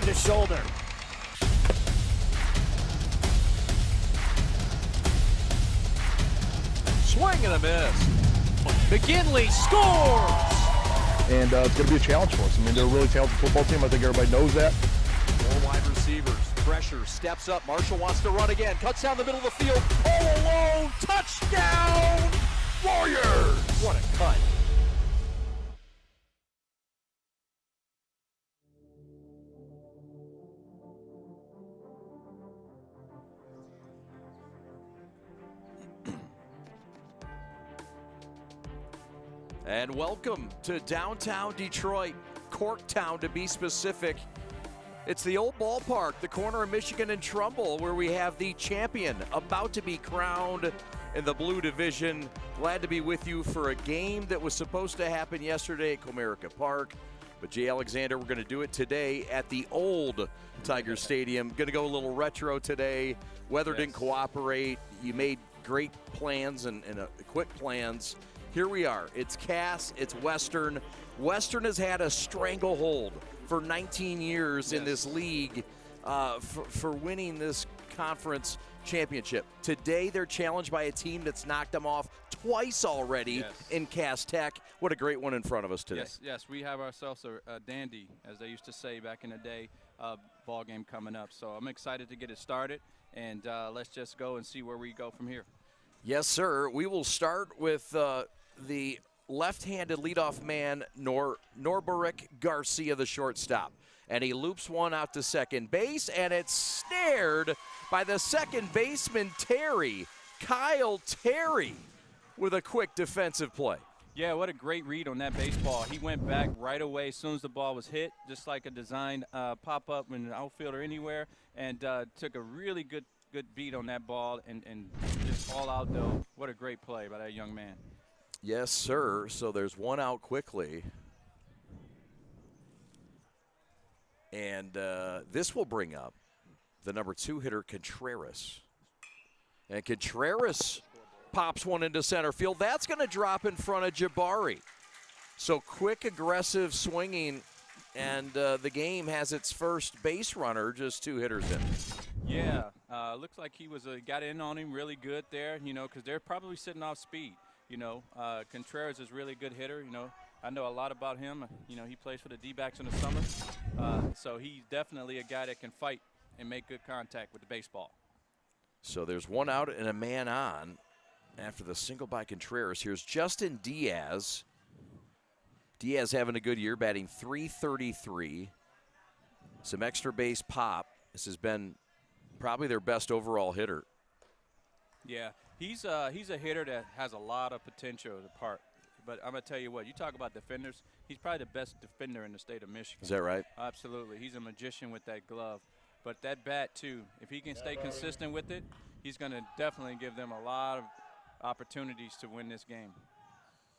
right to shoulder. Swing and a miss. McKinley scores! And it's going to be a challenge for us. I mean, they're a really talented football team. I think everybody knows that. Four wide receivers. Pressure. Steps up. Marshall wants to run again. Cuts down the middle of the field. All alone. Touchdown! Warriors! What a cut. And welcome to downtown Detroit, Corktown to be specific. It's the old ballpark, the corner of Michigan and Trumbull, where we have the champion about to be crowned in the blue division. Glad to be with you for a game that was supposed to happen yesterday at Comerica Park. But Jay Alexander, we're going to do it today at the old Tiger Stadium. Going to go a little retro today. Weather didn't cooperate. You made great plans and quick plans. Here we are. It's Cass. It's Western. Western has had a stranglehold for 19 years in this league for winning this conference championship. Today, they're challenged by a team that's knocked them off twice already in Cass Tech. What a great one in front of us today. Yes, we have ourselves a dandy, as they used to say back in the day, ball game coming up. So I'm excited to get it started, and let's just go and see where we go from here. Yes, sir. We will start with the left-handed leadoff man, Norberic Garcia, the shortstop. And he loops one out to second base, and it's snared by the second baseman, Terry. Kyle Terry with a quick defensive play. Yeah, what a great read on that baseball. He went back right away as soon as the ball was hit, just like a designed pop-up in an outfielder anywhere, and took a really good beat on that ball and just all out though. What a great play by that young man. Yes, sir. So there's one out quickly. And this will bring up the number 2 hitter, Contreras. And Contreras pops one into center field. That's going to drop in front of Jabari. So quick, aggressive swinging, and the game has its first base runner, just 2 hitters in. Yeah, looks like he got in on him really good there, because they're probably sitting off speed. Contreras is a really good hitter. I know a lot about him. He plays for the D-backs in the summer. So he's definitely a guy that can fight and make good contact with the baseball. So there's one out and a man on after the single by Contreras. Here's Justin Diaz. Diaz having a good year, batting .333. Some extra base pop. This has been probably their best overall hitter. Yeah, he's a hitter that has a lot of potential to part. But I'm going to tell you what, you talk about defenders, he's probably the best defender in the state of Michigan. Is that right? Absolutely. He's a magician with that glove. But that bat, too, if he can stay consistent with it, he's going to definitely give them a lot of opportunities to win this game.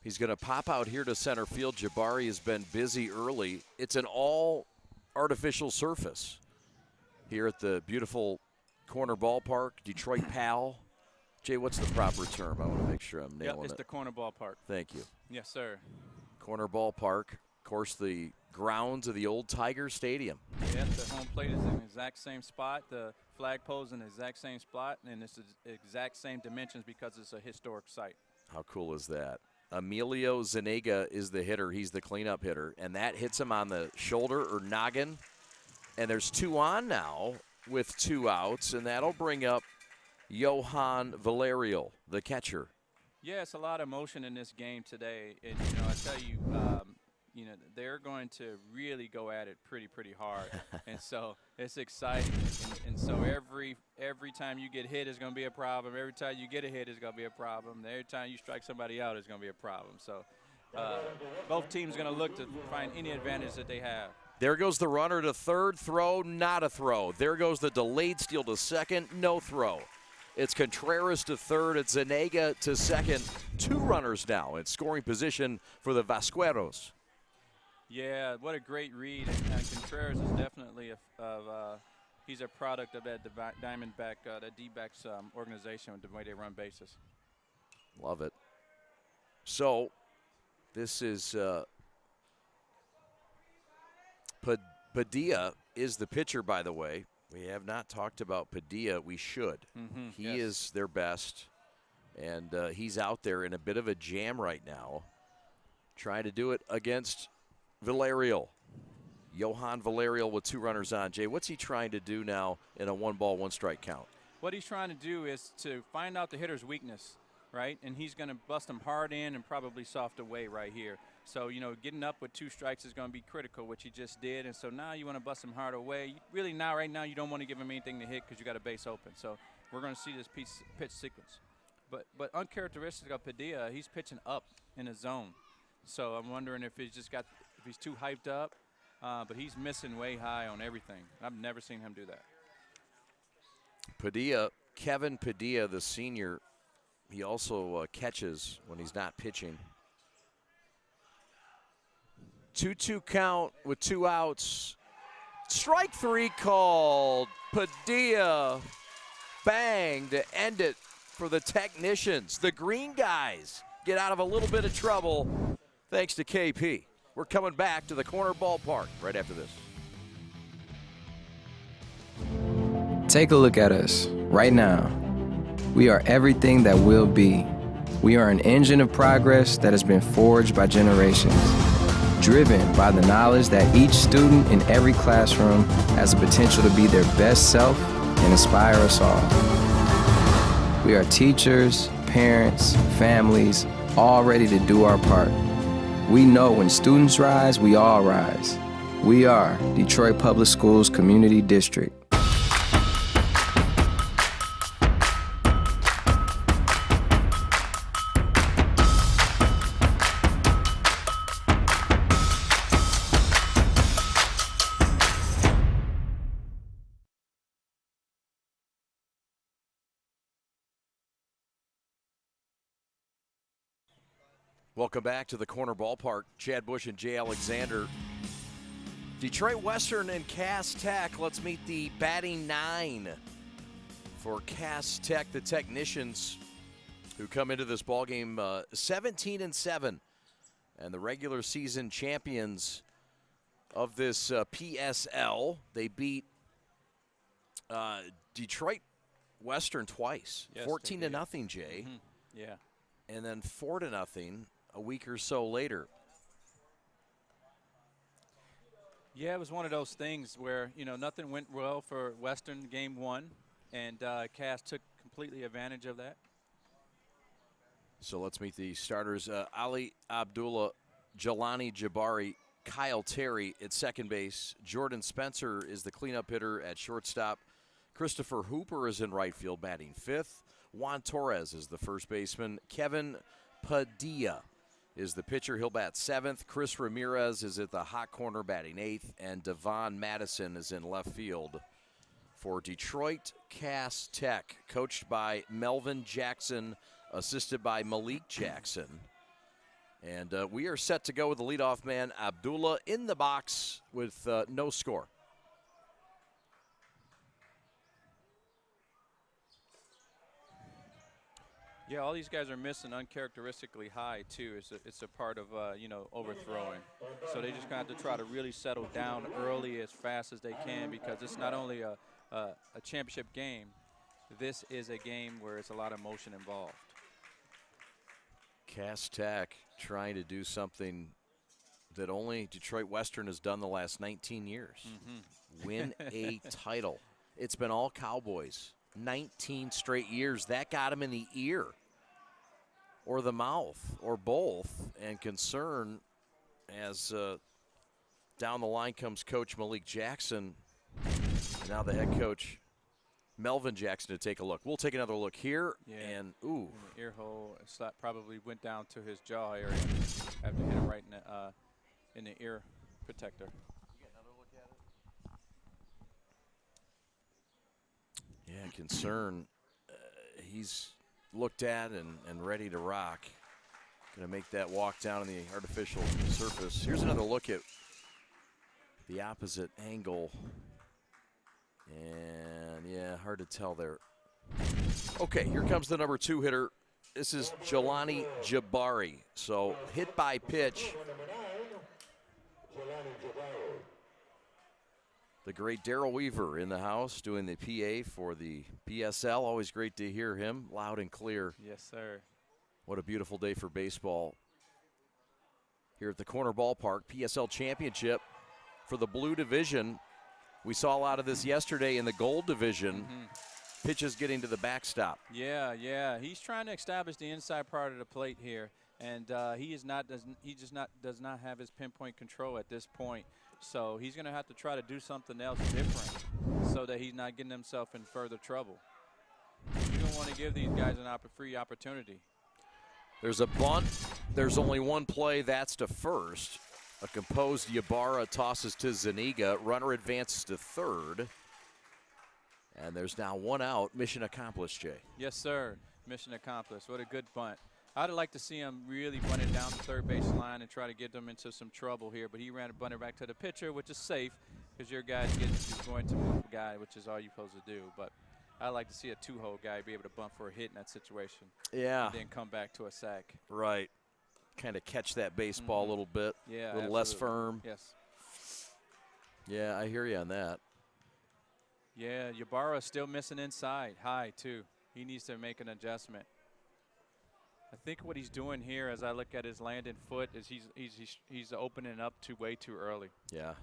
He's going to pop out here to center field. Jabari has been busy early. It's an all artificial surface here at the beautiful corner ballpark, Detroit Pal. Jay, what's the proper term? I want to make sure I'm nailing it. It's the corner ballpark. Thank you. Yes, sir. Corner ballpark. Of course, the grounds of the old Tiger Stadium. Yeah, the home plate is in the exact same spot. The flagpole is in the exact same spot, and it's the exact same dimensions because it's a historic site. How cool is that? Emilio Zanega is the hitter. He's the cleanup hitter, and that hits him on the shoulder or noggin. And there's 2 on now with 2 outs, and that'll bring up Johan Valerio, the catcher. Yeah, it's a lot of motion in this game today. And, I tell you, they're going to really go at it pretty hard. And so it's exciting. And so every time you get hit is going to be a problem. Every time you get a hit is going to be a problem. Every time you strike somebody out is going to be a problem. So both teams are going to look to find any advantage that they have. There goes the runner to third, throw, not a throw. There goes the delayed steal to second, no throw. It's Contreras to third. It's Zanega to second. 2 runners now in scoring position for the Vasqueros. Yeah, what a great read. And Contreras is definitely he's a product of that Diamondback, that D-backs organization with the way they run bases. Love it. So this is Padilla is the pitcher, by the way. We have not talked about Padilla. We should. He is their best, and he's out there in a bit of a jam right now, trying to do it against Villarreal. Johan Villarreal with 2 runners on. Jay, what's he trying to do now in a 1-ball, 1-strike count? What he's trying to do is to find out the hitter's weakness, right? And he's going to bust him hard in and probably soft away right here. So, you know, getting up with 2 strikes is going to be critical, which he just did. And so now you want to bust him hard away. Really now, right now, you don't want to give him anything to hit because you got a base open. So we're going to see this pitch sequence. But uncharacteristic of Padilla, he's pitching up in a zone. So I'm wondering if if he's too hyped up. But he's missing way high on everything. I've never seen him do that. Padilla, Kevin Padilla, the senior, he also catches when he's not pitching. 2-2 count with 2 outs. Strike 3 called. Padilla, bang, to end it for the technicians. The green guys get out of a little bit of trouble thanks to KP. We're coming back to the corner ballpark right after this. Take a look at us right now. We are everything that will be. We are an engine of progress that has been forged by generations, driven by the knowledge that each student in every classroom has the potential to be their best self and inspire us all. We are teachers, parents, families, all ready to do our part. We know when students rise, we all rise. We are Detroit Public Schools Community District. Welcome back to the corner ballpark. Chad Bush and Jay Alexander. Detroit Western and Cass Tech. Let's meet the batting 9 for Cass Tech, the technicians who come into this ballgame 17-7, and the regular season champions of this PSL. They beat Detroit Western twice, 14-0, Jay. Yeah, and then 4-0 a week or so later. Yeah, it was one of those things where, you know, nothing went well for Western game 1, and Cass took completely advantage of that. So let's meet the starters. Ali Abdullah, Jelani Jabari, Kyle Terry at second base. Jordan Spencer is the cleanup hitter at shortstop. Christopher Hooper is in right field, batting 5th. Juan Torres is the first baseman. Kevin Padilla is the pitcher. He'll bat 7th. Chris Ramirez is at the hot corner, batting 8th. And Devon Madison is in left field for Detroit Cass Tech, coached by Melvin Jackson, assisted by Malik Jackson. And we are set to go with the leadoff man, Abdullah, in the box with no score. Yeah, all these guys are missing uncharacteristically high, too. It's a part of, you know, overthrowing. So they just got to try to really settle down early as fast as they can, because it's not only a championship game. This is a game where it's a lot of motion involved. Cass Tech trying to do something that only Detroit Western has done the last 19 years. Win a title. It's been all Cowboys. 19 straight years. That got him in the ear or the mouth or both. And concern as down the line comes Coach Malik Jackson. Now the head coach Melvin Jackson to take a look. We'll take another look here. Yeah. And ooh, The ear hole slap probably went down to his jaw area after hit him right in the ear protector. yeah, concern. He's looked at and ready to rock. Going to make that walk down on the artificial surface. Here's another look at the opposite angle. And yeah, hard to tell there. Okay, here comes the number 2 hitter. This is Jelani Jabari. So hit by pitch. The great Daryl Weaver in the house doing the PA for the PSL. Always great to hear him loud and clear. Yes, sir. What a beautiful day for baseball here at the Corner Ballpark. PSL Championship for the Blue Division. We saw a lot of this yesterday in the Gold Division. Pitches getting to the backstop. Yeah. He's trying to establish the inside part of the plate here, and he does not have his pinpoint control at this point. So he's going to have to try to do something else different so that he's not getting himself in further trouble. You don't want to give these guys a free opportunity. There's a bunt. There's only one play. That's to first. A composed Ybarra tosses to Zuniga. Runner advances to third. And there's now one out. Mission accomplished, Jay. Yes, sir. Mission accomplished. What a good bunt. I'd like to see him really bunt it down the third base line and try to get them into some trouble here. But he ran a bunter back to the pitcher, which is safe because your guy is going to move the guy, which is all you're supposed to do. But I'd like to see a two-hole guy be able to bunt for a hit in that situation. Yeah. And then come back to a sack. Right. Kind of catch that baseball a little bit. Yeah, a little less firm. Yes. Yeah, I hear you on that. Yeah, Ybarra's still missing inside. High, too. He needs to make an adjustment. I think what he's doing here, as I look at his landing foot, is he's opening up way too early. Yeah.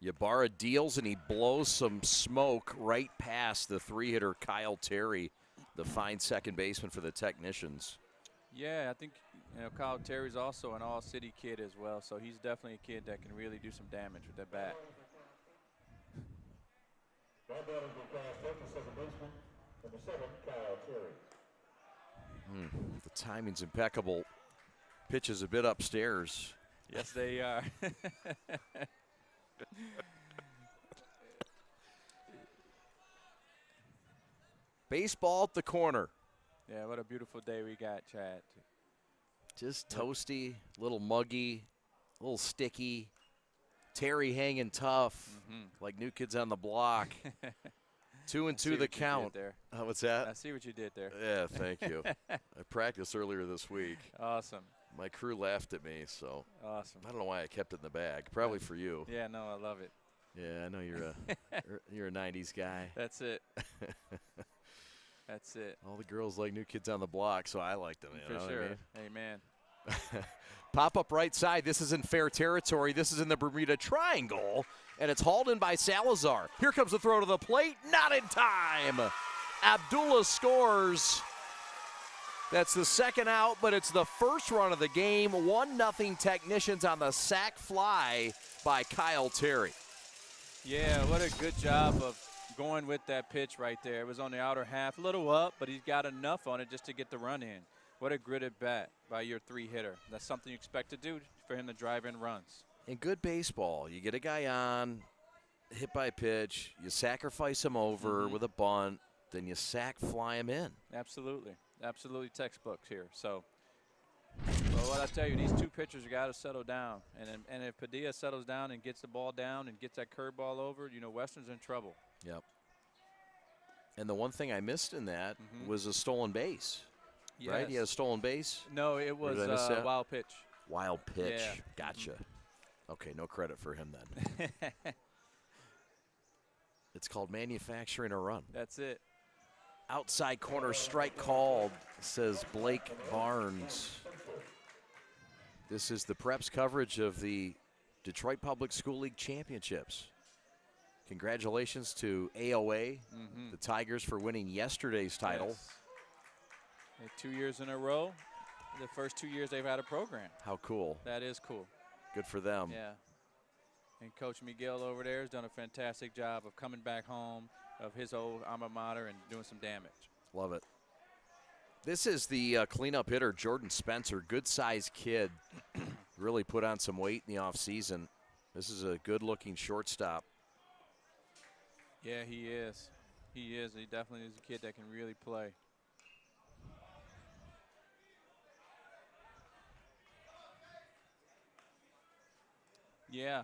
Ybarra deals, and he blows some smoke right past the three-hitter Kyle Terry, the fine second baseman for the Technicians. Yeah, I think Kyle Terry's also an all-city kid as well, so he's definitely a kid that can really do some damage with that bat. The timing's impeccable. Pitch is a bit upstairs. Yes, they are. Baseball at the corner. Yeah, what a beautiful day we got, Chad. Just toasty, a little muggy, a little sticky. Terry hanging tough, like New Kids on the Block. 2-2 the count. What's that? I see what you did there. Yeah, thank you. I practiced earlier this week. Awesome. My crew laughed at me, so awesome. I don't know why I kept it in the bag. Probably for you. Yeah, no, I love it. Yeah, I know you're a 90s guy. That's it. That's it. All the girls like New Kids on the Block, so I like them. For sure. What I mean? Amen. Pop up right side. This is in fair territory. This is in the Bermuda Triangle, and it's hauled in by Salazar. Here comes the throw to the plate. Not in time. Abdullah scores. That's the second out, but it's the first run of the game. 1-0 Technicians on the sac fly by Kyle Terry. Yeah, what a good job of going with that pitch right there. It was on the outer half, a little up, but he's got enough on it just to get the run in. What a gritted bat by your three-hitter. That's something you expect to do for him to drive in runs. In good baseball, you get a guy on, hit by a pitch, you sacrifice him over with a bunt, then you sac fly him in. Absolutely. Absolutely textbooks here. So, well, what I tell you, these two pitchers got to settle down. And if Padilla settles down and gets the ball down and gets that curveball over, Western's in trouble. Yep. And the one thing I missed in that was a stolen base. Yes. Right? He had a stolen base? No, it was a wild pitch. Wild pitch. Yeah. Gotcha. Okay, no credit for him then. It's called manufacturing a run. That's it. Outside corner strike called, says Blake Barnes. This is the Preps coverage of the Detroit Public School League Championships. Congratulations to AOA, the Tigers, for winning yesterday's title. Yes. 2 years in a row. The first 2 years they've had a program. How cool. That is cool. Good for them. Yeah. And Coach Miguel over there has done a fantastic job of coming back home of his old alma mater and doing some damage. Love it. This is the cleanup hitter, Jordan Spencer. Good-sized kid. Really put on some weight in the offseason. This is a good-looking shortstop. Yeah, he is. He is. He definitely is a kid that can really play. Yeah.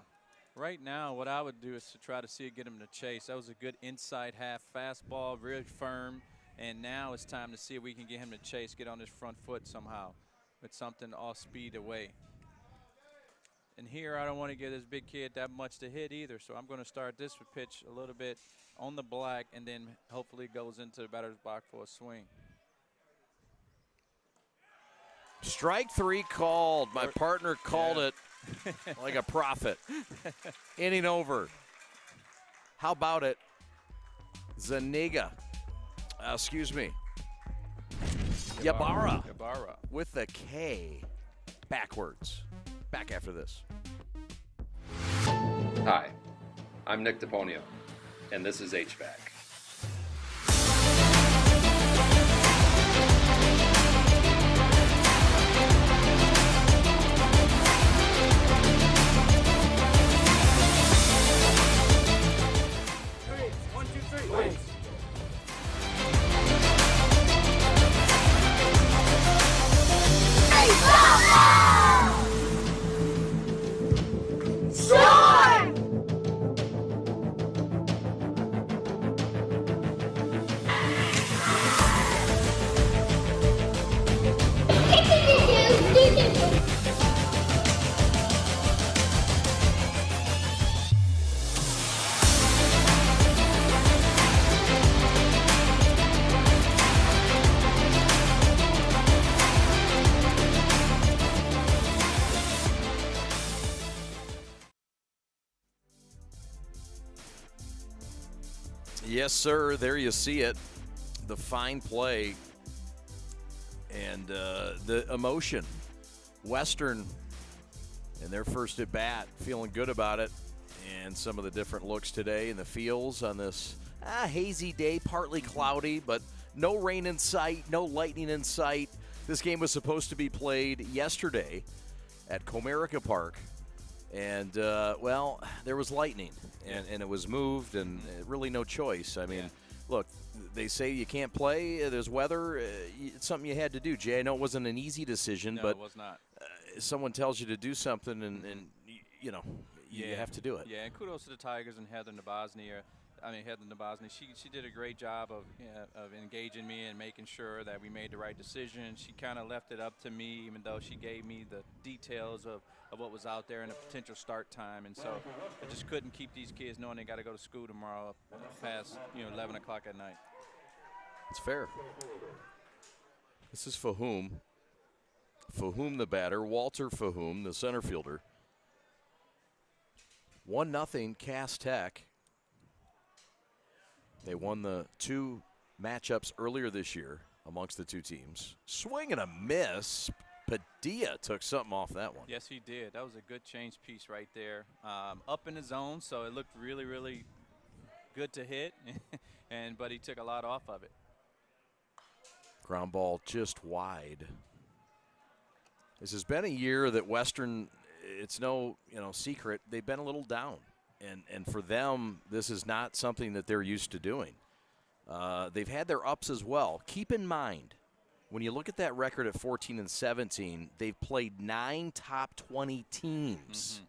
Right now, what I would do is to try to get him to chase. That was a good inside half fastball, really firm. And now it's time to see if we can get him to chase, get on his front foot somehow with something off speed away. And here I don't want to give this big kid that much to hit either, so I'm going to start this pitch a little bit on the black, and then hopefully it goes into the batter's box for a swing. Strike 3 called. My partner called it like a prophet. Inning over. How about it? Zuniga. Excuse me. Ybarra. With the K backwards. Back after this. Hi, I'm Nick DePonio, and this is HVAC. Yes, sir. There you see it. The fine play and the emotion. Western in their first at bat, feeling good about it. And some of the different looks today in the fields on this hazy day, partly cloudy, but no rain in sight, no lightning in sight. This game was supposed to be played yesterday at Comerica Park. And, well, there was lightning, and it was moved, and really no choice. I mean, look, they say you can't play, there's weather. It's something you had to do, Jay. I know it wasn't an easy decision, No, but it was not. Someone tells you to do something, and you know, you have to do it. Yeah, and kudos to the Tigers and Heather Nabozny. She did a great job of engaging me and making sure that we made the right decision. She kind of left it up to me, even though she gave me the details of what was out there and the potential start time. And so I just couldn't keep these kids knowing they got to go to school tomorrow past 11 o'clock at night. It's fair. This is Fahum. Fahum the batter. Walter Fahum, the center fielder. 1-0 Cass Tech. They won the 2 matchups earlier this year amongst the 2 teams. Swing and a miss. Padilla took something off that one. Yes, he did. That was a good change piece right there. Up in the zone, so it looked really, really good to hit, but he took a lot off of it. Ground ball just wide. This has been a year that Western, it's no secret, they've been a little down. And for them, this is not something that they're used to doing. They've had their ups as well. Keep in mind, when you look at that record at 14-17, they've played 9 top 20 teams.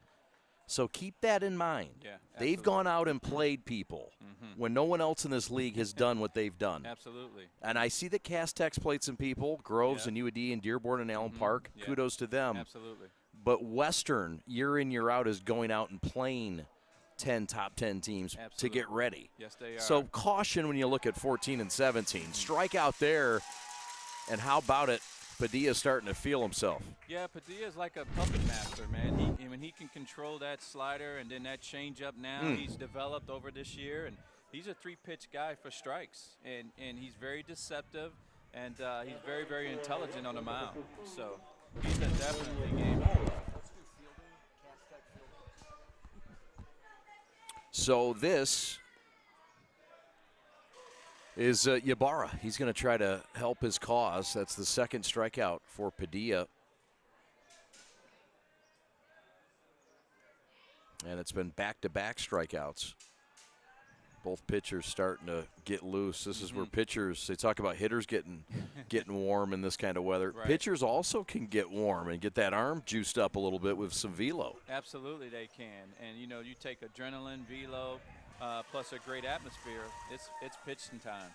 So keep that in mind. Yeah, they've gone out and played people when no one else in this league has done what they've done. Absolutely. And I see that Cass Tech's played some people, Groves and UAD and Dearborn and Allen Park. Yeah. Kudos to them. Absolutely. But Western, year in, year out, is going out and playing 10 top 10 teams to get ready. Yes, they are. So caution when you look at 14-17. Strike out there, and how about it? Padilla's starting to feel himself. Yeah, Padilla's like a puppet master, man. When he can control that slider and then that changeup now he's developed over this year, and he's a 3-pitch guy for strikes, and he's very deceptive, and he's very, very intelligent on the mound. So he's a definitely game. So this is Ybarra. He's going to try to help his cause. That's the second strikeout for Padilla. And it's been back-to-back strikeouts. Both pitchers starting to get loose. This is where pitchers, they talk about hitters getting warm in this kind of weather. Right. Pitchers also can get warm and get that arm juiced up a little bit with some velo. Absolutely they can. And, you take adrenaline, velo, plus a great atmosphere. It's pitching time.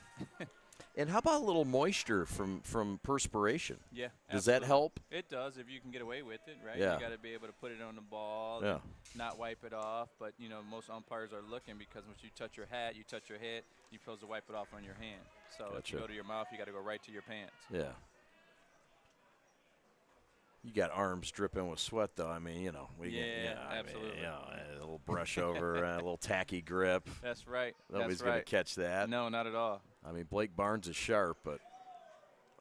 And how about a little moisture from perspiration? Yeah. Does that help? It does if you can get away with it, right? Yeah. You got to be able to put it on the ball, Yeah. and not wipe it off. But, you know, most umpires are looking because once you touch your hat, you touch your head, you're supposed to wipe it off on your hand. So if you go to your mouth, you got to go right to your pants. Yeah. You got arms dripping with sweat, though. I mean, you know. Absolutely. I mean, you know, a little brush over, a little tacky grip. That's right. Nobody's going to catch that. No, not at all. I mean, Blake Barnes is sharp, but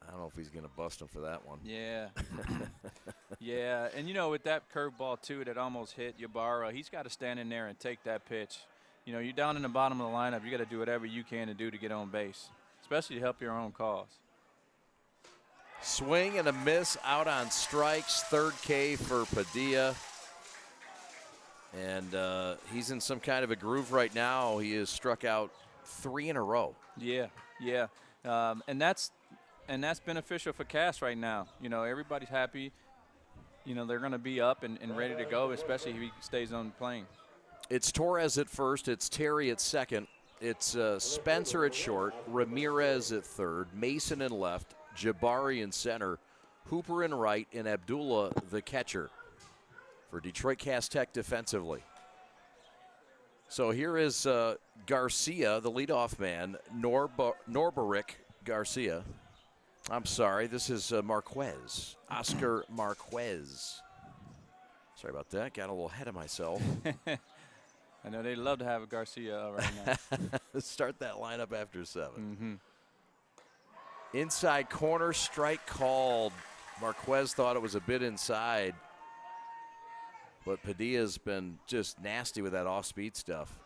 I don't know if he's going to bust him for that one. Yeah. Yeah, and, you know, with that curveball, too, that almost hit Ybarra, he's got to stand in there and take that pitch. You know, you're down in the bottom of the lineup. You got to do whatever you can to do to get on base, especially to help your own cause. Swing and a miss out on strikes. Third K for Padilla. And he's in some kind of a groove right now. He has struck out 3 in a row. Yeah, yeah. And that's beneficial for Cass right now. You know, everybody's happy. You know, they're going to be up and ready to go, especially if he stays on the plane. It's Torres at first. It's Terry at second. It's Spencer at short. Ramirez at third. Mason in left. Jabari in center. Hooper in right. And Abdullah the catcher for Detroit Cass Tech defensively. So here is Garcia, the leadoff man. Norberic Garcia. I'm sorry, this is Marquez. Oscar Marquez. Sorry about that. Got a little ahead of myself. I know they'd love to have a Garcia right now. Let's start that lineup after 7. Mm-hmm. Inside corner, strike called. Marquez thought it was a bit inside. But Padilla's been just nasty with that off-speed stuff.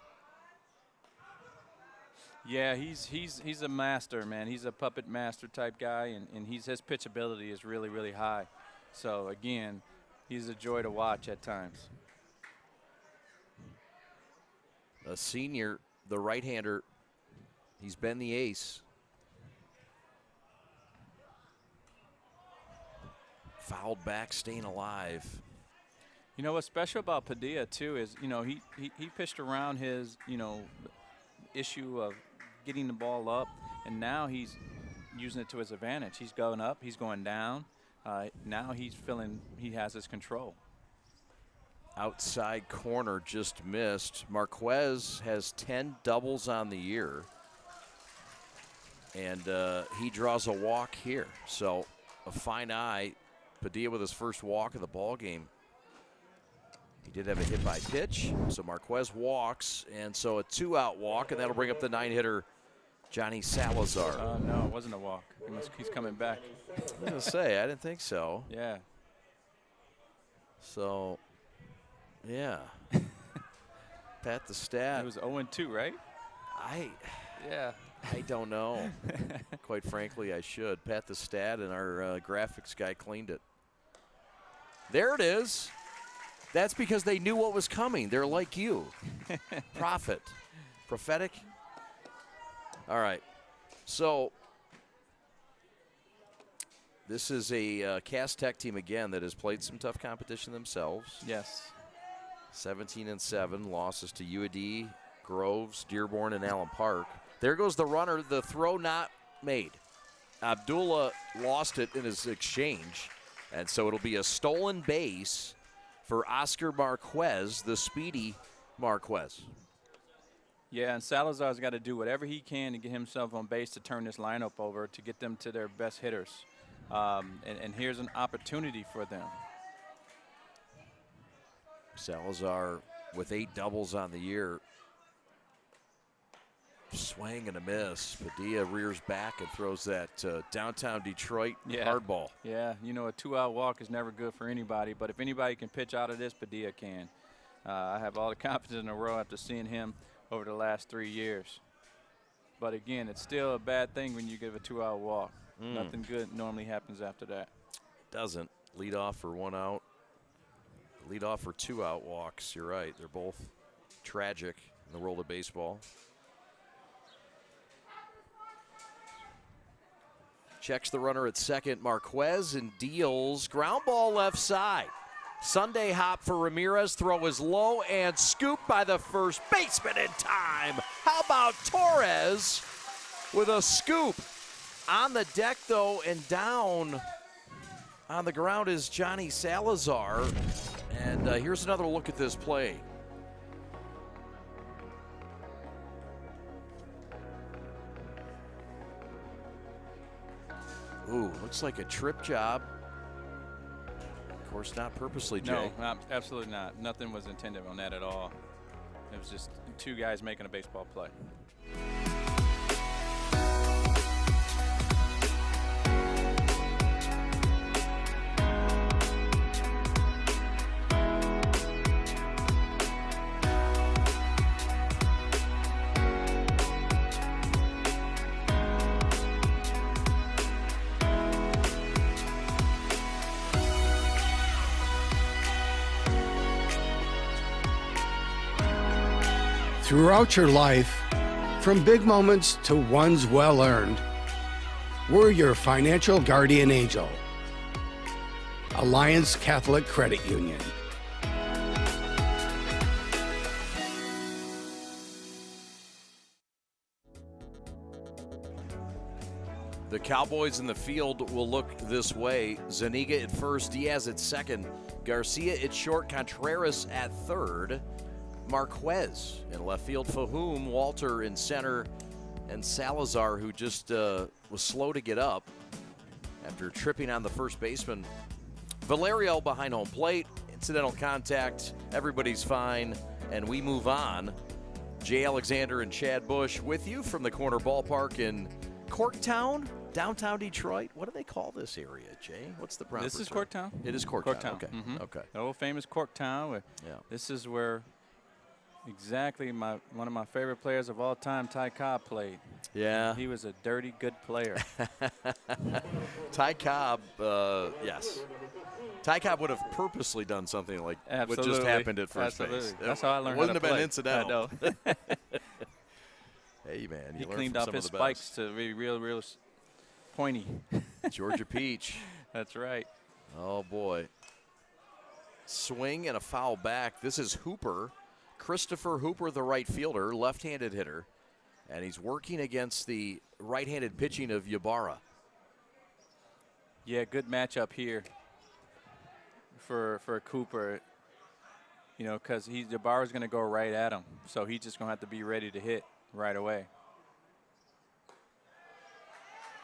Yeah, he's a master, man. He's a puppet master type guy, and his pitchability is really, really high. So, again, he's a joy to watch at times. A senior, the right-hander, he's been the ace. Fouled back, staying alive. You know what's special about Padilla, too, is, you know, he pitched around his, you know, issue of getting the ball up, and now he's using it to his advantage. He's going up, he's going down. Now he's feeling he has his control. Outside corner just missed. Marquez has 10 doubles on the year, and he draws a walk here. So a fine eye. Padilla with his first walk of the ball game. He did have a hit by pitch, so Marquez walks, and so a 2-out walk, and that'll bring up the 9-hitter, Johnny Salazar. No, it wasn't a walk. He's coming back. I was going to say, I didn't think so. Yeah. So, yeah. Pat the stat. It was 0-2, right? Yeah. I don't know. Quite frankly, I should. Pat the stat, and our graphics guy cleaned it. There it is. That's because they knew what was coming. They're like you. Prophetic. All right. So this is a Cass Tech team, again, that has played some tough competition themselves. Yes. 17-7, losses to UAD, Groves, Dearborn, and Allen Park. There goes the runner, the throw not made. Abdullah lost it in his exchange, and so it'll be a stolen base for Oscar Marquez, the speedy Marquez. Yeah, and Salazar's got to do whatever he can to get himself on base to turn this lineup over to get them to their best hitters. And here's an opportunity for them. Salazar with 8 doubles on the year. Swing and a miss. Padilla rears back and throws that downtown Detroit hardball. Yeah, you know, a 2-out walk is never good for anybody, but if anybody can pitch out of this, Padilla can. I have all the confidence in the world after seeing him over the last 3 years. But again, it's still a bad thing when you give a 2-out walk. Nothing good normally happens after that. Doesn't. Lead off for 1 out. Lead off for 2-out walks. You're right. They're both tragic in the world of baseball. Checks the runner at second, Marquez, and deals. Ground ball left side. Sunday hop for Ramirez. Throw is low and scooped by the first baseman in time. How about Torres with a scoop? On the deck, though, and down on the ground is Johnny Salazar. And here's another look at this play. Ooh, looks like a trip job. Of course, not purposely, Jay. No, absolutely not. Nothing was intended on that at all. It was just two guys making a baseball play. Throughout your life, from big moments to ones well-earned, we're your financial guardian angel. Alliance Catholic Credit Union. The Cowboys in the field will look this way. Zuniga at first, Diaz at second, Garcia at short, Contreras at third, Marquez in left field, Fahum, Walter in center, and Salazar, who just was slow to get up after tripping on the first baseman. Valerio behind home plate, incidental contact, everybody's fine, and we move on. Jay Alexander and Chad Bush with you from the corner ballpark in Corktown, downtown Detroit. What do they call this area, Jay? What's the proper This is term? Corktown. It is Corktown. Corktown. Okay. Mhm. Okay. The old famous Corktown. Yeah. This is where exactly one of my favorite players of all time, Ty Cobb, played. Yeah. He was a dirty good player. Ty Cobb, yes. Ty Cobb would have purposely done something like what just happened at first base. That's how I learned It wouldn't how to have play. been incidental. I know. Hey, man. He You learn cleaned from up some his of the spikes best. to be real pointy. Georgia Peach. That's right. Oh, boy. Swing and a foul back. This is Hooper. Christopher Hooper, the right fielder, left-handed hitter. And he's working against the right-handed pitching of Ybarra. Yeah, good matchup here for Cooper. You know, because Ybarra's going to go right at him. So he's just going to have to be ready to hit right away.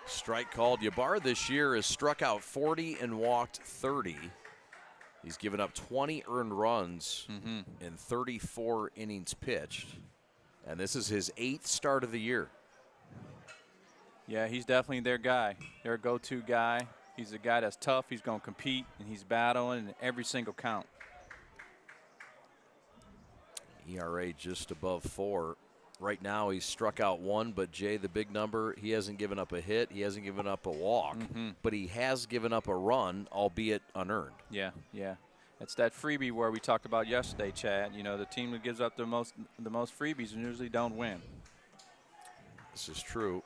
Strike called. Ybarra this year has struck out 40 and walked 30. He's given up 20 earned runs in 34 innings pitched. And this is his 8th start of the year. Yeah, he's definitely their guy, their go-to guy. He's a guy that's tough. He's going to compete, and he's battling in every single count. ERA just above 4. Right now he's struck out 1, but Jay, the big number, he hasn't given up a hit. He hasn't given up a walk, but he has given up a run, albeit unearned. Yeah, yeah. It's that freebie where we talked about yesterday, Chad. You know, the team that gives up the most freebies usually don't win. This is true.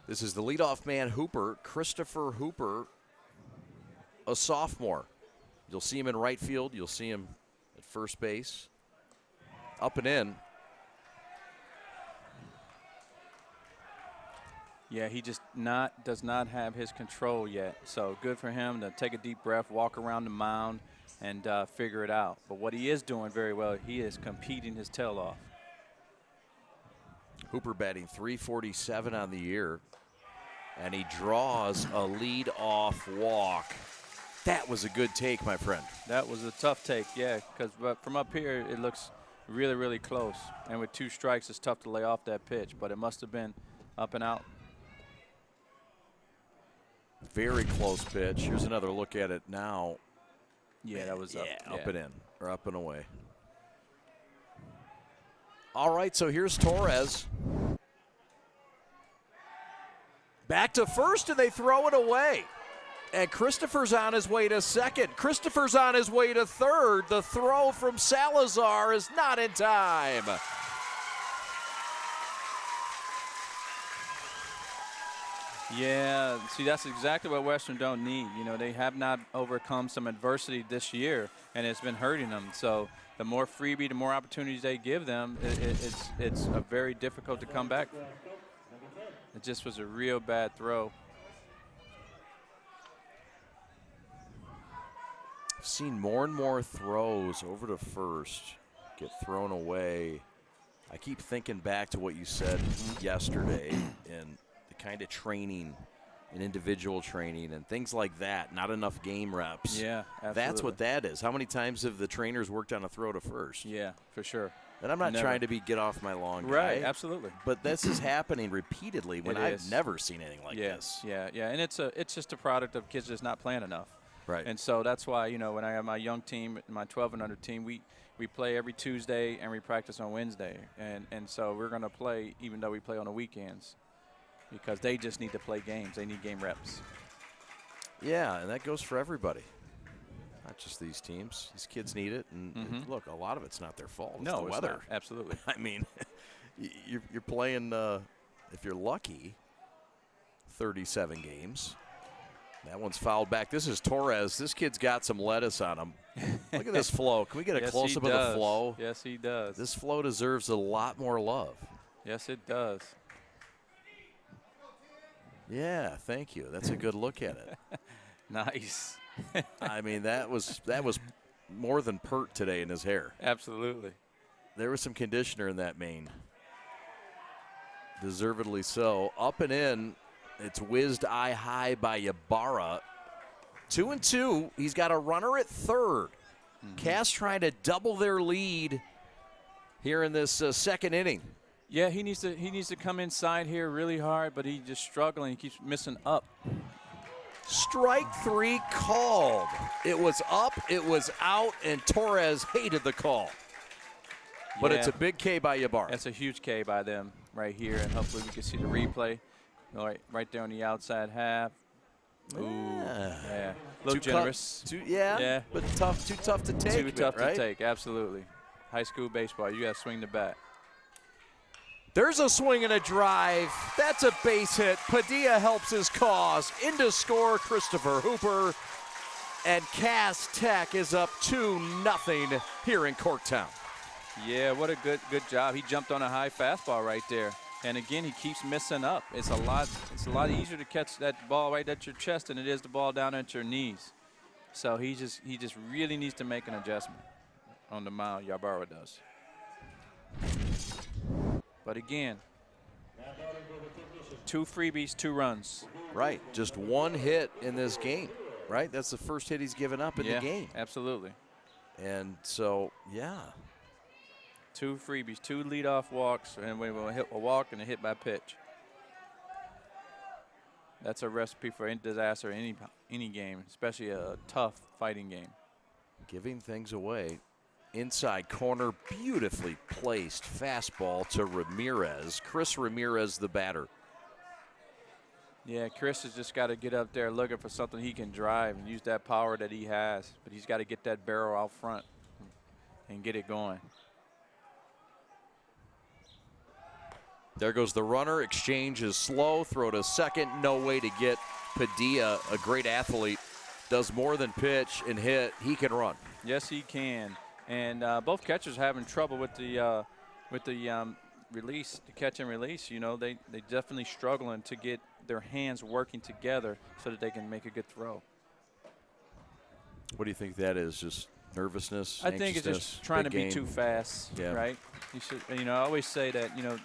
This is the leadoff man, Hooper, Christopher Hooper, a sophomore. You'll see him in right field. You'll see him at first base. Up and in. Yeah, he just does not have his control yet. So good for him to take a deep breath, walk around the mound, and figure it out. But what he is doing very well, he is competing his tail off. Hooper batting .347 on the year, and he draws a lead-off walk. That was a good take, my friend. That was a tough take, yeah, because from up here it looks really, really close. And with 2 strikes, it's tough to lay off that pitch, but it must have been up and out. Very close pitch. Here's another look at it now. Yeah, that was up. Yeah, up and in, or up and away. All right, so here's Torres. Back to first, and they throw it away. And Christopher's on his way to second. Christopher's on his way to third. The throw from Salazar is not in time. Yeah, see, that's exactly what Western don't need. You know, they have not overcome some adversity this year, and it's been hurting them. So the more freebie, the more opportunities they give them, it's very difficult to come back. It just was a real bad throw. I've seen more and more throws over to first get thrown away. I keep thinking back to what you said yesterday and the kind of training and individual training and things like that. Not enough game reps. Yeah, absolutely. That's what that is. How many times have the trainers worked on a throw to first? Yeah, for sure. And I'm not trying to be get off my lawn guy. Right, absolutely. But this is happening repeatedly when I've never seen anything like this. Yeah, and it's just a product of kids just not playing enough. Right. And so that's why, you know, when I have my young team, my 12 and under team, we play every Tuesday and we practice on Wednesday. And so we're going to play even though we play on the weekends because they just need to play games. They need game reps. Yeah, and that goes for everybody. Not just these teams. These kids need it. And look, a lot of it's not their fault. It's the weather. Not. Absolutely. I mean, you're playing, if you're lucky, 37 games. That one's fouled back. This is Torres. This kid's got some lettuce on him. Look at this flow. Can we get a close-up of the flow? Yes, he does. This flow deserves a lot more love. Yes, it does. Yeah, thank you. That's a good look at it. Nice. I mean, that was more than pert today in his hair. Absolutely. There was some conditioner in that mane. Deservedly so. Up and in. It's whizzed eye high by Ybarra. 2-2. He's got a runner at third. Cass trying to double their lead here in this second inning. Yeah, he needs to come inside here really hard, but he's just struggling. He keeps missing up. Strike three called. It was up, it was out, and Torres hated the call. But it's a big K by Ybarra. That's a huge K by them right here, and hopefully we can see the replay. Right there on the outside half. Ooh, yeah. A little generous. But tough, too tough to take. Too tough to take, absolutely. High school baseball, you got to swing the bat. There's a swing and a drive. That's a base hit. Padilla helps his cause. Into score, Christopher Hooper. And Cass Tech is up 2-0 here in Corktown. Yeah, what a good job. He jumped on a high fastball right there. And again, he keeps missing up. It's a lot easier to catch that ball right at your chest than it is the ball down at your knees. So he just really needs to make an adjustment on the mound. Ybarra does. But again, 2 freebies, 2 runs. Right, just 1 hit in this game, right? That's the first hit he's given up in the game. Absolutely. And so, yeah. 2 freebies, 2 leadoff walks, and we will hit a walk and a hit by pitch. That's a recipe for any disaster in any game, especially a tough fighting game. Giving things away. Inside corner, beautifully placed fastball to Ramirez. Chris Ramirez, the batter. Yeah, Chris has just got to get up there looking for something he can drive and use that power that he has. But he's got to get that barrel out front and get it going. There goes the runner. Exchange is slow. Throw to second. No way to get Padilla, a great athlete. Does more than pitch and hit. He can run. Yes, he can. And both catchers are having trouble with the release, the catch and release. You know, they definitely struggling to get their hands working together so that they can make a good throw. What do you think that is? Just nervousness? I think it's just trying to be too fast, right? You should, you know, I always say that, you know,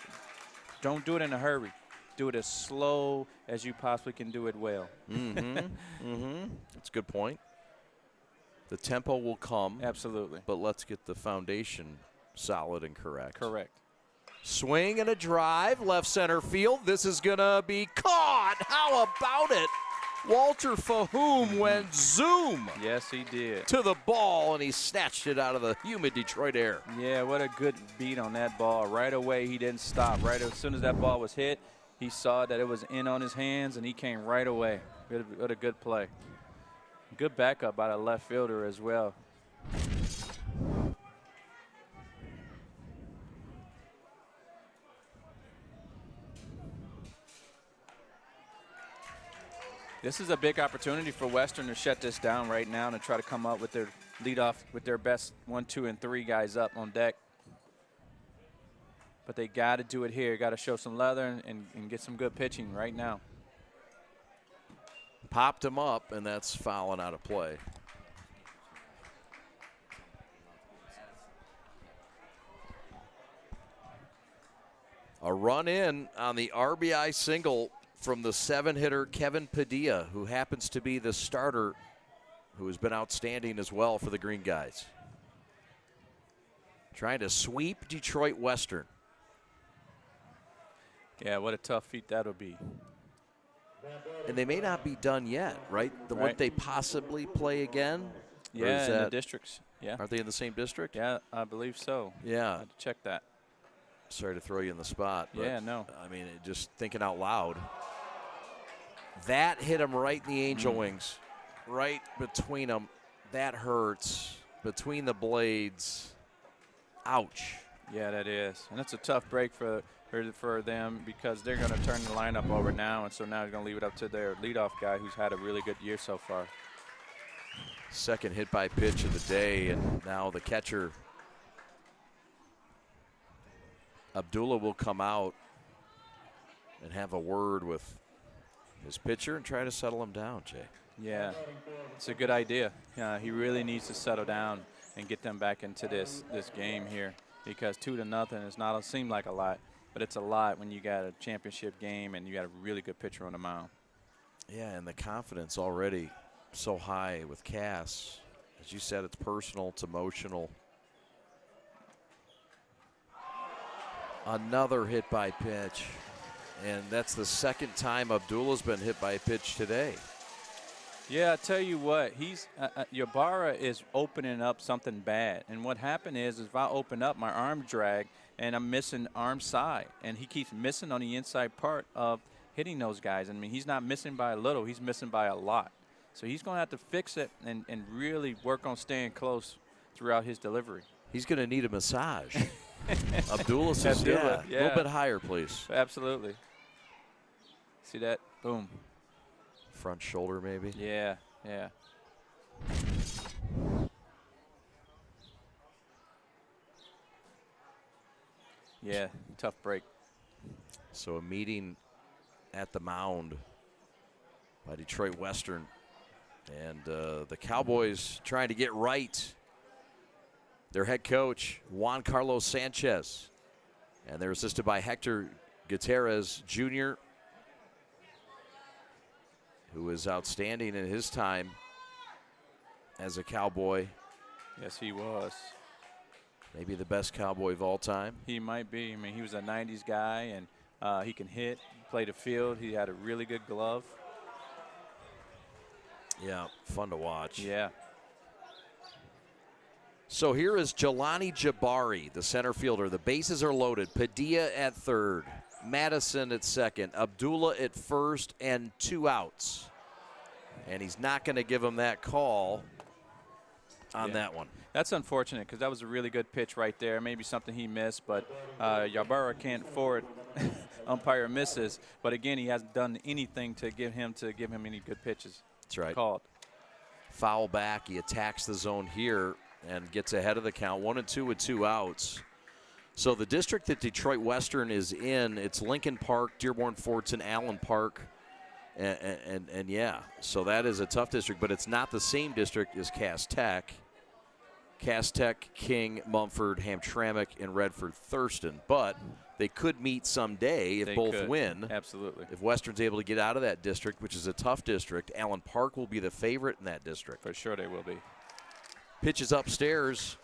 don't do it in a hurry. Do it as slow as you possibly can do it well. That's a good point. The tempo will come. Absolutely. But let's get the foundation solid and correct. Correct. Swing and a drive, left center field. This is going to be caught. How about it? Walter Fahum went zoom. Yes, he did. To the ball, and he snatched it out of the humid Detroit air. Yeah, what a good beat on that ball. Right away, he didn't stop. Right as soon as that ball was hit, he saw that it was in on his hands, and he came right away. What a good play. Good backup by the left fielder as well. This is a big opportunity for Western to shut this down right now and to try to come up with their leadoff with their best 1, 2, and 3 guys up on deck. but they got to do it here. Got to show some leather and get some good pitching right now. Popped him up, and that's fouling out of play. A run in on the RBI single from the 7-hitter Kevin Padilla, who happens to be the starter, who has been outstanding as well for the Green Guys. Trying to sweep Detroit Western. Yeah, what a tough feat that'll be. And they may not be done yet, right? Would they possibly play again? Yeah, in the districts. Yeah. Are they in the same district? Yeah, I believe so. Yeah. I had to check that. Sorry to throw you in the spot. But, yeah, no. I mean, just thinking out loud. That hit him right in the angel wings. Right between them. That hurts. Between the blades. Ouch. Yeah, that is. And it's a tough break for them because they're going to turn the lineup over now, and so now they're going to leave it up to their leadoff guy who's had a really good year so far. Second hit by pitch of the day, and now the catcher, Abdullah, will come out and have a word with his pitcher and try to settle him down, Jay. Yeah, it's a good idea. He really needs to settle down and get them back into this game here, because 2-0 is not seem like a lot, but it's a lot when you got a championship game and you got a really good pitcher on the mound. Yeah, and the confidence already so high with Cass. As you said, it's personal, it's emotional. Another hit by pitch, and that's the second time Abdullah's been hit by a pitch today. Yeah, I tell you what, Ybarra is opening up something bad. And what happened is if I open up, my arm drag, and I'm missing arm side. And he keeps missing on the inside part of hitting those guys. I mean, he's not missing by a little, he's missing by a lot. So he's going to have to fix it and really work on staying close throughout his delivery. He's going to need a massage. Abdullah says, yeah, a little bit higher, please. Absolutely. See that? Boom. Front shoulder, maybe? Yeah, yeah. Yeah, tough break. So a meeting at the mound by Detroit Western. And the Cowboys trying to get right. Their head coach, Juan Carlos Sanchez. And they're assisted by Hector Gutierrez Jr., who is outstanding in his time as a Cowboy. Yes, he was. Maybe the best Cowboy of all time. He might be. I mean, he was a 90s guy, and he can hit, play the field. He had a really good glove. Yeah, fun to watch. Yeah. So here is Jelani Jabari, the center fielder. The bases are loaded. Padilla at third. Madison at second, Abdullah at first, and 2 outs. And he's not going to give him that call on that one. That's unfortunate because that was a really good pitch right there. Maybe something he missed, but Ybarra can't forward umpire misses. But again, he hasn't done anything to give him any good pitches. That's right. Called. Foul back. He attacks the zone here and gets ahead of the count. 1-2 with 2 outs. So the district that Detroit Western is in, it's Lincoln Park, Dearborn Fortson, Allen Park, and yeah, so that is a tough district, but it's not the same district as Cass Tech. Cass Tech, King, Mumford, Hamtramck, and Redford Thurston, but they could meet someday if both win. Absolutely. If Western's able to get out of that district, which is a tough district, Allen Park will be the favorite in that district. For sure they will be. Pitches upstairs.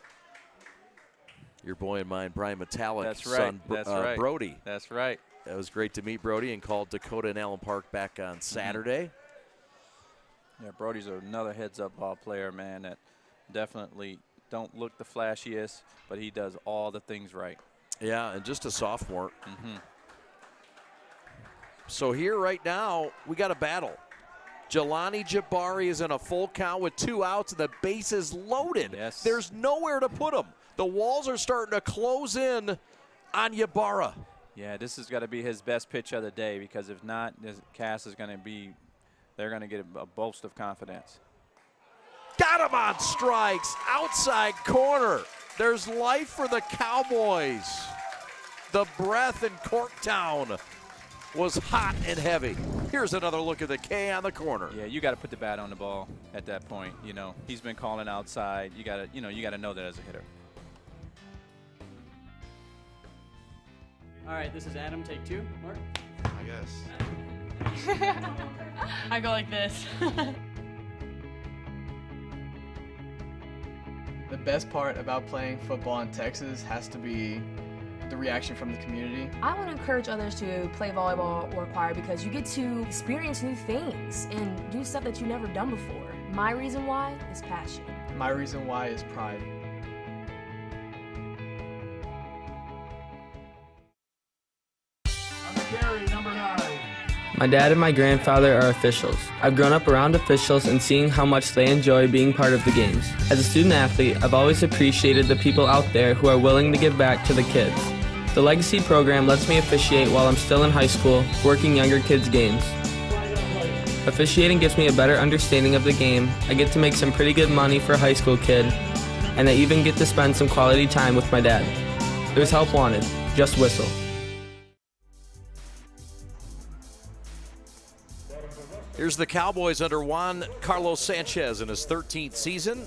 Your boy and mine, Brian Metallic, son, Brody. That's right. That was great to meet Brody and called Dakota and Allen Park back on Saturday. Yeah, Brody's another heads-up ball player, man, that definitely don't look the flashiest, but he does all the things right. Yeah, and just a sophomore. So here right now, we got a battle. Jelani Jabari is in a full count with 2 outs, and the base is loaded. Yes. There's nowhere to put him. The walls are starting to close in on Ybarra. Yeah, this has got to be his best pitch of the day, because if not, Cass is going to be, they're going to get a boast of confidence. Got him on strikes, outside corner. There's life for the Cowboys. The breath in Corktown was hot and heavy. Here's another look at the K on the corner. Yeah, you got to put the bat on the ball at that point. You know, he's been calling outside. You got to know that as a hitter. All right, this is Adam. Take 2. Mark. I guess. I go like this. The best part about playing football in Texas has to be the reaction from the community. I want to encourage others to play volleyball or choir because you get to experience new things and do stuff that you've never done before. My reason why is passion. My reason why is pride. My dad and my grandfather are officials. I've grown up around officials and seeing how much they enjoy being part of the games. As a student athlete, I've always appreciated the people out there who are willing to give back to the kids. The Legacy program lets me officiate while I'm still in high school, working younger kids' games. Officiating gives me a better understanding of the game. I get to make some pretty good money for a high school kid, and I even get to spend some quality time with my dad. There's help wanted. Just whistle. Here's the Cowboys under Juan Carlos Sanchez in his 13th season.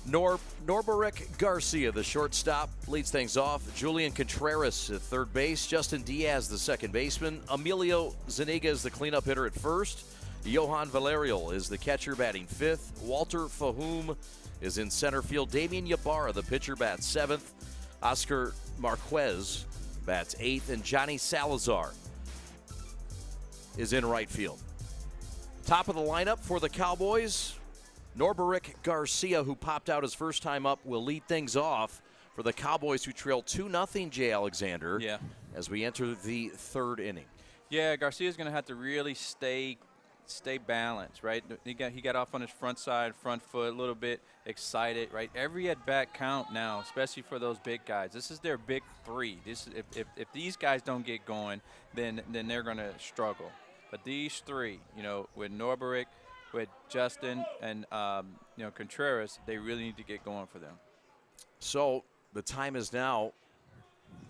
Norberic Garcia, the shortstop, leads things off. Julian Contreras at third base. Justin Diaz, the second baseman. Emilio Zuniga is the cleanup hitter at first. Johan Valerial is the catcher, batting fifth. Walter Fahum is in center field. Damian Ybarra, the pitcher, bats seventh. Oscar Marquez bats eighth. And Johnny Salazar is in right field. Top of the lineup for the Cowboys, Norberic Garcia, who popped out his first time up, will lead things off for the Cowboys, who trail 2-0, Jay Alexander, as we enter the third inning. Yeah, Garcia's going to have to really stay balanced, right? He got off on his front side, front foot, a little bit excited, right? Every at-bat count now, especially for those big guys. This is their big three. If these guys don't get going, then they're going to struggle. But these three, with Norberic, with Justin, and Contreras, they really need to get going for them. So the time is now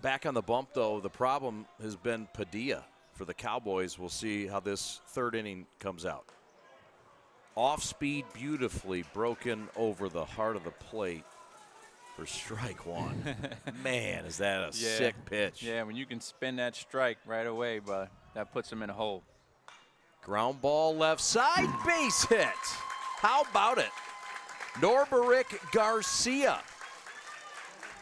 back on the bump, though. The problem has been Padilla for the Cowboys. We'll see how this third inning comes out. Off speed, beautifully broken over the heart of the plate for strike one. Man, is that a sick pitch. Yeah, when you can spin that strike right away, but that puts him in a hole. Ground ball left side, base hit. How about it? Norberic Garcia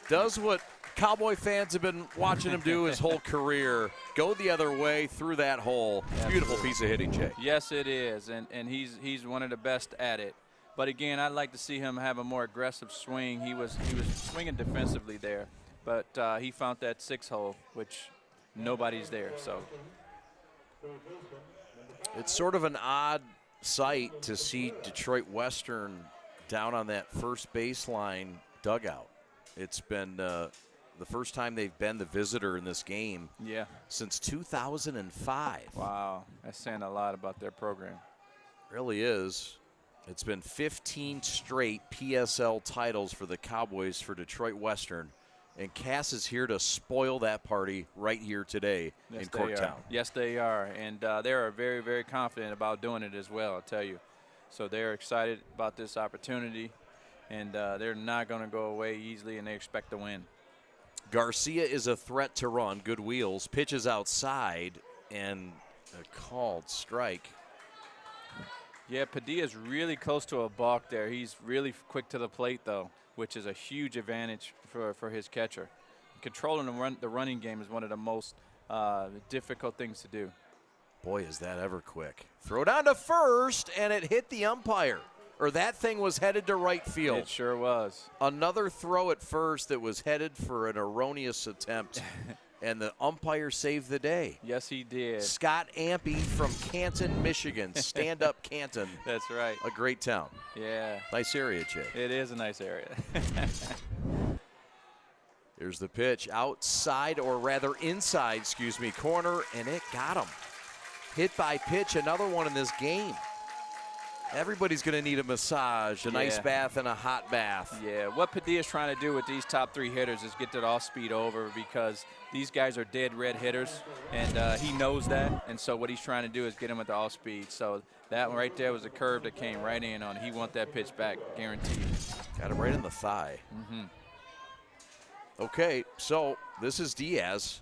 does what Cowboy fans have been watching him do his whole career. Go the other way through that hole. Beautiful piece of hitting, Jay. Yes, it is, and he's one of the best at it. But again, I'd like to see him have a more aggressive swing. He was swinging defensively there, but he found that 6-hole, which nobody's there. So it's sort of an odd sight to see Detroit Western down on that first baseline dugout. It's been the first time they've been the visitor in this game since 2005. Wow, that's saying a lot about their program. Really is. It's been 15 straight PSL titles for the Cowboys for Detroit Western, and Cass is here to spoil that party right here today in Corktown. Yes, they are, and they are very, very confident about doing it as well, I'll tell you. So they're excited about this opportunity, and they're not going to go away easily, and they expect to win. Garcia is a threat to run. Good wheels. Pitches outside, and a called strike. Yeah, Padilla's really close to a balk there. He's really quick to the plate, though, which is a huge advantage for his catcher. Controlling the running game is one of the most difficult things to do. Boy, is that ever quick. Throw down to first, and it hit the umpire. Or that thing was headed to right field. It sure was. Another throw at first that was headed for an erroneous attempt, and the umpire saved the day. Yes, he did. Scott Ampey from Canton, Michigan. Stand up, Canton. That's right. A great town. Yeah. Nice area, Jay. It is a nice area. Here's the pitch. Outside, or rather inside, corner, and it got him. Hit by pitch, another one in this game. Everybody's going to need a massage, an ice bath, and a hot bath. Yeah, what Padilla's trying to do with these top 3 hitters is get that off-speed over, because these guys are dead red hitters, and he knows that. And so what he's trying to do is get him at the off-speed. So that one right there was a curve that came right in on. He want that pitch back, guaranteed. Got him right in the thigh. Okay, so this is Diaz.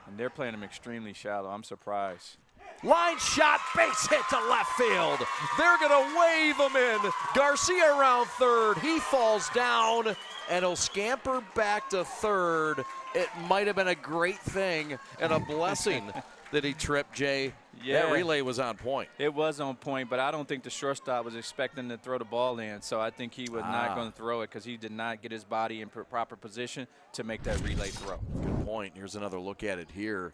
And they're playing him extremely shallow. I'm surprised. Line shot, base hit to left field. They're going to wave him in. Garcia around third. He falls down, and he'll scamper back to third. It might have been a great thing and a blessing that he tripped, Jay. Yeah. That relay was on point. It was on point, but I don't think the shortstop was expecting to throw the ball in. So I think he was not going to throw it, because he did not get his body in proper position to make that relay throw. Good point. Here's another look at it here.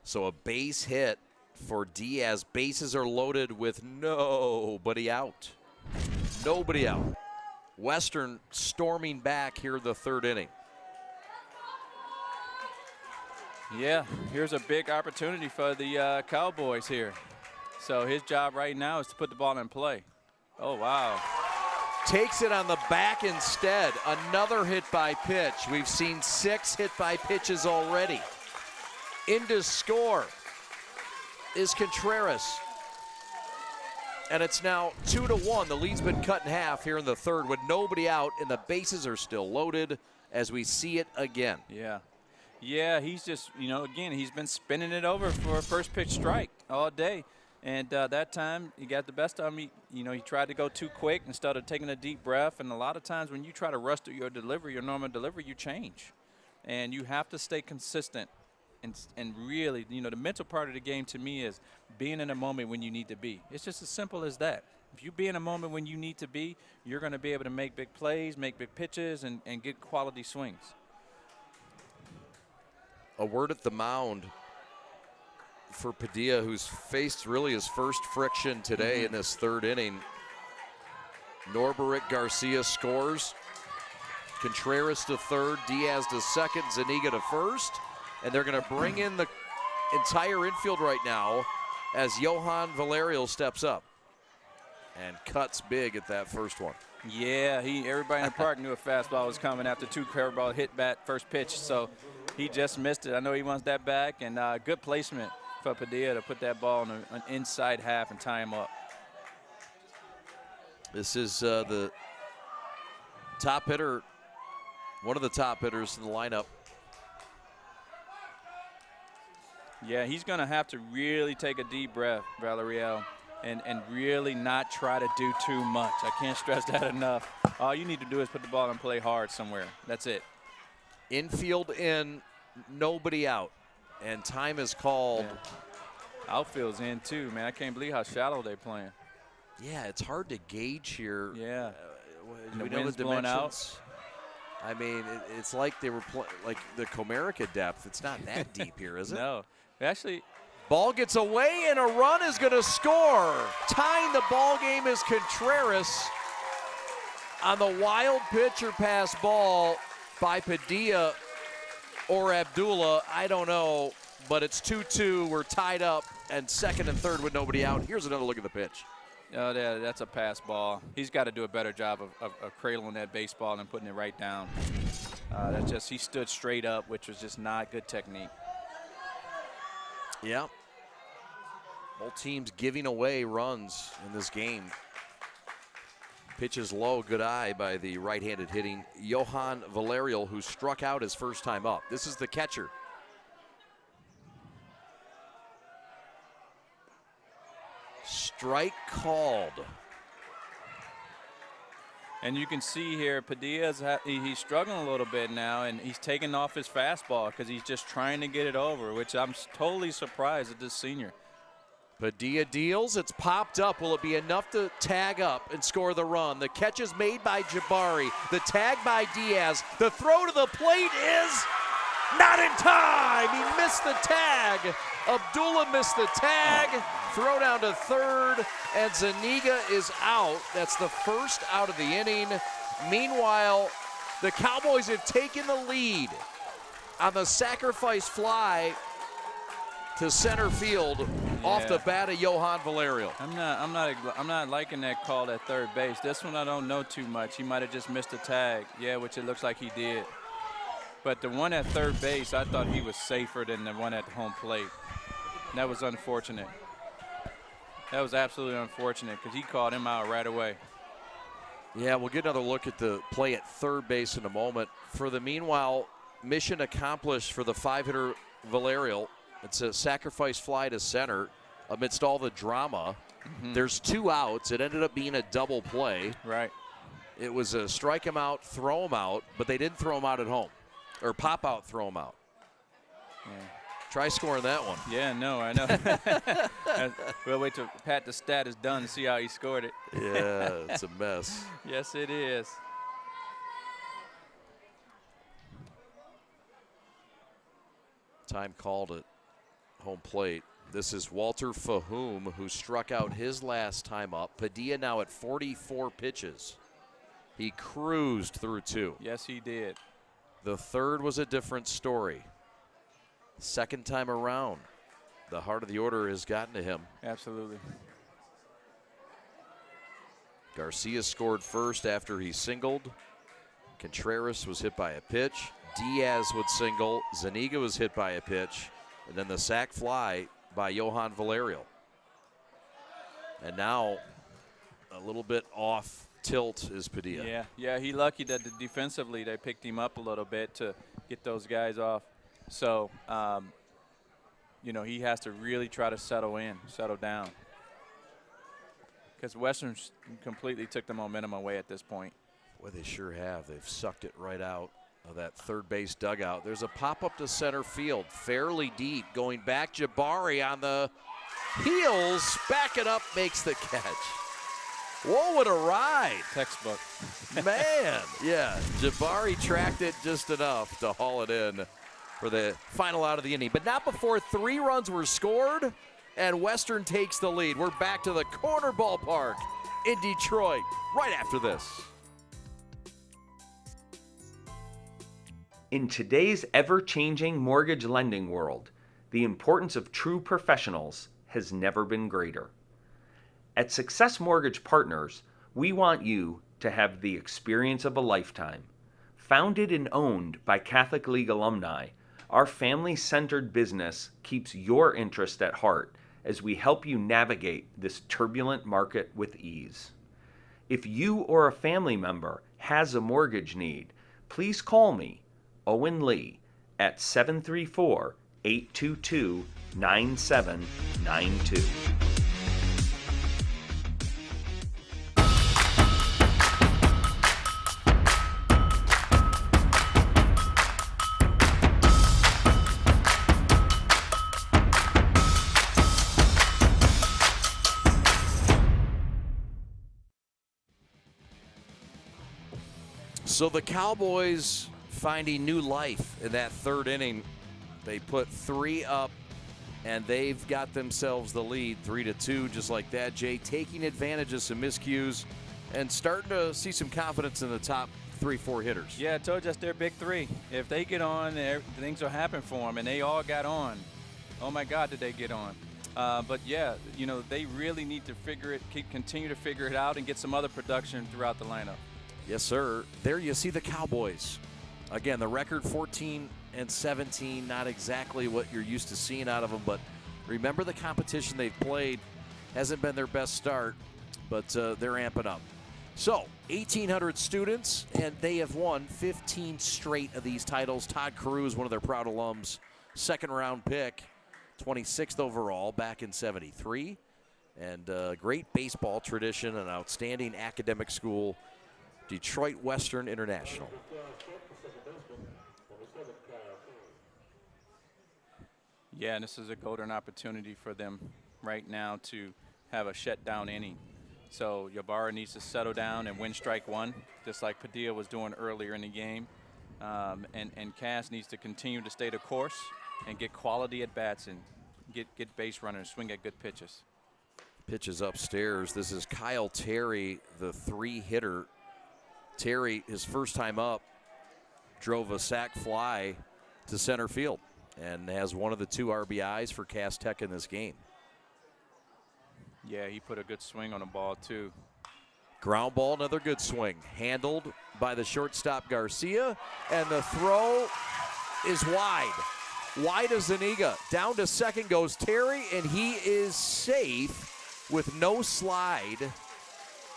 So a base hit for Diaz. Bases are loaded with nobody out. Nobody out. Western storming back here the 3rd inning. Yeah, here's a big opportunity for the Cowboys here. So his job right now is to put the ball in play. Oh, wow. Takes it on the back instead. Another hit by pitch. We've seen 6 hit by pitches already. In to score is Contreras. And it's now 2-1. The lead's been cut in half here in the 3rd with nobody out, and the bases are still loaded as we see it again. Yeah. Yeah, he's just, again, he's been spinning it over for a first pitch strike all day. And that time, he got the best of him. He tried to go too quick instead of taking a deep breath. And a lot of times when you try to rush through your delivery, your normal delivery, you change. And you have to stay consistent. And really, the mental part of the game to me is being in a moment when you need to be. It's just as simple as that. If you be in a moment when you need to be, you're going to be able to make big plays, make big pitches, and get quality swings. A word at the mound for Padilla, who's faced really his first friction today in this 3rd inning. Norberic Garcia scores. Contreras to 3rd, Diaz to 2nd, Zuniga to 1st. And they're going to bring in the entire infield right now as Johan Valerial steps up and cuts big at that first one. Yeah, everybody in the park knew a fastball was coming after 2 curveball hit bat first pitch, so he just missed it. I know he wants that back, and good placement for Padilla to put that ball in an inside half and tie him up. This is the top hitter, one of the top hitters in the lineup. Yeah, he's going to have to really take a deep breath, Valerial, and really not try to do too much. I can't stress that enough. All you need to do is put the ball in play hard somewhere. That's it. Infield in, nobody out, and time is called. Yeah. Outfield's in too, man. I can't believe how shallow they're playing. Yeah, it's hard to gauge here. Yeah. We know the blowing dimensions. I mean, it's like they were like the Comerica depth. It's not that deep here, is it? No. Actually, ball gets away, and a run is going to score. Tying the ball game is Contreras on the wild pitch or pass ball by Padilla or Abdullah. I don't know, but it's 2-2. We're tied up, and 2nd and 3rd with nobody out. Here's another look at the pitch. Oh, that's a pass ball. He's got to do a better job of cradling that baseball and putting it right down. He stood straight up, which was just not good technique. Yeah. Both teams giving away runs in this game. Pitch is low, good eye by the right-handed hitting Johan Valerial, who struck out his first time up. This is the catcher. Strike called. And you can see here, Padilla's he's struggling a little bit now, and he's taking off his fastball because he's just trying to get it over, which I'm totally surprised at this senior. Padilla deals. It's popped up. Will it be enough to tag up and score the run? The catch is made by Jabari. The tag by Diaz. The throw to the plate is not in time. He missed the tag. Abdullah missed the tag. Throw down to 3rd, and Zuniga is out. That's the first out of the inning. Meanwhile, the Cowboys have taken the lead on the sacrifice fly to center field off the bat of Johan Valerio. I'm not liking that call at third base. This one I don't know too much. He might have just missed a tag. Yeah, which it looks like he did. But the one at third base, I thought he was safer than the one at home plate. That was unfortunate. That was absolutely unfortunate because he called him out right away. Yeah, we'll get another look at the play at third base in a moment. For the meanwhile, mission accomplished for the 5-hitter Valerio. It's a sacrifice fly to center amidst all the drama. There's 2 outs. It ended up being a double play. Right. It was a strike him out, throw him out, but they didn't throw him out at home. Or pop out, throw him out. Yeah. Try scoring that one. Yeah, no, I know. We'll wait till Pat the stat is done to see how he scored it. Yeah, it's a mess. Yes, it is. Time called at home plate. This is Walter Fahum, who struck out his last time up. Padilla now at 44 pitches. He cruised through 2. Yes, he did. The third was a different story. Second time around, the heart of the order has gotten to him. Absolutely. Garcia scored first after he singled. Contreras was hit by a pitch. Diaz would single. Zuniga was hit by a pitch. And then the sac fly by Johan Valerio. And now a little bit off tilt is Padilla. Yeah, he lucky that defensively they picked him up a little bit to get those guys off. So, you know, he has to really try to settle down. Because Western completely took the momentum away at this point. Boy, they sure have. They've sucked it right out of that third base dugout. There's a pop-up to center field, fairly deep. Going back, Jabari on the heels, backing up, makes the catch. Whoa, what a ride. Textbook. Man, yeah. Jabari tracked it just enough to haul it in for the final out of the inning. But not before 3 runs were scored, and Western takes the lead. We're back to the corner ballpark in Detroit right after this. In today's ever-changing mortgage lending world, the importance of true professionals has never been greater. At Success Mortgage Partners, we want you to have the experience of a lifetime. Founded and owned by Catholic League alumni, our family-centered business keeps your interest at heart as we help you navigate this turbulent market with ease. If you or a family member has a mortgage need, please call me, Owen Lee, at 734-822-9792. So the Cowboys finding new life in that third inning. They put 3 up, and they've got themselves the lead, 3-2, just like that. Jay taking advantage of some miscues and starting to see some confidence in the top 3-4 hitters. Yeah, I told you that's their big 3. If they get on, things will happen for them, and they all got on. Oh my God, did they get on? But yeah, you know, they really need to continue to figure it out and get some other production throughout the lineup. Yes, sir. There you see the Cowboys. Again, the record 14-17, not exactly what you're used to seeing out of them, but remember the competition they've played. Hasn't been their best start, but they're amping up. So, 1,800 students, and they have won 15 straight of these titles. Todd Cruz, one of their proud alums, second-round pick, 26th overall back in '73. And great baseball tradition, an outstanding academic school, Detroit Western International. Yeah, and this is a golden opportunity for them right now to have a shutdown inning. So Ybarra needs to settle down and win strike 1, just like Padilla was doing earlier in the game. And Cass needs to continue to stay the course and get quality at bats and get base runners, swing at good pitches. Pitches upstairs. This is Kyle Terry, the 3-hitter. Terry, his first time up, drove a sac fly to center field. and has one of the 2 RBIs for Cass Tech in this game. Yeah, he put a good swing on the ball, too. Ground ball, another good swing. Handled by the shortstop Garcia, and the throw is wide. Wide as Zuniga. Down to second goes Terry, and he is safe with no slide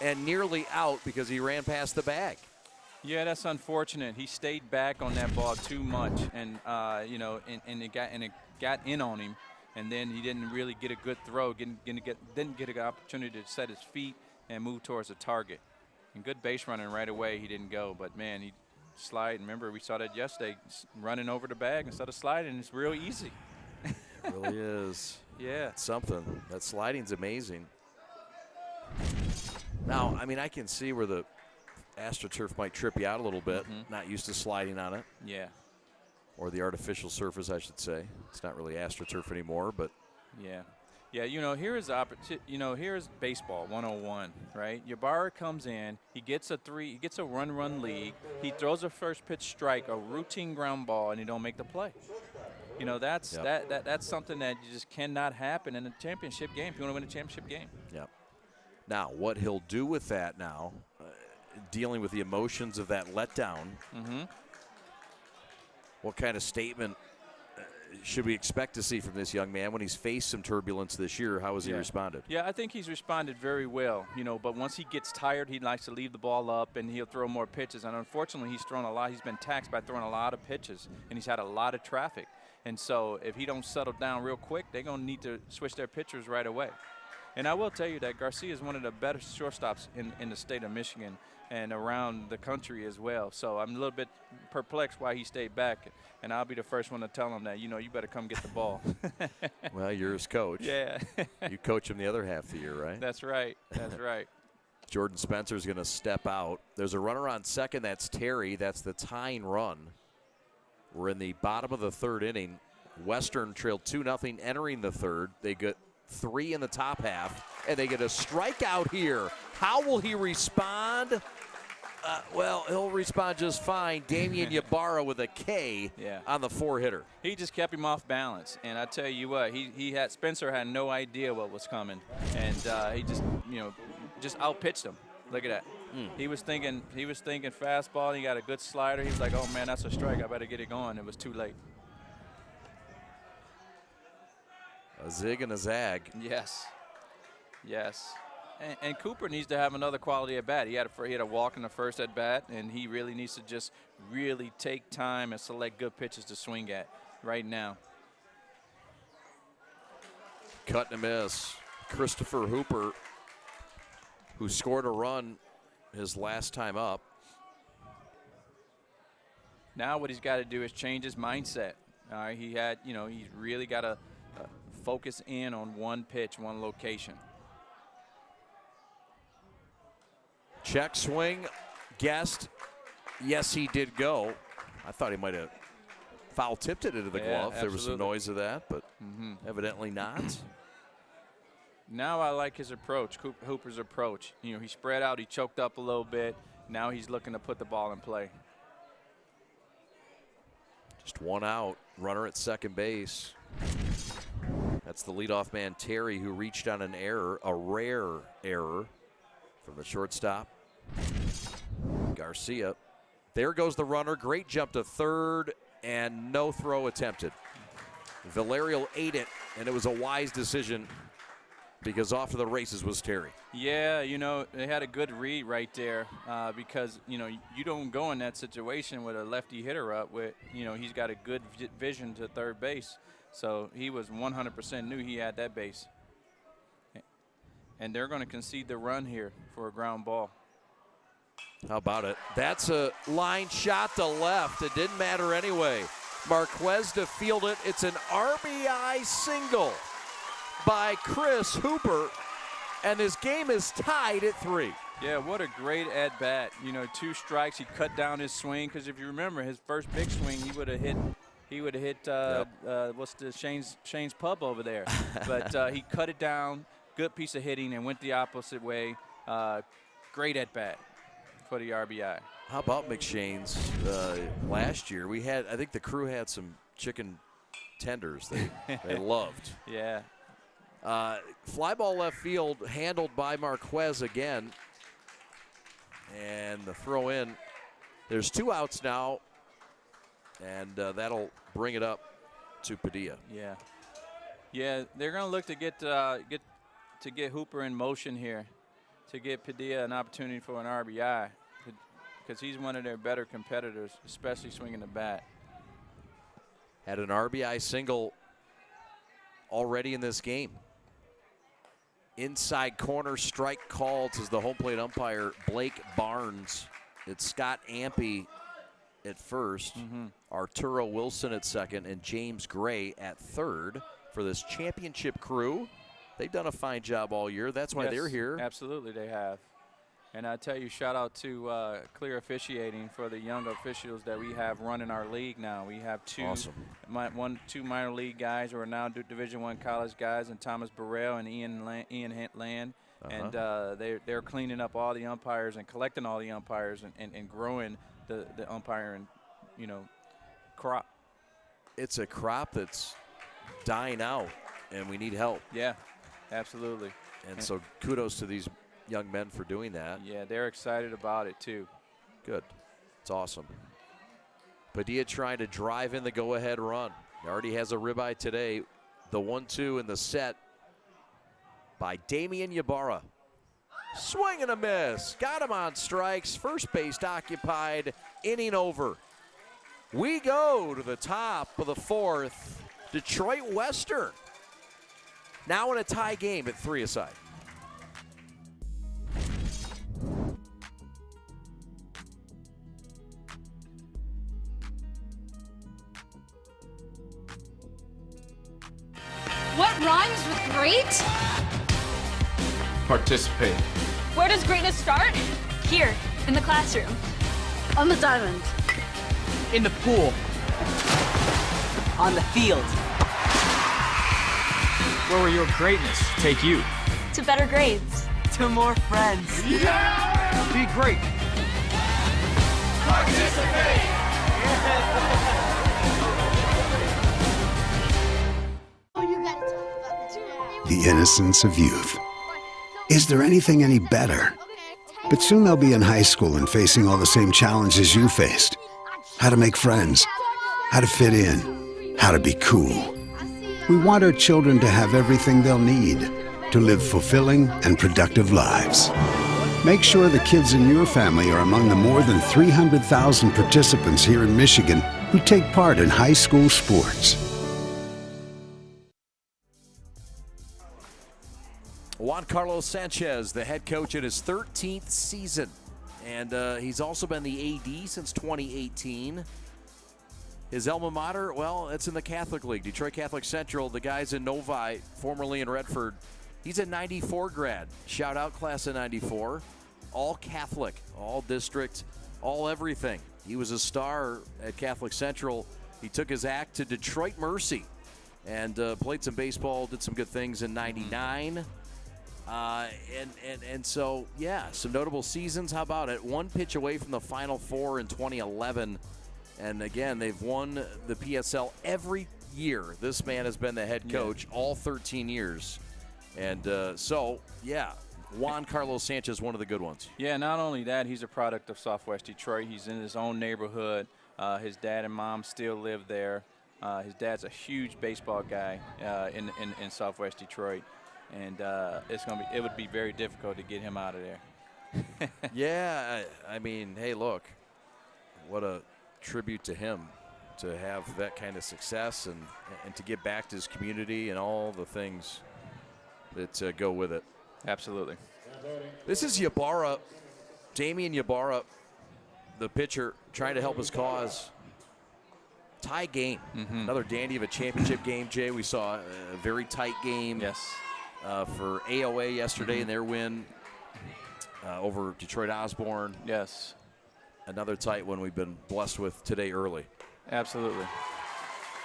and nearly out because he ran past the bag. Yeah, that's unfortunate. He stayed back on that ball too much, and you know, and it got in on him, and then he didn't really get a good throw. Didn't get an opportunity to set his feet and move towards the target. And good base running right away. He didn't go, but man, he slide. Remember, we saw that yesterday, running over the bag instead of sliding. It's real easy. It really is. Yeah, it's something. That sliding's amazing. Now, I mean, I can see where the AstroTurf might trip you out a little bit. Not used to sliding on it. Yeah. Or the artificial surface, I should say. It's not really AstroTurf anymore, but. Yeah. Yeah, you know, here's baseball 101, right? Ybarra comes in, he gets a run lead, he throws a first pitch strike, a routine ground ball, and he don't make the play. You know, that's that's something that you just cannot happen in a championship game if you want to win a championship game. Yep. Now, what he'll do with that now, dealing with the emotions of that letdown, what kind of statement should we expect to see from this young man when he's faced some turbulence this year? How has he responded? Yeah, I think he's responded very well, you know, but once he gets tired, he likes to leave the ball up and he'll throw more pitches. And unfortunately, he's been taxed by throwing a lot of pitches, and he's had a lot of traffic. And so if he don't settle down real quick, they're going to need to switch their pitchers right away. And I will tell you that Garcia is one of the better shortstops in the state of Michigan and around the country as well. So I'm a little bit perplexed why he stayed back, and I'll be the first one to tell him that, you know, you better come get the ball. Well, you're his coach. Yeah. You coach him the other half of the year, right? That's right. That's right. Jordan Spencer's going to step out. There's a runner on second. That's Terry. That's the tying run. We're in the bottom of the third inning. Western trailed 2-0 entering the third. They get 3 in the top half, and they get a strikeout here. How will he respond? Well, he'll respond just fine. Damian Ybarra with a K on the 4-hitter. He just kept him off balance, and I tell you what, Spencer had no idea what was coming, and he just, you know, just outpitched him. Look at that. He was thinking fastball, and he got a good slider. He was like, oh man, that's a strike. I better get it going. It was too late. A zig and a zag. Yes. Yes. And Cooper needs to have another quality at bat. He had a walk in the first at bat, and he really needs to just really take time and select good pitches to swing at right now. Cut and a miss. Christopher Hooper, who scored a run his last time up. Now what he's got to do is change his mindset. All right, he's really got to focus in on one pitch, one location. Check swing, guessed. Yes, he did go. I thought he might have foul tipped it into the glove. Absolutely. There was some noise of that, but evidently not. Now I like his approach, Hooper's approach. You know, he spread out, he choked up a little bit. Now he's looking to put the ball in play. Just one out, runner at second base. That's the leadoff man, Terry, who reached on an error, a rare error from the shortstop, Garcia. There goes the runner. Great jump to third, and no throw attempted. Valerio ate it, and it was a wise decision because off to the races was Terry. Yeah, you know, they had a good read right there because, you know, you don't go in that situation with a lefty hitter up with, you know, he's got a good vision to third base. So he was 100% knew he had that base. And they're going to concede the run here for a ground ball. How about it? That's a line shot to left. It didn't matter anyway. Marquez to field it. It's an RBI single by Chris Hooper, and his game is tied at 3. Yeah, what a great at-bat. You know, 2 strikes. He cut down his swing because if you remember his first big swing, he would have hit what's the Shane's Pub over there. But he cut it down. Good piece of hitting and went the opposite way. Great at bat for the RBI. How about McShane's last year? I think the crew had some chicken tenders they loved. Yeah. Fly ball left field, handled by Marquez again. And the throw in. There's 2 outs now, and that'll bring it up to Padilla. Yeah. Yeah, they're going to look to get Hooper in motion here, to get Padilla an opportunity for an RBI, because he's one of their better competitors, especially swinging the bat. Had an RBI single already in this game. Inside corner strike called, says the home plate umpire, Blake Barnes. It's Scott Ampe at first, Arturo Wilson at second, and James Gray at third for this championship crew. They've done a fine job all year. That's why they're here. Absolutely, they have. And I tell you, shout out to Clear Officiating for the young officials that we have running our league now. We have 2 minor league guys who are now Division I college guys, and Thomas Burrell and Ian Land. And they're cleaning up all the umpires and collecting all the umpires and growing the umpiring, crop. It's a crop that's dying out, and we need help. Yeah, absolutely. And so kudos to these young men for doing that. Yeah, they're excited about it too. Good. It's awesome. Padilla trying to drive in the go-ahead run. He already has a ribeye today. The 1-2 in the set by Damian Ybarra. Swing and a miss. Got him on strikes. First base occupied. Inning over. We go to the top of the 4th. Detroit Western now in a tie game at 3 aside. What rhymes with great? Participate. Where does greatness start? Here, in the classroom. On the diamond. In the pool. On the field. Where will your greatness take you? To better grades. To more friends. Yeah! Be great. Participate! The innocence of youth. Is there anything any better? But soon they'll be in high school and facing all the same challenges you faced. How to make friends, how to fit in, how to be cool. We want our children to have everything they'll need to live fulfilling and productive lives. Make sure the kids in your family are among the more than 300,000 participants here in Michigan who take part in high school sports. Juan Carlos Sanchez, the head coach in his 13th season. And he's also been the AD since 2018. His alma mater, well, it's in the Catholic League, Detroit Catholic Central. The guys in Novi, formerly in Redford. He's a 94 grad. Shout out class of 94. All Catholic, all district, all everything. He was a star at Catholic Central. He took his act to Detroit Mercy and played some baseball, did some good things in 99. And so, yeah, some notable seasons. How about it? 1 pitch away from the Final Four in 2011. And again, they've won the PSL every year. This man has been the head coach all 13 years. And so, yeah, Juan Carlos Sanchez, one of the good ones. Yeah, not only that, he's a product of Southwest Detroit. He's in his own neighborhood. His dad and mom still live there. His dad's a huge baseball guy in Southwest Detroit. And it would be very difficult to get him out of there. Yeah, I mean, hey, look, what a tribute to him to have that kind of success and to get back to his community and all the things that go with it. Absolutely. This is Ybarra, Damian Ybarra, the pitcher, trying to help his cause. Tie game. Another dandy of a championship game, Jay. We saw a very tight game. Yes. For AOA yesterday in their win over Detroit Osborne. Yes. Another tight one we've been blessed with today early. Absolutely.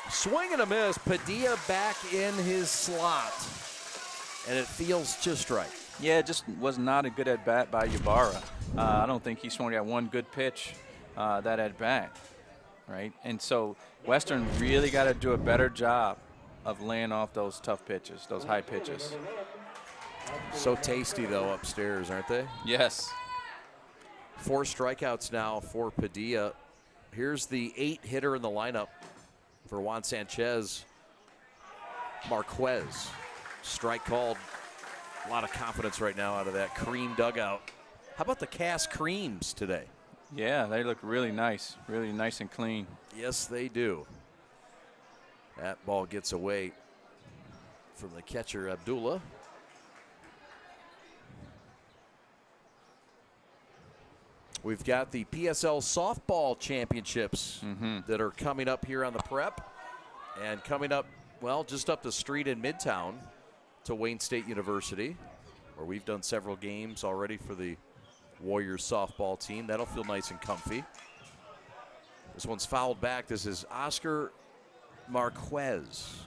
Swing and a miss. Padilla back in his slot. And it feels just right. Yeah, it just was not a good at-bat by Ybarra. I don't think he swung at one good pitch that at-bat. right? And so Western really got to do a better job of laying off those tough pitches, those high pitches. So tasty, though, upstairs, aren't they? Yes. 4 strikeouts now for Padilla. Here's the 8 hitter in the lineup for Juan Sanchez. Marquez. Strike called. A lot of confidence right now out of that Cream dugout. How about the Cass Creams today? Yeah, they look really nice and clean. Yes, they do. That ball gets away from the catcher, Abdullah. We've got the PSL softball championships that are coming up here on the prep. And coming up, well, just up the street in Midtown to Wayne State University, where we've done several games already for the Warriors softball team. That'll feel nice and comfy. This one's fouled back. This is Oscar Marquez.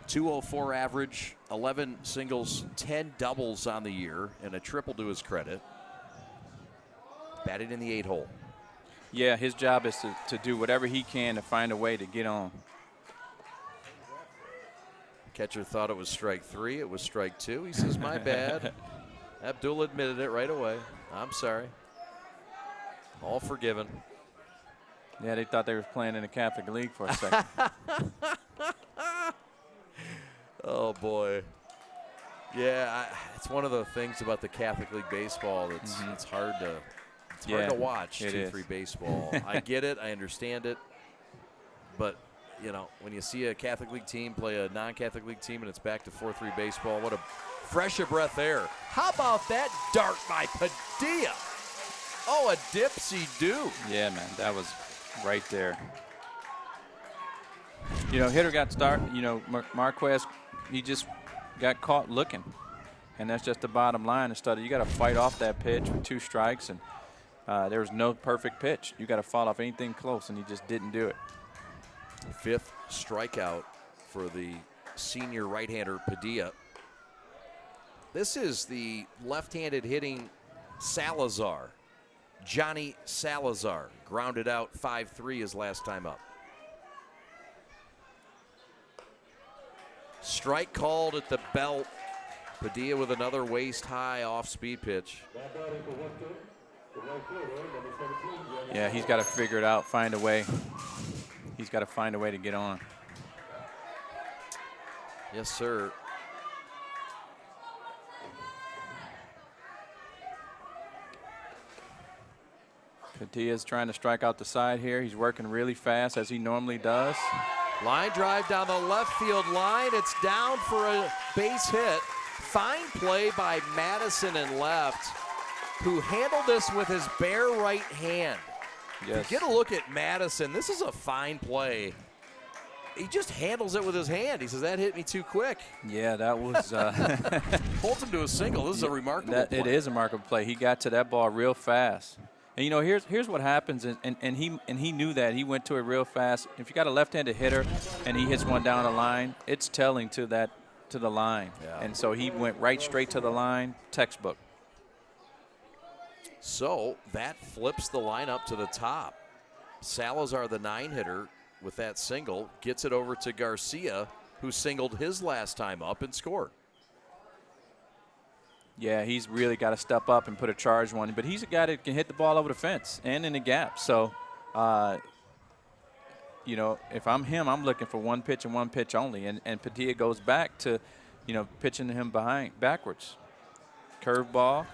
204 average, 11 singles, 10 doubles on the year, and a triple to his credit. Batted in the 8-hole. Yeah, his job is to do whatever he can to find a way to get on. Catcher thought it was strike 3. It was strike 2. He says, my bad. Abdullah admitted it right away. I'm sorry. All forgiven. Yeah, they thought they were playing in the Catholic League for a second. Oh, boy. Yeah, it's one of the things about the Catholic League baseball that's it's hard to watch, 2-3 baseball. I get it. I understand it. But, you know, when you see a Catholic League team play a non-Catholic League team and it's back to 4-3 baseball, what a fresh of breath air. How about that dart by Padilla? Oh, a dipsy-do. Yeah, man, that was right there. You know, hitter got started. You know, Marquez, he just got caught looking. And that's just the bottom line. Instead, you got to fight off that pitch with 2 strikes, and there was no perfect pitch. You got to fall off anything close, and he just didn't do it. 5th strikeout for the senior right-hander Padilla. This is the left-handed hitting Salazar. Johnny Salazar grounded out 5-3 his last time up. Strike called at the belt. Padilla with another waist-high off-speed pitch. Yeah, he's got to figure it out, find a way. He's got to find a way to get on. Yes, sir. Padilla's trying to strike out the side here. He's working really fast, as he normally does. Line drive down the left field line. It's down for a base hit. Fine play by Madison in left, who handled this with his bare right hand. Yes. Get a look at Madison. This is a fine play. He just handles it with his hand. He says, that hit me too quick. Yeah, that was holds him to a single. This is a remarkable play. It is a remarkable play. He got to that ball real fast. And you know, here's what happens, and he knew that. He went to it real fast. If you got a left-handed hitter and he hits one down the line, it's telling to the line. Yeah. And so he went right straight to the line, textbook. So that flips the lineup to the top. Salazar, the 9-hitter, with that single, gets it over to Garcia, who singled his last time up and scored. Yeah, he's really got to step up and put a charge on him. But he's a guy that can hit the ball over the fence and in the gap. So, you know, if I'm him, I'm looking for one pitch and one pitch only. And Padilla goes back to, you know, pitching to him backwards. Curveball.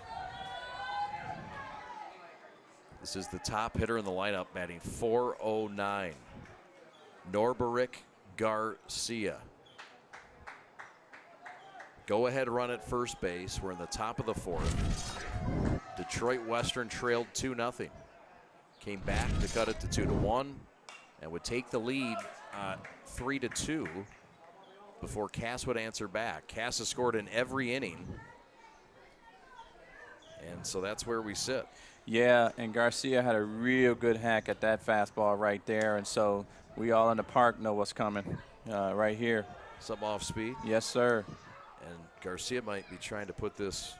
This is the top hitter in the lineup, batting .409. Norberic Garcia. Go-ahead run at first base. We're in the top of the 4th. Detroit Western trailed 2-0. Came back to cut it to 2-1 and would take the lead 3-2 before Cass would answer back. Cass has scored in every inning. And so that's where we sit. Yeah, and Garcia had a real good hack at that fastball right there. And so we all in the park know what's coming right here. Some off speed? Yes, sir. And Garcia might be trying to put this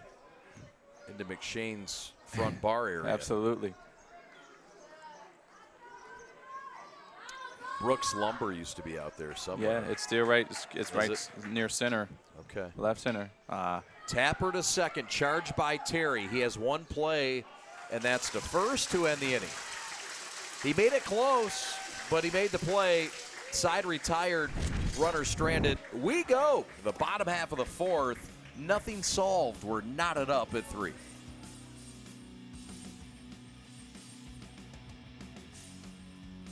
into McShane's front bar area. Absolutely. Brooks Lumber used to be out there somewhere. Yeah, it's still right. It's right near center. Okay. Left center. Tapper to second, charged by Terry. He has one play, and that's the first to end the inning. He made it close, but he made the play. Side retired, runner stranded. We go. The bottom half of the fourth, nothing solved. We're knotted up at 3.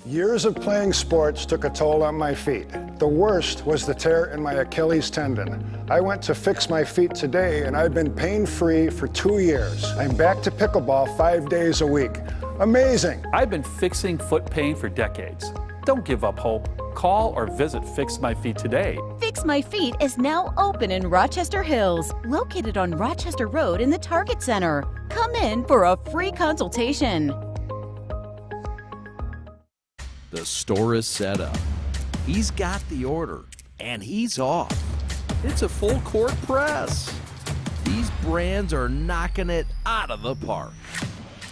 Years of playing sports took a toll on my feet. The worst was the tear in my Achilles tendon. I went to fix my feet today, and I've been pain-free for 2 years. I'm back to pickleball 5 days a week. Amazing! I've been fixing foot pain for decades. Don't give up hope. Call or visit Fix My Feet today. Fix My Feet is now open in Rochester Hills, located on Rochester Road in the Target Center. Come in for a free consultation. The store is set up. He's got the order, and he's off. It's a full court press. These brands are knocking it out of the park.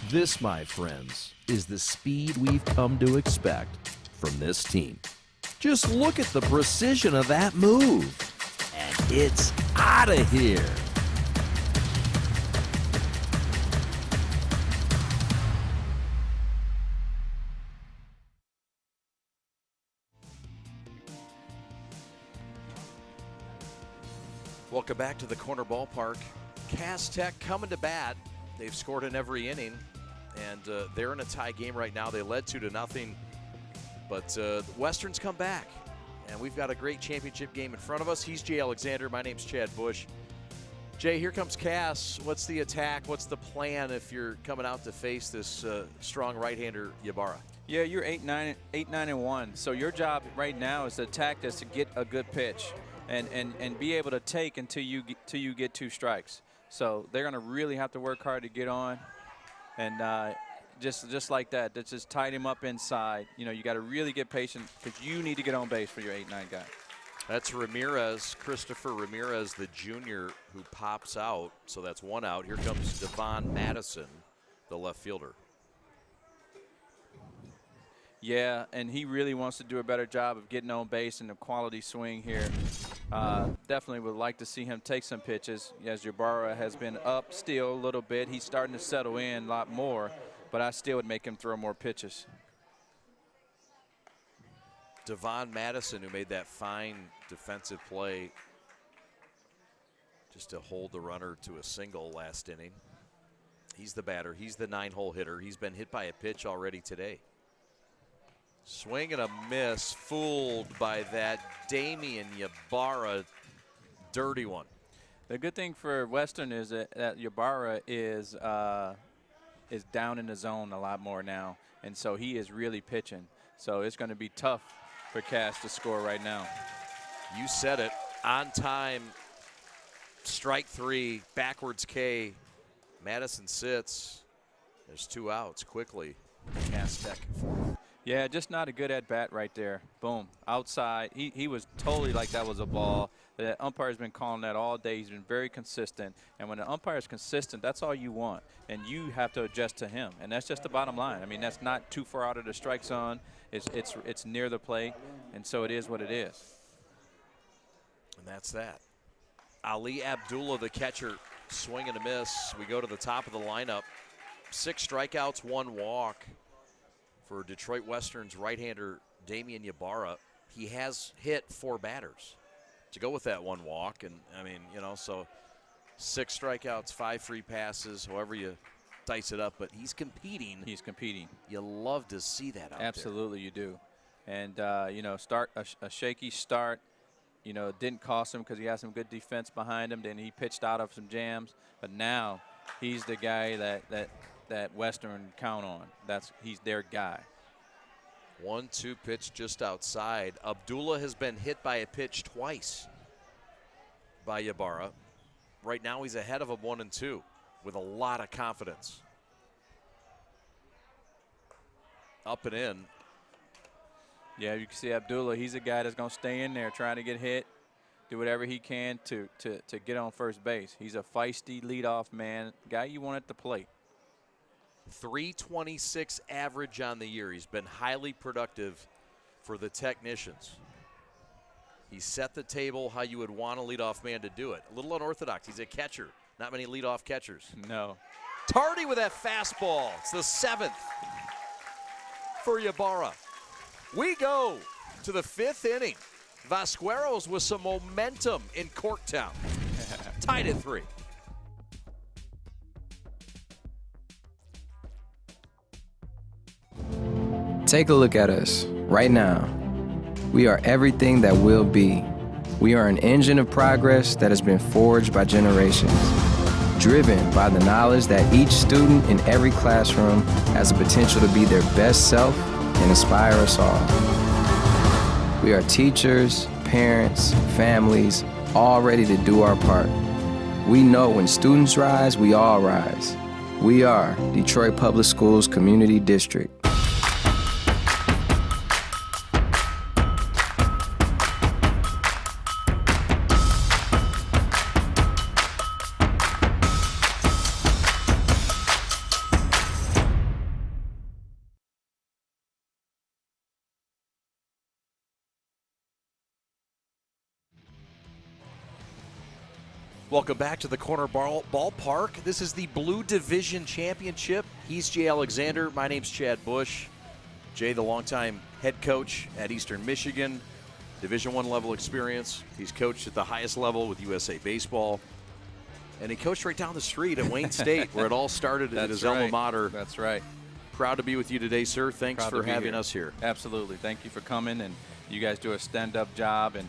This, my friends, is the speed we've come to expect from this team. Just look at the precision of that move, and it's out of here. Welcome back to the Corner Ballpark. Cass Tech coming to bat. They've scored in every inning, and they're in a tie game right now. They led 2-0, but Western's come back, and we've got a great championship game in front of us. He's Jay Alexander. My name's Chad Bush. Jay, here comes Cass. What's the attack? What's the plan if you're coming out to face this strong right-hander Ybarra? Yeah, you're 8-9-1. So your job right now is to attack this, to get a good pitch. And be able to take until you get 2 strikes. So they're going to really have to work hard to get on, and just like that, that's just tied him up inside. You know, you got to really get patient because you need to get on base for your 8-9 guy. That's Ramirez, Christopher Ramirez, the junior, who pops out. So that's 1 out. Here comes Devon Madison, the left fielder. Yeah, and he really wants to do a better job of getting on base and the quality swing here. Definitely would like to see him take some pitches, as Ybarra has been up still a little bit. He's starting to settle in a lot more, but I still would make him throw more pitches. Devon Madison, who made that fine defensive play just to hold the runner to a single last inning. He's the batter. He's the 9-hole hitter. He's been hit by a pitch already today. Swing and a miss, fooled by that Damian Ybarra dirty one. The good thing for Western is that Ybarra is down in the zone a lot more now, and so he is really pitching. So it's going to be tough for Cass to score right now. You said it. On time, strike 3, backwards K. Madison sits. There's 2 outs quickly. Cass Tech. Yeah, just not a good at-bat right there. Boom, outside. He was totally like that was a ball. The umpire's been calling that all day. He's been very consistent. And when the umpire's consistent, that's all you want. And you have to adjust to him. And that's just the bottom line. I mean, that's not too far out of the strike zone. It's near the plate. And so it is what it is. And that's that. Ali Abdullah, the catcher, swing and a miss. We go to the top of the lineup. 6 strikeouts, 1 walk. For Detroit Western's right-hander, Damian Ybarra. He has hit 4 batters to go with that 1 walk. And, I mean, you know, so 6 strikeouts, 5 free passes, however you dice it up. But he's competing. He's competing. You love to see that out Absolutely, there. You do. And, you know, a shaky start, you know, didn't cost him because he had some good defense behind him. Then he pitched out of some jams. But now he's the guy that Western count on. He's their guy. 1-2 pitch just outside. Abdullah has been hit by a pitch twice by Ybarra. Right now he's ahead of him 1-2 with a lot of confidence. Up and in. Yeah, you can see Abdullah. He's a guy that's going to stay in there trying to get hit, do whatever he can to get on first base. He's a feisty leadoff man, guy you want at the plate. 326 average on the year. He's been highly productive for the technicians. He set the table how you would want a leadoff man to do it. A little unorthodox. He's a catcher. Not many leadoff catchers. No. Tardy with that fastball. It's the 7th for Ybarra. We go to the 5th inning. Vasqueros with some momentum in Corktown. Tied at 3. Take a look at us right now. We are everything that will be. We are an engine of progress that has been forged by generations, driven by the knowledge that each student in every classroom has the potential to be their best self and inspire us all. We are teachers, parents, families, all ready to do our part. We know when students rise, we all rise. We are Detroit Public Schools Community District. Welcome back to the Corner Ballpark. This is the Blue Division Championship. He's Jay Alexander. My name's Chad Bush. Jay, the longtime head coach at Eastern Michigan, Division I level experience. He's coached at the highest level with USA Baseball. And he coached right down the street at Wayne State, where it all started at his alma mater. That's right. Proud to be with you today, sir. Thanks for having us here. Absolutely. Thank you for coming, and you guys do a stand-up job. And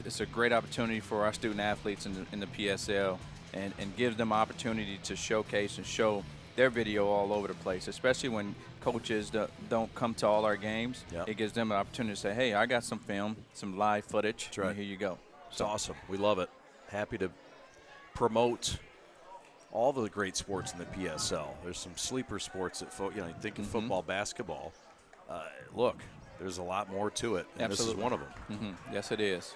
it's a great opportunity for our student athletes in the PSL, and gives them opportunity to showcase and show their video all over the place, especially when coaches don't come to all our games. Yep. It gives them an opportunity to say, hey, I got some film, some live footage. That's right. And here you go. It's awesome. We love it. Happy to promote all the great sports in the PSL. There's some sleeper sports that, you think of football, basketball. Look, there's a lot more to it, and Absolutely. This is one of them. Yes, it is.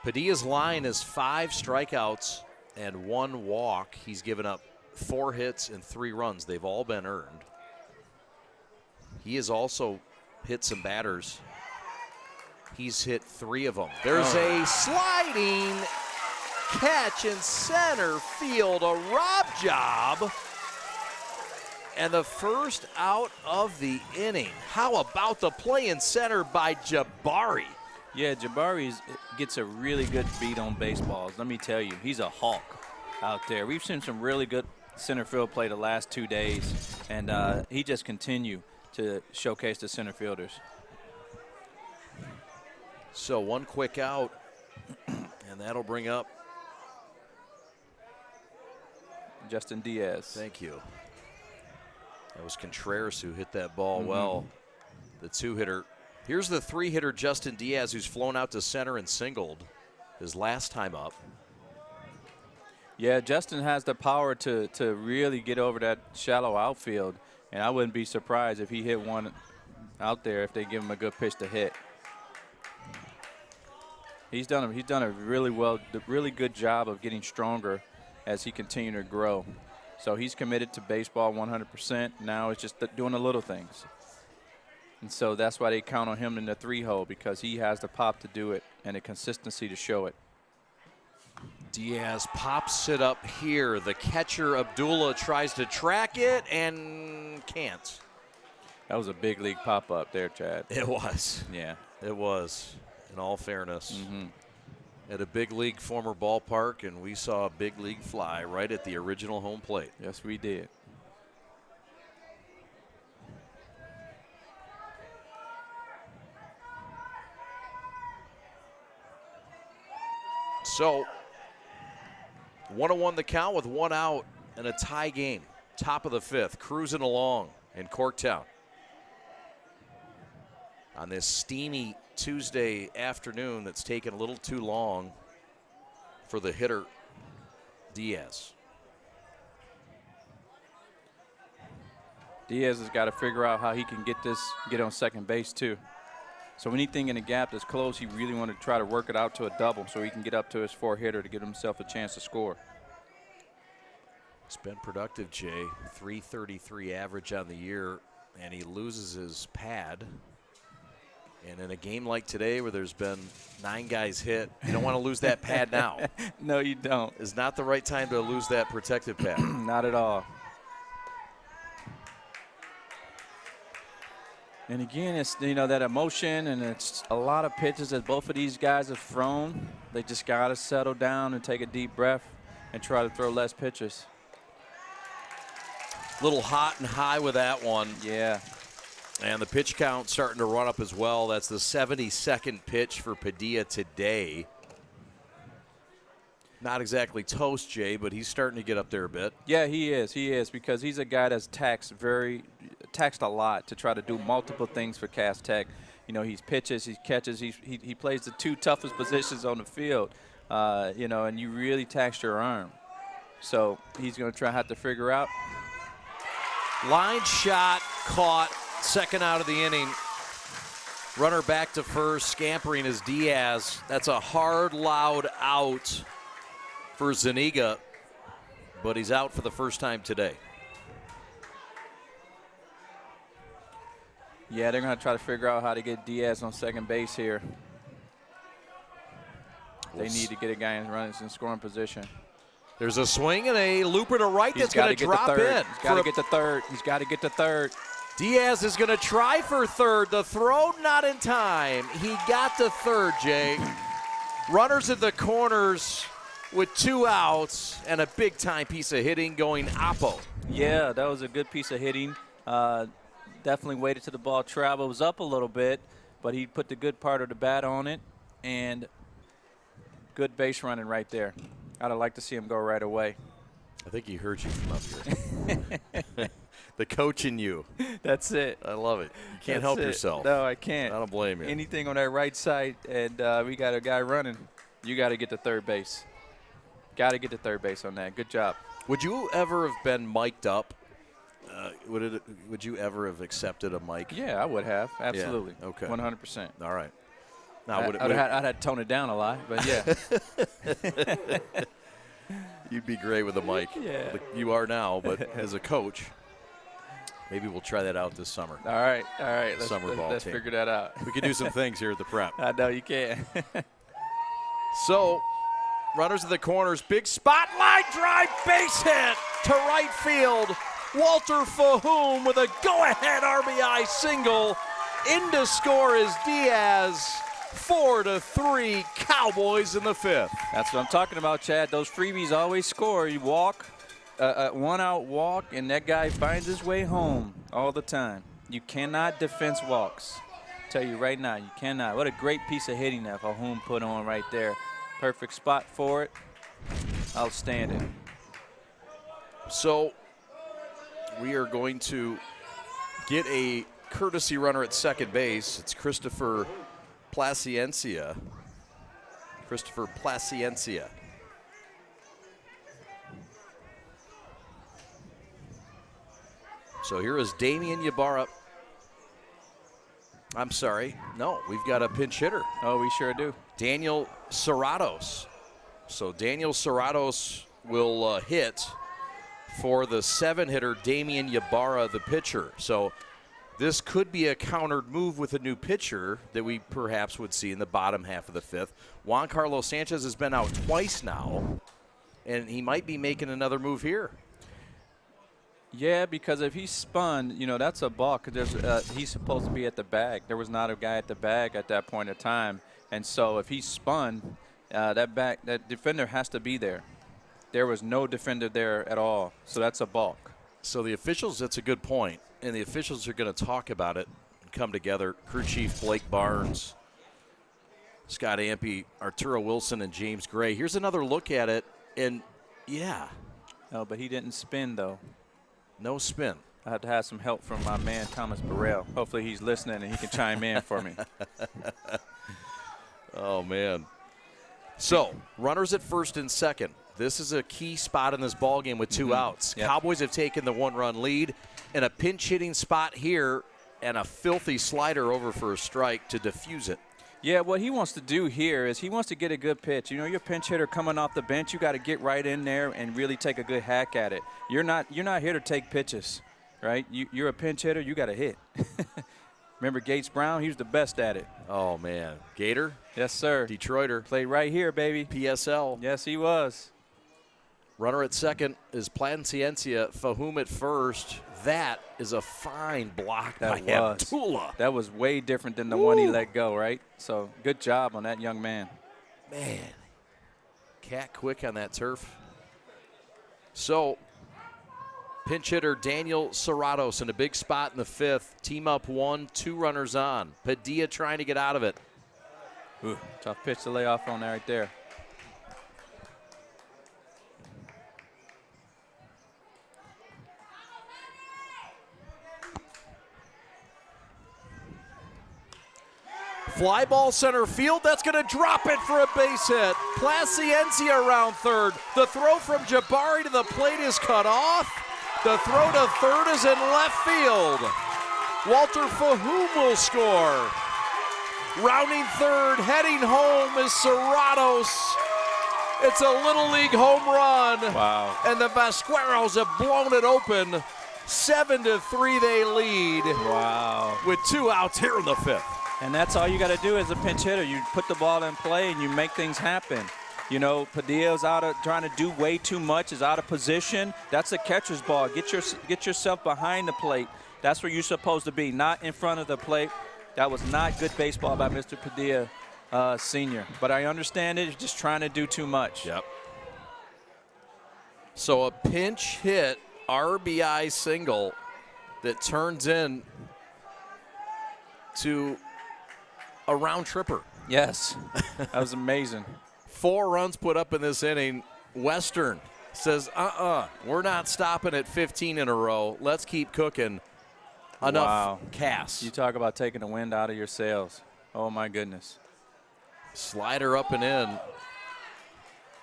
Padilla's line is 5 strikeouts and 1 walk. He's given up 4 hits and 3 runs. They've all been earned. He has also hit some batters. He's hit 3 of them. There's a sliding catch in center field, a rob job, and the first out of the inning. How about the play in center by Jabari? Yeah, Jabari gets a really good beat on baseballs. Let me tell you, he's a hawk out there. We've seen some really good center field play the last 2 days, and he just continue to showcase the center fielders. So 1 quick out, and that'll bring up Justin Diaz. Thank you. That was Contreras who hit that ball well. The 2-hitter. Here's the 3-hitter, Justin Diaz, who's flown out to center and singled his last time up. Yeah, Justin has the power to really get over that shallow outfield, and I wouldn't be surprised if he hit one out there if they give him a good pitch to hit. He's done a really good job of getting stronger as he continues to grow. So he's committed to baseball 100%. Now it's just doing the little things. And so that's why they count on him in the 3-hole, because he has the pop to do it and the consistency to show it. Diaz pops it up here. The catcher, Abdullah, tries to track it and can't. That was a big league pop-up there, Chad. It was. Yeah. It was, in all fairness. At a big league former ballpark, and we saw a big league fly right at the original home plate. Yes, we did. So 1-1 the count with 1 out and a tie game. Top of the 5th, cruising along in Corktown. On this steamy Tuesday afternoon that's taken a little too long for the hitter, Diaz. Diaz has got to figure out how he can get on second base too. So anything in the gap that's close, he really wanted to try to work it out to a double so he can get up to his 4-hitter to give himself a chance to score. It's been productive, Jay. 333 average on the year, and he loses his pad And in a game like today where there's been 9 guys hit, you don't want to lose that pad now. No, you don't. It's not the right time to lose that protective pad. Not at all. And again, it's, you know, that emotion, and it's a lot of pitches that both of these guys have thrown. They just got to settle down and take a deep breath and try to throw less pitches. Little hot and high with that one. Yeah. And the pitch count starting to run up as well. That's the 72nd pitch for Padilla today. Not exactly toast, Jay, but he's starting to get up there a bit. Yeah, he is, because he's a guy that's taxed a lot to try to do multiple things for Cass Tech. You know, he's pitches, he catches, he plays the 2 toughest positions on the field, you know, and you really tax your arm. So he's going to have to figure out. Line shot caught, second out of the inning. Runner back to first, scampering is Diaz. That's a hard, loud out for Zuniga, but he's out for the first time today. Yeah, they're going to try to figure out how to get Diaz on second base here. They need to get a guy in runners in scoring position. There's a swing and a looper to right that's going to drop in. He's got to get to third. He's got to get to third. Diaz is going to try for third. The throw not in time. He got to third, Jay. Runners at the corners with 2 outs and a big-time piece of hitting going Oppo. Yeah, that was a good piece of hitting. Definitely waited till the ball traveled. It was up a little bit, but he put the good part of the bat on it, and good base running right there. I'd have liked to see him go right away. I think he heard you from up here. The coach in you. That's it. I love it. You can't help yourself. No, I can't. I don't blame you. Anything on that right side, and we got a guy running, you got to get to third base. Got to get to third base on that. Good job. Would you ever have been mic'd up? Would you ever have accepted a mic? Yeah, I would have. Absolutely. Yeah. Okay. 100%. All right. Now, I'd have to tone it down a lot, but yeah. You'd be great with a mic. Yeah. You are now, but as a coach, maybe we'll try that out this summer. All right. Let's figure that out. We can do some things here at the Prep. I know you can. So, runners at the corners, big spotlight drive, base hit to right field. Walter Fahum with a go-ahead RBI single. In to score is Diaz. 4-3 Cowboys in the 5th. That's what I'm talking about, Chad. Those freebies always score. You walk, one-out walk, and that guy finds his way home all the time. You cannot defense walks. I tell you right now, you cannot. What a great piece of hitting that Fahum put on right there. Perfect spot for it. Outstanding. So we are going to get a courtesy runner at second base. It's Christopher Placiencia. So here is Damian Ybarra. I'm sorry. No, we've got a pinch hitter. Oh, we sure do. Daniel Serratos. So Daniel Serratos will hit for the 7-hitter Damian Ybarra, the pitcher. So this could be a countered move with a new pitcher that we perhaps would see in the bottom half of the 5th. Juan Carlos Sanchez has been out twice now, and he might be making another move here. Yeah, because if he spun, you know, that's a balk. He's supposed to be at the bag. There was not a guy at the bag at that point in time. And so if he spun, that defender has to be there. There was no defender there at all, so that's a balk. So the officials, that's a good point, and the officials are going to talk about it and come together. Crew Chief Blake Barnes, Scott Ampe, Arturo Wilson, and James Gray. Here's another look at it, and yeah. No, but he didn't spin, though. No spin. I have to have some help from my man, Thomas Burrell. Hopefully he's listening and he can chime in for me. Oh, man. So, runners at first and second. This is a key spot in this ballgame with 2 outs. Yep. Cowboys have taken the 1-run lead, and a pinch-hitting spot here and a filthy slider over for a strike to defuse it. Yeah, what he wants to do here is he wants to get a good pitch. You know, your pinch hitter coming off the bench, you got to get right in there and really take a good hack at it. You're not here to take pitches, right? You're a pinch hitter, you got to hit. Remember Gates Brown? He was the best at it. Oh, man. Gator? Yes, sir. Detroiter. Played right here, baby. PSL. Yes, he was. Runner at second is Placencia. Fahum at first. That is a fine block by Abdullah. That was way different than the one he let go, right? So good job on that young man. Man, cat quick on that turf. So pinch hitter Daniel Serratos in a big spot in the fifth. Team up 1, 2 runners on. Padilla trying to get out of it. Ooh, tough pitch to lay off on that right there. Fly ball center field. That's going to drop it for a base hit. Placencia around third. The throw from Jabari to the plate is cut off. The throw to third is in left field. Walter Fahum will score. Rounding third, heading home is Serratos. It's a Little League home run. Wow. And the Vasqueros have blown it open. 7-3 they lead. Wow. With 2 outs here in the fifth. And that's all you got to do as a pinch hitter. You put the ball in play and you make things happen. You know, Padilla's trying to do way too much, is out of position. That's a catcher's ball. Get yourself behind the plate. That's where you're supposed to be, not in front of the plate. That was not good baseball by Mr. Padilla Sr. But I understand it. He's just trying to do too much. Yep. So a pinch hit RBI single that turns in to a round tripper. Yes, that was amazing. 4 runs put up in this inning. Western says, we're not stopping at 15 in a row. Let's keep cooking. Enough cast. You talk about taking the wind out of your sails. Oh, my goodness. Slider up and in.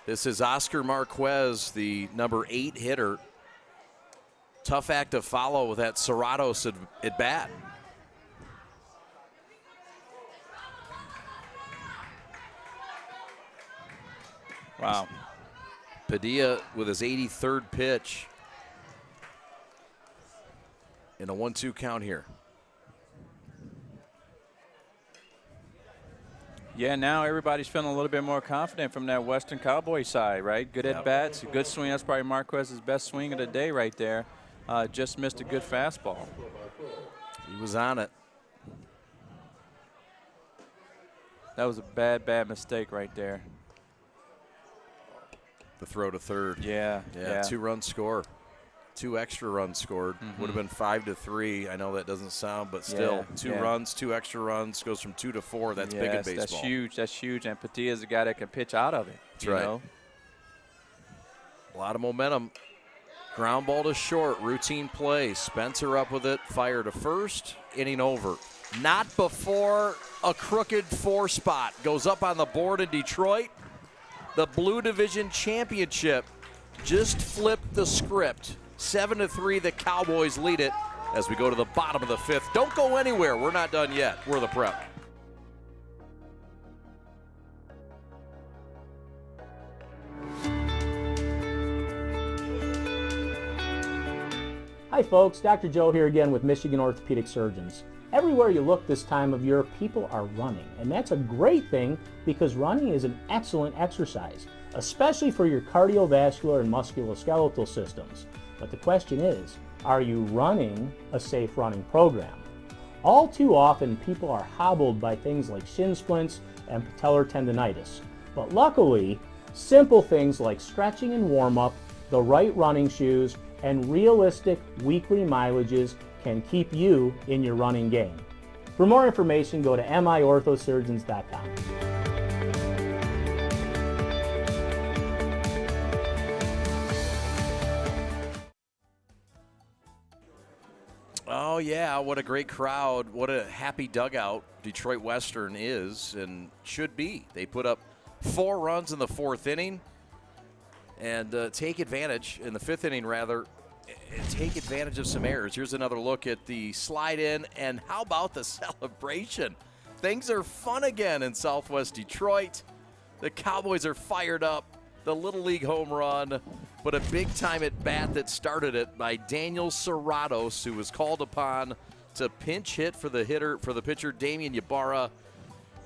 This is Oscar Marquez, the number 8 hitter. Tough act to follow with that Serratos at bat. Wow. Padilla with his 83rd pitch. In a 1-2 count here. Yeah, now everybody's feeling a little bit more confident from that Western Cowboy side, right? Good at bats, a good swing. That's probably Marquez's best swing of the day right there. Just missed a good fastball. He was on it. That was a bad mistake right there. The throw to third. Yeah. 2-run score. 2 extra runs scored. Would have been 5-3. I know that doesn't sound, but still, 2 runs, 2 extra runs, goes from 2 to 4. That's big in baseball. That's huge. That's huge. And Patilla's a guy that can pitch out of it. That's right. Know? A lot of momentum. Ground ball to short. Routine play. Spencer up with it. Fire to first. Inning over. Not before a crooked 4 spot goes up on the board in Detroit. The Blue Division Championship just flipped the script. 7-3, the Cowboys lead it as we go to the bottom of the 5th. Don't go anywhere. We're not done yet. We're the Prep. Hi folks, Dr. Joe here again with Michigan Orthopedic Surgeons. Everywhere you look this time of year, people are running, and that's a great thing because running is an excellent exercise, especially for your cardiovascular and musculoskeletal systems. But the question is, are you running a safe running program? All too often, people are hobbled by things like shin splints and patellar tendonitis. But luckily, simple things like stretching and warm-up, the right running shoes, and realistic weekly mileages can keep you in your running game. For more information, go to miorthosurgeons.com. Oh, yeah, what a great crowd. What a happy dugout Detroit Western is and should be. They put up 4 runs in the 4th inning and take advantage, in the 5th inning rather, take advantage of some errors. Here's another look at the slide in, and how about the celebration? Things are fun again in Southwest Detroit. The Cowboys are fired up. The Little League home run, but a big time at bat that started it by Daniel Serratos, who was called upon It's a pinch hit for the pitcher, Damian Ybarra.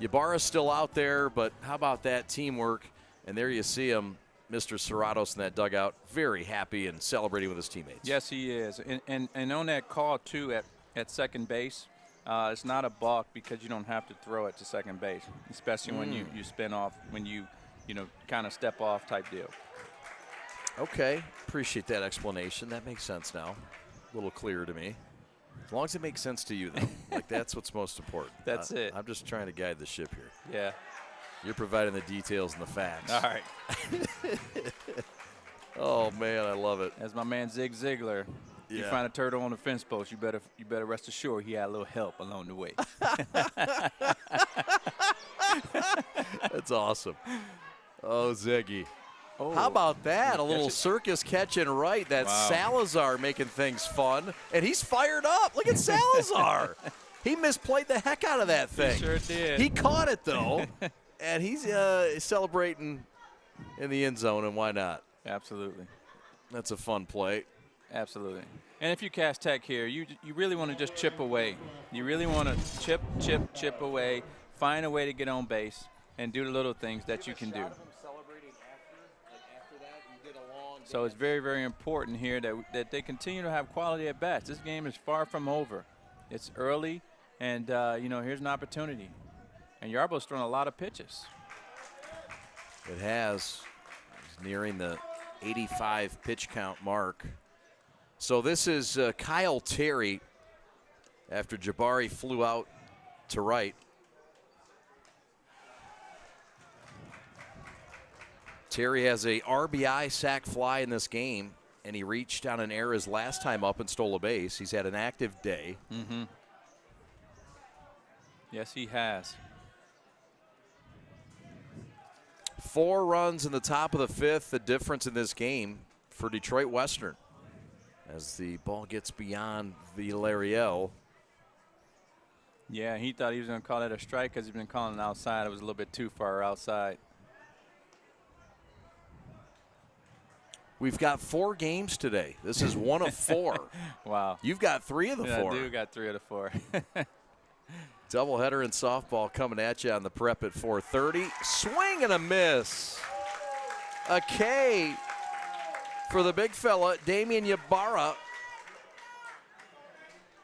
Ybarra's still out there, but how about that teamwork? And there you see him, Mr. Serratos in that dugout, very happy and celebrating with his teammates. Yes, he is. And on that call, too, at second base, it's not a balk because you don't have to throw it to second base, especially when you spin off, when you kind of step off type deal. Okay, appreciate that explanation. That makes sense now. A little clearer to me. As long as it makes sense to you, though. Like, that's what's most important. That's it. I'm just trying to guide the ship here. Yeah. You're providing the details and the facts. All right. Oh, man, I love it. As my man Zig Ziglar, you find a turtle on the fence post, you better rest assured he had a little help along the way. That's awesome. Oh, Ziggy. Oh. How about that? A little circus catch and right. That's Wow. Salazar making things fun. And he's fired up. Look at Salazar. He misplayed the heck out of that thing. He sure did. He caught it, though. And he's celebrating in the end zone, and why not? Absolutely. That's a fun play. Absolutely. And if you cast tech here, you really want to just chip away. You really want to chip away, find a way to get on base, and do the little things that you can do. So it's very, very important here that they continue to have quality at bats. This game is far from over. It's early, and here's an opportunity. And Yarbrough's thrown a lot of pitches. It has. He's nearing the 85 pitch count mark. So this is Kyle Terry after Jabari flew out to right. Terry has a RBI sac fly in this game, and he reached down an error his last time up and stole a base. He's had an active day. Mm-hmm. Yes, he has. 4 runs in the top of the 5th, the difference in this game for Detroit Western. As the ball gets beyond Villarreal. Yeah, he thought he was going to call that a strike because he's been calling it outside. It was a little bit too far outside. We've got 4 games today. This is 1 of 4. Wow. You've got 3 of the 4. I do got 3 of the 4. Doubleheader in softball coming at you on the prep at 4:30. Swing and a miss. A K for the big fella, Damian Ybarra.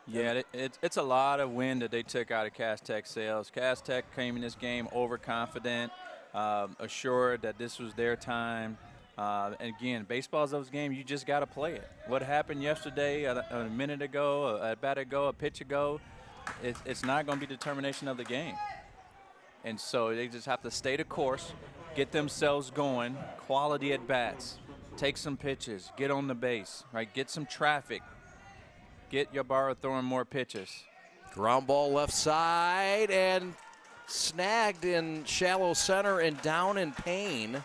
Yeah, it's a lot of wind that they took out of Cass Tech sales. Cass Tech came in this game overconfident, assured that this was their time. And again, baseball's those games, you just got to play it. What happened yesterday, a minute ago, a bat ago, a pitch ago, it's not going to be determination of the game. And so they just have to stay the course, get themselves going, quality at bats, take some pitches, get on the base, right? Get some traffic, get Ybarra throwing more pitches. Ground ball left side and snagged in shallow center and down in pain.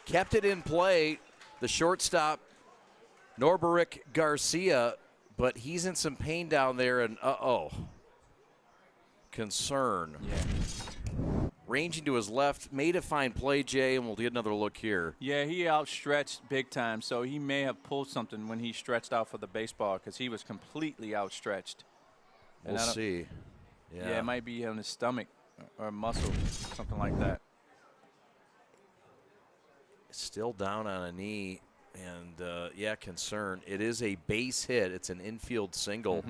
Kept it in play, the shortstop, Norberic Garcia, but he's in some pain down there, and concern. Yeah. Ranging to his left, made a fine play, Jay, and we'll get another look here. Yeah, he outstretched big time, so he may have pulled something when he stretched out for the baseball because he was completely outstretched. We'll see. Yeah, it might be on his stomach or muscle, something like that. Still down on a knee, and concern. It is a base hit. It's an infield single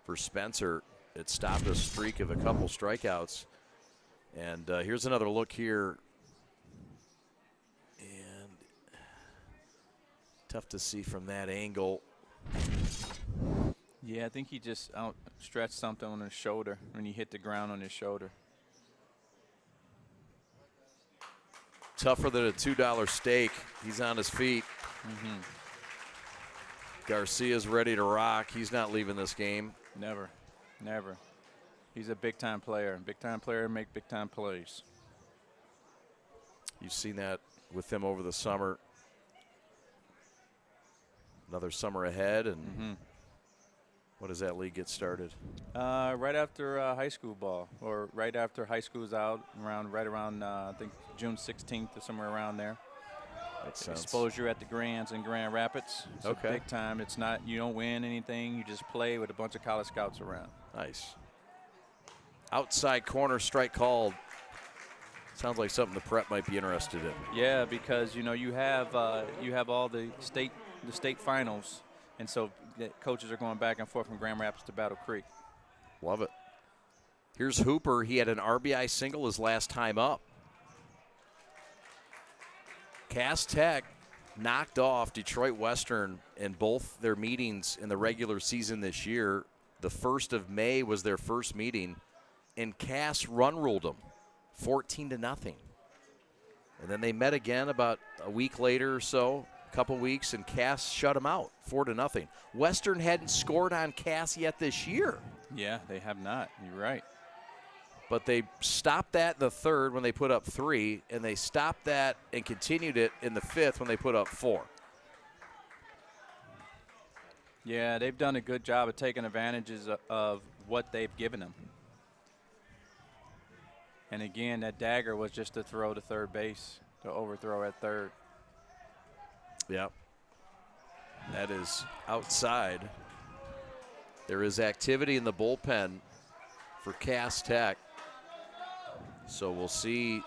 for Spencer. It stopped a streak of a couple strikeouts. And here's another look here. And tough to see from that angle. Yeah, I think he just outstretched something on his shoulder when he hit the ground on his shoulder. Tougher than a $2 steak. He's on his feet. Garcia's ready to rock. He's not leaving this game. Never. Never. He's a big-time player. Big-time player make big-time plays. You've seen that with him over the summer. Another summer ahead, and when does that league get started? Right after high school ball, or right after high school's out, right around I think June 16th or somewhere around there. Makes sense. Exposure at the Grands in Grand Rapids. It's okay. Big time. It's not, you don't win anything. You just play with a bunch of college scouts around. Nice. Outside corner strike called. Sounds like something the prep might be interested in. Yeah, because you have all the state finals, and so the coaches are going back and forth from Grand Rapids to Battle Creek. Love it. Here's Hooper. He had an RBI single his last time up. Cass Tech knocked off Detroit Western in both their meetings in the regular season this year. The 1st of May was their first meeting, and Cass run ruled them 14-0. And then they met again about a week later or so, a couple weeks, and Cass shut them out 4-0. Western hadn't scored on Cass yet this year. Yeah, they have not. You're right. But they stopped that in the 3rd when they put up 3, and they stopped that and continued it in the 5th when they put up 4. Yeah, they've done a good job of taking advantages of what they've given them. And again, that dagger was just to throw to third base, to overthrow at third. Yep. That is outside. There is activity in the bullpen for Cass Tech. So we'll see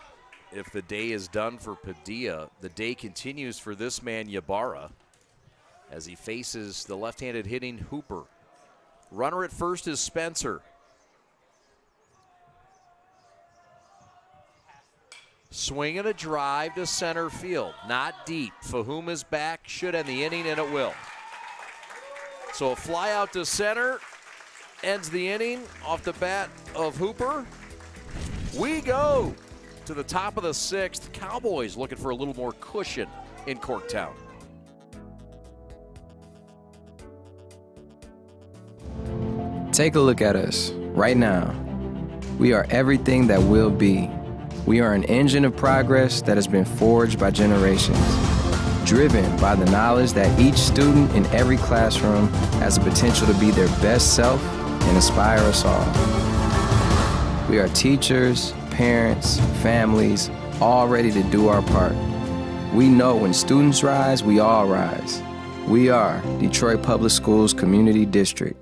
if the day is done for Padilla. The day continues for this man, Ybarra, as he faces the left-handed hitting Hooper. Runner at first is Spencer. Swing and a drive to center field. Not deep. Fahum is back, should end the inning, and it will. So a fly out to center ends the inning off the bat of Hooper. We go to the top of the 6th. Cowboys looking for a little more cushion in Corktown. Take a look at us right now. We are everything that will be. We are an engine of progress that has been forged by generations, driven by the knowledge that each student in every classroom has the potential to be their best self and inspire us all. We are teachers, parents, families, all ready to do our part. We know when students rise, we all rise. We are Detroit Public Schools Community District.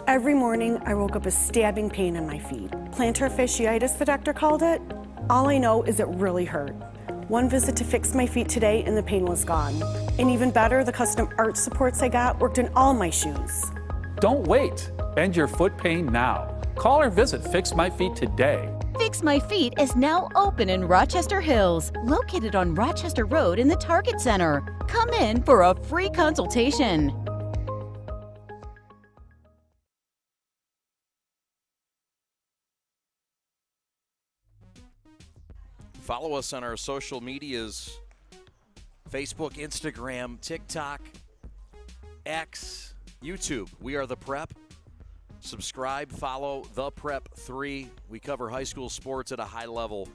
Every morning, I woke up with stabbing pain in my feet. Plantar fasciitis, the doctor called it. All I know is it really hurt. One visit to fix my feet today and the pain was gone. And even better, the custom arch supports I got worked in all my shoes. Don't wait. End your foot pain now. Call or visit Fix My Feet today. Fix My Feet is now open in Rochester Hills, located on Rochester Road in the Target Center. Come in for a free consultation. Follow us on our social medias, Facebook, Instagram, TikTok, X, YouTube. We are The Prep. Subscribe, follow The Prep 3. We cover high school sports at a high level.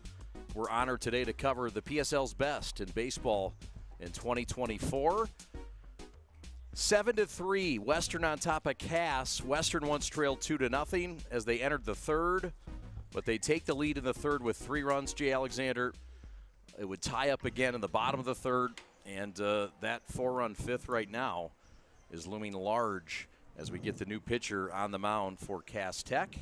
We're honored today to cover the PSL's best in baseball in 2024. 7-3, Western on top of Cass. Western once trailed 2-0 as they entered the 3rd. But they take the lead in the 3rd with 3 runs, Jay Alexander. It would tie up again in the bottom of the 3rd, and that 4-run 5th right now is looming large as we get the new pitcher on the mound for Cass Tech.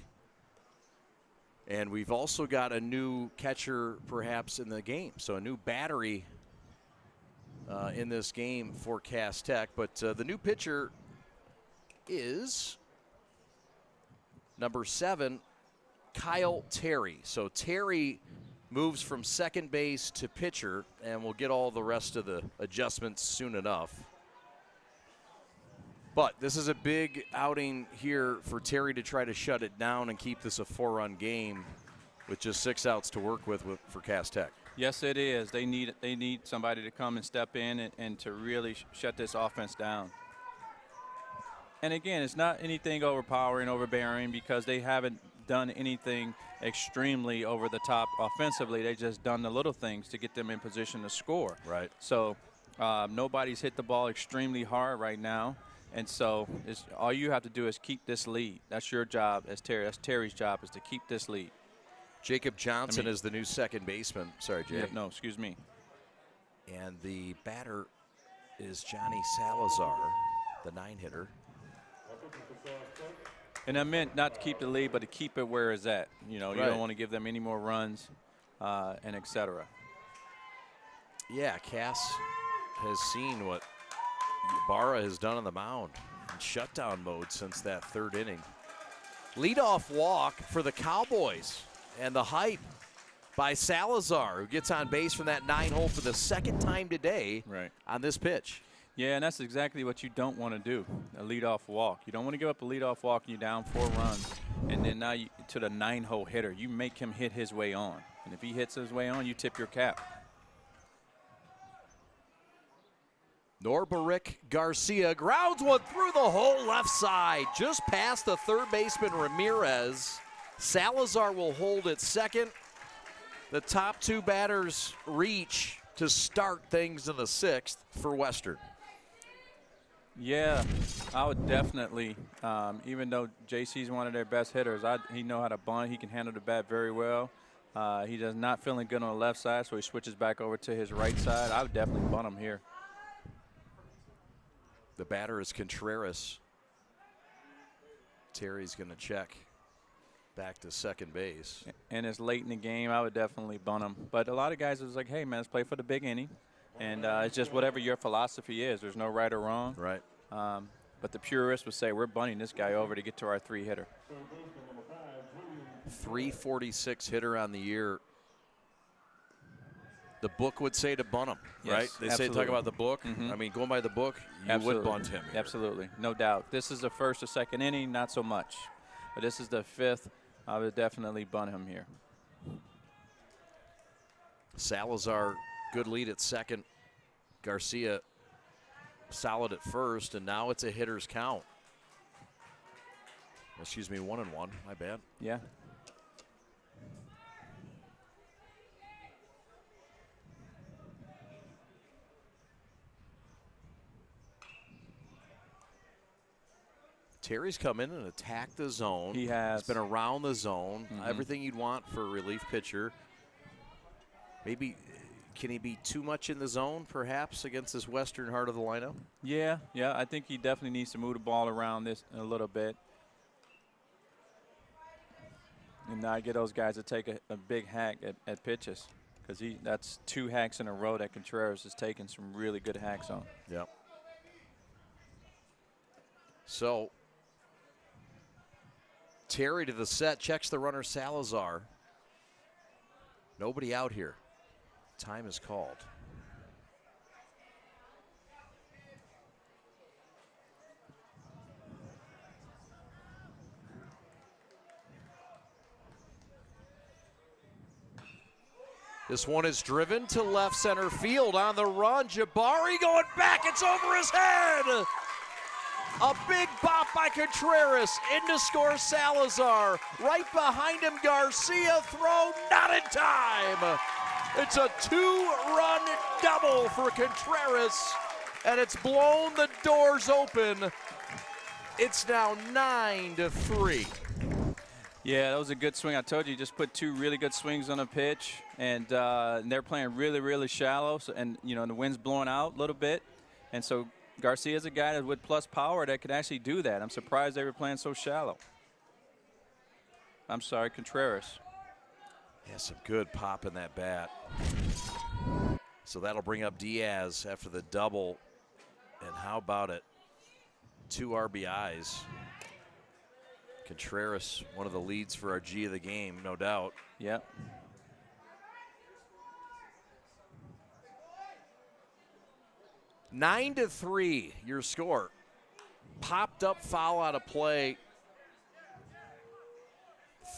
And we've also got a new catcher perhaps in the game, so a new battery in this game for Cass Tech. But the new pitcher is number 7, Kyle Terry. So Terry moves from second base to pitcher, and we'll get all the rest of the adjustments soon enough. But this is a big outing here for Terry to try to shut it down and keep this a 4-run game with just 6 outs to work with for Cass Tech. Yes, it is. They need somebody to come and step in and to really shut this offense down. And again, it's not anything overpowering, overbearing, because they haven't done anything extremely over the top offensively. They just done the little things to get them in position to score. Right. So nobody's hit the ball extremely hard right now. And so all you have to do is keep this lead. That's your job as Terry. That's Terry's job, is to keep this lead. Jacob Johnson is the new second baseman. Sorry, Jay. Yeah, no, excuse me. And the batter is Johnny Salazar, the 9-hitter. And I meant not to keep the lead, but to keep it where it's at. You know, you don't want to give them any more runs and et cetera. Yeah, Cass has seen what Ibarra has done on the mound in shutdown mode since that 3rd inning. Leadoff walk for the Cowboys, and the hype by Salazar, who gets on base from that 9-hole for the 2nd time today on this pitch. Yeah, and that's exactly what you don't want to do, a leadoff walk. You don't want to give up a leadoff walk and you're down 4 runs, and then now you, to the 9-hole hitter, you make him hit his way on. And if he hits his way on, you tip your cap. Norberic Garcia grounds one through the whole left side, just past the 3rd baseman Ramirez. Salazar will hold at second. The top 2 batters reach to start things in the 6th for Western. Yeah, I would definitely, even though JC's one of their best hitters, he knows how to bunt. He can handle the bat very well. He does not feeling good on the left side, so he switches back over to his right side. I would definitely bunt him here. The batter is Contreras. Terry's going to check back to second base. And it's late in the game. I would definitely bunt him. But a lot of guys is like, hey, man, let's play for the big inning. And it's just whatever your philosophy is. There's no right or wrong. Right. But the purists would say we're bunting this guy over to get to our 3-hitter. 346 hitter on the year. The book would say to bunt him, right? Yes, They absolutely. say talk about the book. I mean, going by the book, you would bunt him here. Absolutely, no doubt. This is the 1st or 2nd inning, not so much. But this is the 5th. I would definitely bunt him here. Salazar, good lead at second. Garcia, solid at first, and now it's a hitter's count. Excuse me, 1-1. My bad. Yeah. Terry's come in and attacked the zone. He has. He's been around the zone. Everything you'd want for a relief pitcher. Maybe, can he be too much in the zone, perhaps, against this Western heart of the lineup? Yeah, I think he definitely needs to move the ball around this a little bit. And not get those guys to take a big hack at pitches. Because that's 2 hacks in a row that Contreras has taken some really good hacks on. Yep. So, Terry to the set, checks the runner Salazar. Nobody out here. Time is called. This one is driven to left center field on the run. Jabari going back. It's over his head. A big bop by Contreras. In to score Salazar. Right behind him, Garcia. Throw not in time. It's a 2-run double for Contreras, and it's blown the doors open. It's now 9-3. Yeah, that was a good swing. I told you, just put 2 really good swings on a pitch, and they're playing really, really shallow. So, and you know, the wind's blowing out a little bit, and so Garcia's a guy that with plus power that could actually do that. I'm surprised they were playing so shallow. I'm sorry, Contreras. Yeah, some good pop in that bat. So that'll bring up Diaz after the double. And how about it? 2 RBIs. Contreras, one of the leads for our G of the game, no doubt. Yep. Nine to 3, your score. Popped up foul out of play.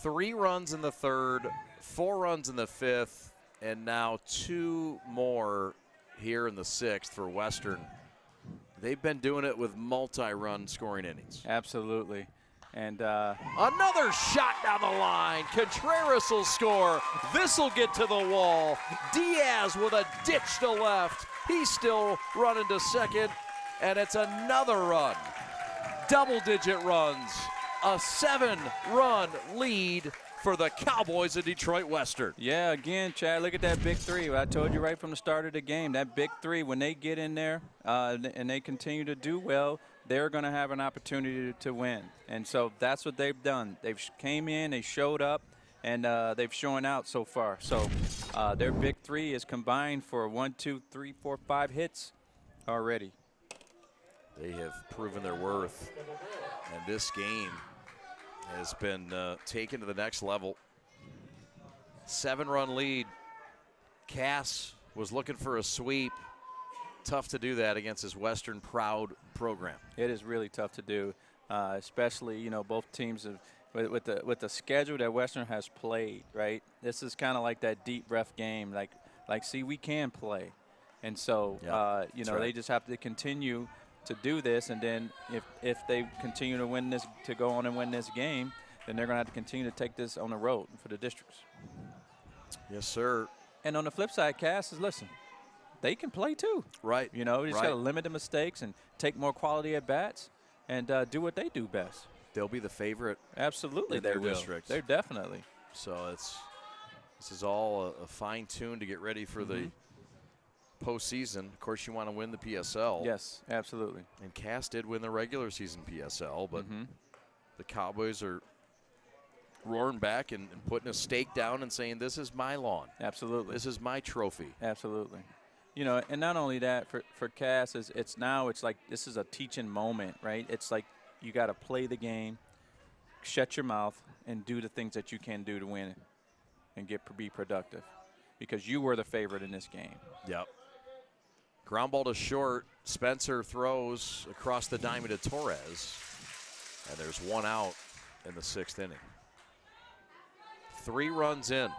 3 runs in the 3rd, 4 runs in the 5th, and now 2 more here in the 6th for Western. They've been doing it with multi-run scoring innings. Absolutely. And another shot down the line. Contreras will score. This will get to the wall. Diaz with a ditch to left. He's still running to second, and it's another run. Double-digit runs. A 7-run lead for the Cowboys of Detroit Western. Yeah, again, Chad, look at that big 3. I told you right from the start of the game, that big 3, when they get in there and they continue to do well, they're going to have an opportunity to win. And so that's what they've done. They've came in, they showed up, and they've shown out so far. So their big three is combined for 1, 2, 3, 4, 5 hits already. They have proven their worth, and this game has been taken to the next level. 7-run lead. Cass was looking for a sweep. Tough to do that against this Western proud program. It is really tough to do, especially, you know, both teams have, with the schedule that Western has played, right? This is kind of like that deep breath game, like see, we can play. And so, you know, they just have to continue to do this, and then if they continue to win this, to go on and win this game, then they're going to have to continue to take this on the road for the districts. Yes, sir. And on the flip side, Cass is, listen, they can play too. Right. You know, you just got to limit the mistakes and take more quality at bats and do what they do best. They'll be the favorite. Absolutely, in they their will. district. They're definitely. So this is all a fine tune to get ready for the postseason. Of course, you want to win the PSL. Yes, absolutely. And Cass did win the regular season PSL, but the Cowboys are roaring back and putting a stake down and saying, this is my lawn. Absolutely. This is my trophy. Absolutely. You know, and not only that, for Cass, it's like this is a teaching moment, right? It's like you got to play the game, shut your mouth, and do the things that you can do to win and be productive, because you were the favorite in this game. Yep. Ground ball to short. Spencer throws across the diamond to Torres, and there's one out in the 6th inning. 3 runs in.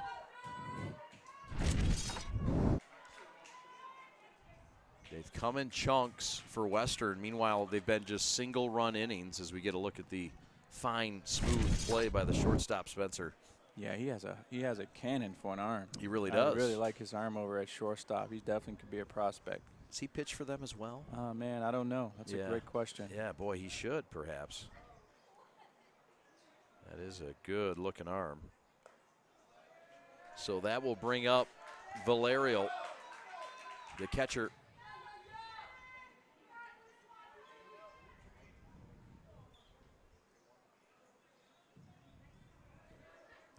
They've come in chunks for Western. Meanwhile, they've been just single-run innings as we get a look at the fine, smooth play by the shortstop, Spencer. Yeah, he has a cannon for an arm. He really does. I really like his arm over at shortstop. He definitely could be a prospect. Does he pitch for them as well? Oh, man, I don't know. That's a great question. Yeah, boy, he should, perhaps. That is a good-looking arm. So that will bring up Valerial, the catcher.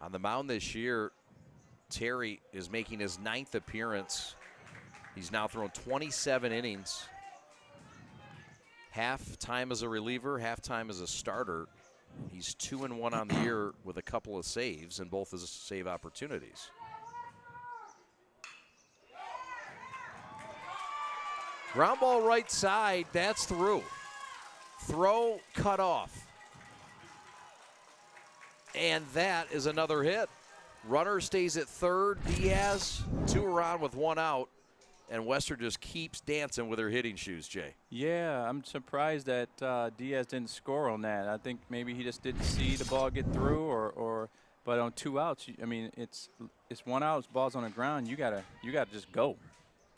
On the mound this year, Terry is making his 9th appearance. He's now thrown 27 innings. Half time as a reliever, half time as a starter. He's 2-1 on the year with a couple of saves and both as save opportunities. Ground ball right side, that's through. Throw cut off. And that is another hit. Runner stays at third. Diaz, 2 around with 1 out. And Western just keeps dancing with her hitting shoes, Jay. Yeah, I'm surprised that Diaz didn't score on that. I think maybe he just didn't see the ball get through, but on 2 outs, I mean, it's 1 out, ball's on the ground. You gotta just go.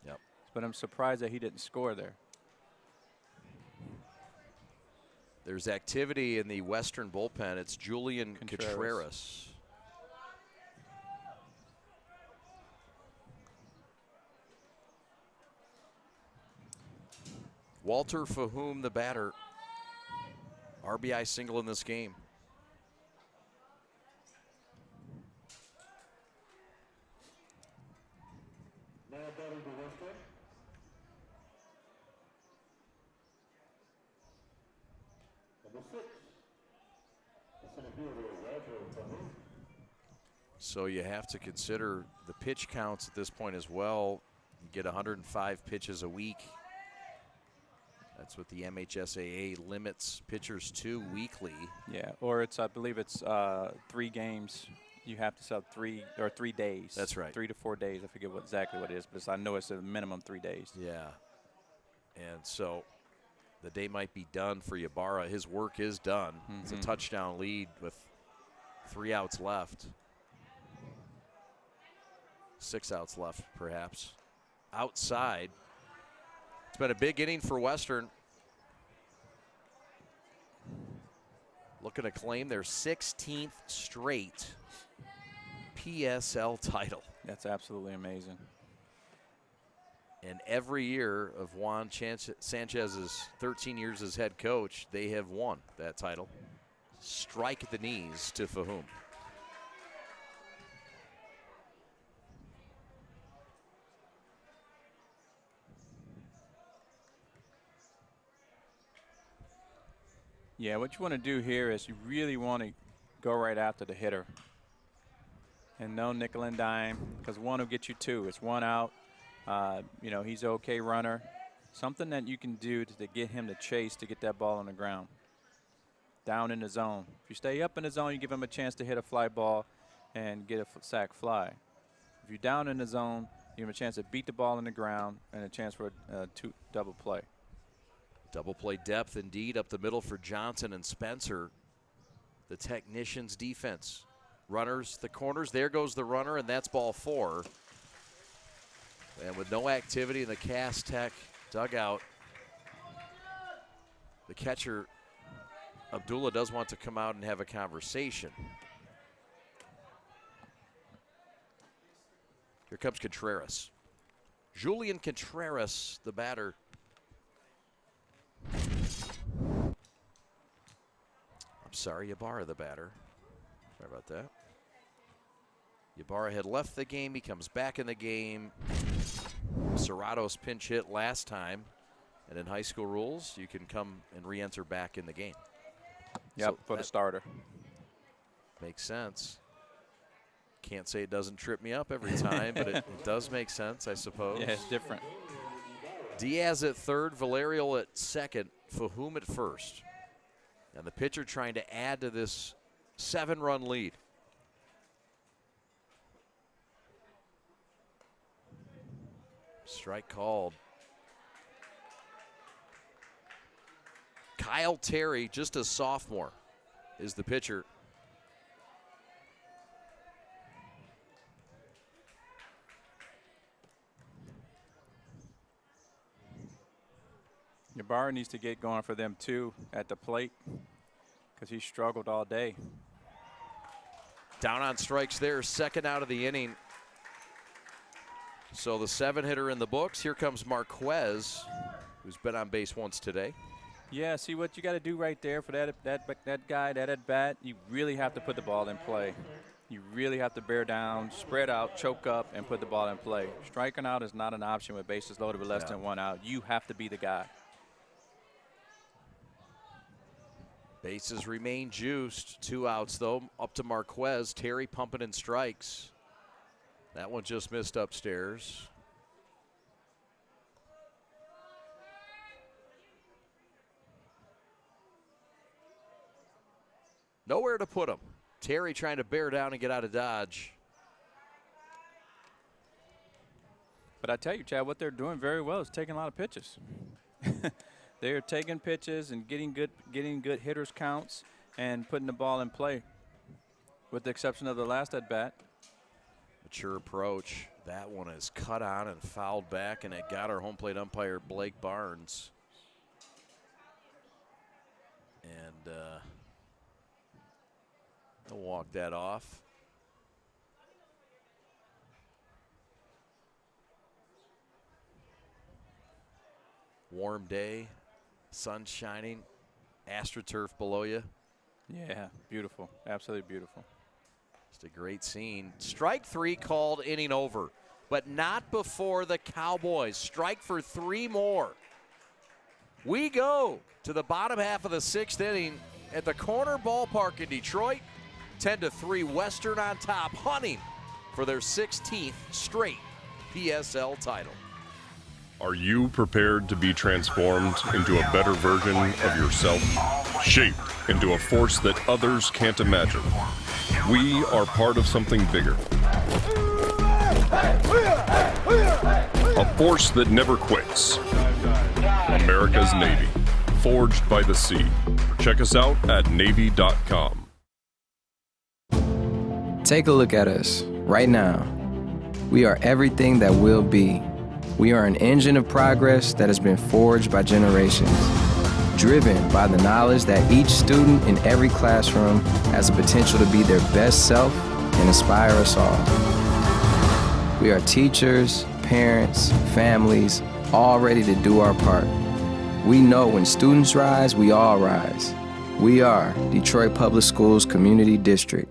Yep. But I'm surprised that he didn't score there. There's activity in the Western bullpen. It's Julian Contreras. Walter Fahum, the batter. RBI single in this game. So you have to consider the pitch counts at this point as well. You get 105 pitches a week. That's what the MHSAA limits pitchers to weekly. Yeah, or I believe it's 3 games. You have to sub 3 days. That's right. 3 to 4 days. I forget exactly what it is, but I know it's a minimum 3 days. Yeah. And so the day might be done for Ybarra. His work is done. It's a touchdown lead with 3 outs left. 6 outs left, perhaps. Outside. It's been a big inning for Western. Looking to claim their 16th straight PSL title. That's absolutely amazing. And every year of Juan Sanchez's 13 years as head coach, they have won that title. Strike at the knees to Fahum. Yeah, what you want to do here is you really want to go right after the hitter. And no nickel and dime, because one will get you two. It's one out. You know, he's an okay runner. Something that you can do to get him to chase to get that ball on the ground. Down in the zone. If you stay up in the zone, you give him a chance to hit a fly ball and get a sack fly. If you're down in the zone, you give him a chance to beat the ball on the ground and a chance for a double play. Double play depth indeed up the middle for Johnson and Spencer. The technicians' defense. Runners, the corners, there goes the runner, and that's ball 4. And with no activity in the Cass Tech dugout, the catcher, Abdullah, does want to come out and have a conversation. Here comes Contreras. Julian Contreras, the batter. I'm sorry, Ybarra, the batter. Sorry about that. Ybarra had left the game. He comes back in the game. Serrato's pinch hit last time. And in high school rules, you can come and re-enter back in the game. Yep, so for the starter. Makes sense. Can't say it doesn't trip me up every time, but it does make sense, I suppose. Yeah, it's different. Diaz at third, Valerial at second, Fahum at first. And the pitcher trying to add to this 7-run lead. Strike called. Kyle Terry, just a sophomore, is the pitcher. Ybarra needs to get going for them too at the plate because he struggled all day. Down on strikes there, second out of the inning. So the 7-hitter in the books. Here comes Marquez, who's been on base once today. Yeah, see what you got to do right there for that guy, that at bat. You really have to put the ball in play. You really have to bear down, spread out, choke up, and put the ball in play. Striking out is not an option with bases loaded with less than 1 out. You have to be the guy. Bases remain juiced. 2 outs, though, up to Marquez. Terry pumping in strikes. That one just missed upstairs. Nowhere to put him. Terry trying to bear down and get out of Dodge. But I tell you, Chad, what they're doing very well is taking a lot of pitches. They're taking pitches and getting good hitters counts and putting the ball in play, with the exception of the last at bat. Mature approach. That one is cut on and fouled back, and it got our home plate umpire Blake Barnes. And he'll walk that off. Warm day, sun shining, AstroTurf below you. Yeah, beautiful, absolutely beautiful. Just a great scene. Strike 3 called, inning over, but not before the Cowboys strike for 3 more. We go to the bottom half of the 6th inning at the Corner Ballpark in Detroit. 10-3 Western on top, hunting for their 16th straight PSL title. Are you prepared to be transformed into a better version of yourself? Shaped into a force that others can't imagine. We are part of something bigger. A force that never quits. America's Navy. Forged by the sea. Check us out at Navy.com. Take a look at us right now. We are everything that will be. We are an engine of progress that has been forged by generations, driven by the knowledge that each student in every classroom has the potential to be their best self and inspire us all. We are teachers, parents, families, all ready to do our part. We know when students rise, we all rise. We are Detroit Public Schools Community District.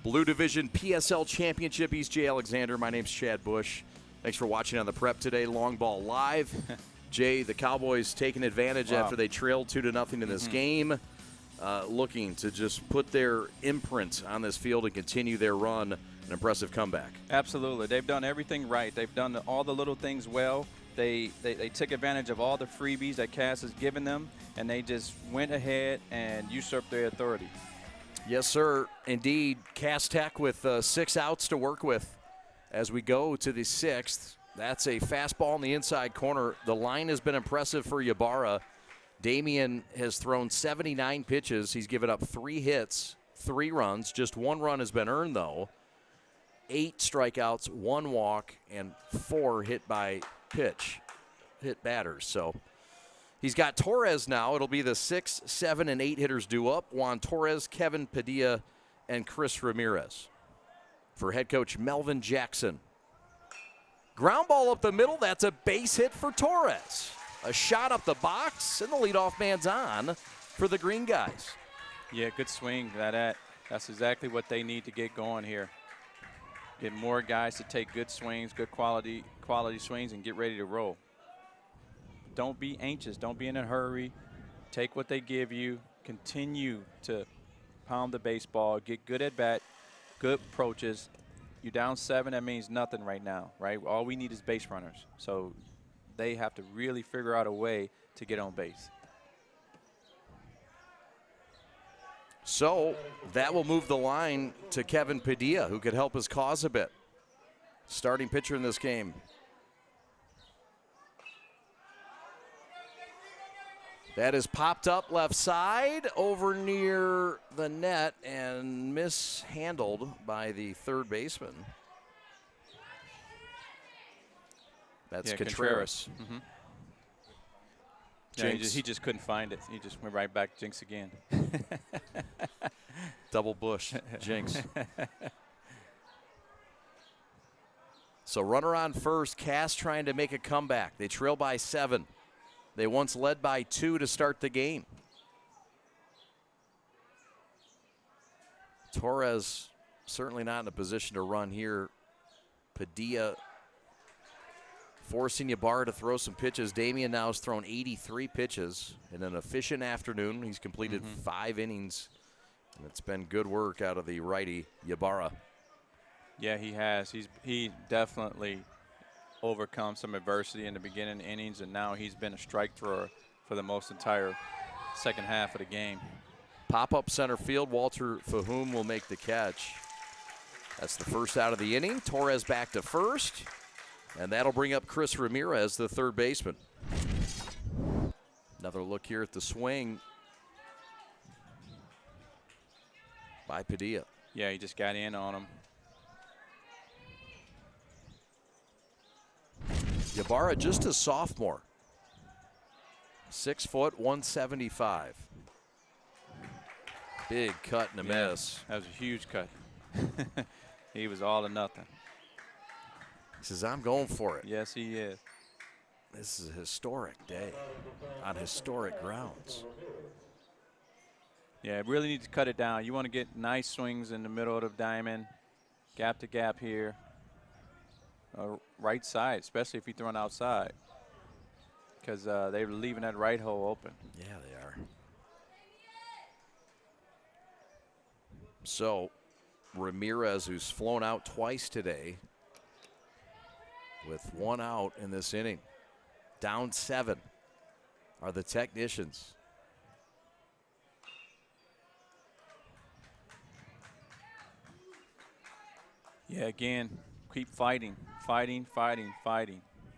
Blue Division PSL Championship, East J. Alexander. My name's Chad Bush. Thanks for watching on the Prep today. Long Ball Live. Jay, the Cowboys taking advantage after they trailed 2-0 in this game, looking to just put their imprint on this field and continue their run. An impressive comeback. Absolutely. They've done everything right. They've done all the little things well. They took advantage of all the freebies that Cass has given them, and they just went ahead and usurped their authority. Yes, sir. Indeed. Cass Tech with 6 outs to work with as we go to the 6th. That's a fastball in the inside corner. The line has been impressive for Ybarra. Damian has thrown 79 pitches. He's given up 3 hits, 3 runs. Just 1 run has been earned, though. 8 strikeouts, 1 walk, and 4 hit by pitch, hit batters. So he's got Torres now. It'll be the 6, 7, and 8 hitters due up. Juan Torres, Kevin Padilla, and Chris Ramirez. For head coach Melvin Jackson. Ground ball up the middle. That's a base hit for Torres. A shot up the box, and the leadoff man's on for the Green guys. Yeah, good swing. That's exactly what they need to get going here. Get more guys to take good swings, good quality swings, and get ready to roll. Don't be anxious. Don't be in a hurry. Take what they give you. Continue to pound the baseball. Get good at bat, good approaches. You're down 7. That means nothing right now, right? All we need is base runners. So they have to really figure out a way to get on base. So that will move the line to Kevin Padilla, who could help his cause a bit. Starting pitcher in this game. That is popped up left side over near the net and mishandled by the third baseman. That's Contreras. Mm-hmm. Yeah, he just couldn't find it. He just went right back, Jinx again. Double Bush, Jinx. So runner on first, Cass trying to make a comeback. They trail by 7. They once led by 2 to start the game. Torres certainly not in a position to run here. Padilla forcing Ybarra to throw some pitches. Damian now has thrown 83 pitches in an efficient afternoon. He's completed 5 innings, and it's been good work out of the righty Ybarra. Yeah, he has. He definitely overcome some adversity in the beginning innings, and now he's been a strike thrower for the most entire second half of the game. Pop-up center field. Walter Fahum will make the catch. That's the first out of the inning. Torres back to first, and that'll bring up Chris Ramirez, the third baseman. Another look here at the swing by Padilla. Yeah, he just got in on him. Ybarra just a sophomore. 6 foot, 175. Big cut and a miss. That was a huge cut. He was all or nothing. He says, I'm going for it. Yes, he is. This is a historic day on historic grounds. Yeah, really need to cut it down. You want to get nice swings in the middle of the diamond, gap to gap here. Right side, especially if you're throwing outside, because they're leaving that right hole open. Yeah, they are. So Ramirez, who's flown out twice today with 1 out in this inning. Down 7 are the technicians. Yeah, again, keep fighting. Fighting.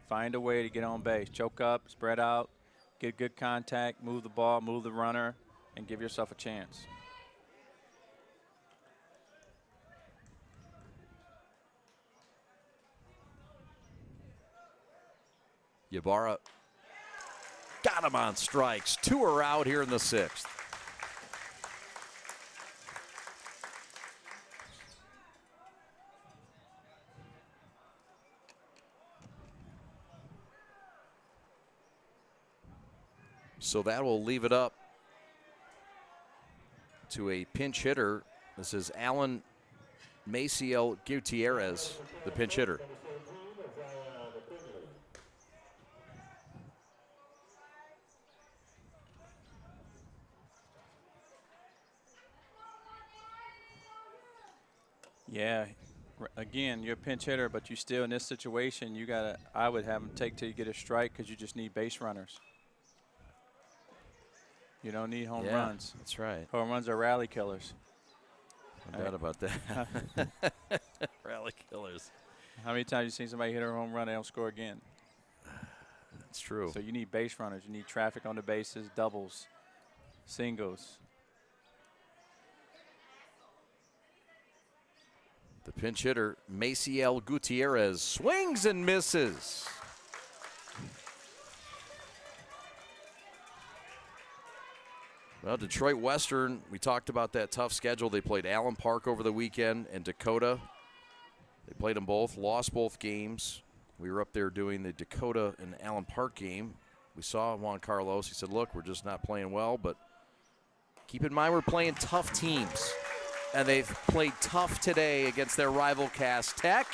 Find a way to get on base. Choke up, spread out, get good contact, move the ball, move the runner, and give yourself a chance. Ybarra got him on strikes. 2 are out here in the 6th. So that will leave it up to a pinch hitter. This is Alan Maciel Gutierrez, the pinch hitter. Yeah, again, you're a pinch hitter, but you still in this situation, you gotta. I would have him take till you get a strike because you just need base runners. You don't need home runs. That's right. Home runs are rally killers. No doubt about that. Rally killers. How many times you seen somebody hit a home run and they don't score again? That's true. So you need base runners. You need traffic on the bases, doubles, singles. The pinch hitter, Maciel Gutierrez, swings and misses. Well, Detroit Western, we talked about that tough schedule. They played Allen Park over the weekend and Dakota. They played them both, lost both games. We were up there doing the Dakota and Allen Park game. We saw Juan Carlos. He said, look, we're just not playing well, but keep in mind we're playing tough teams. And they've played tough today against their rival Cass Tech.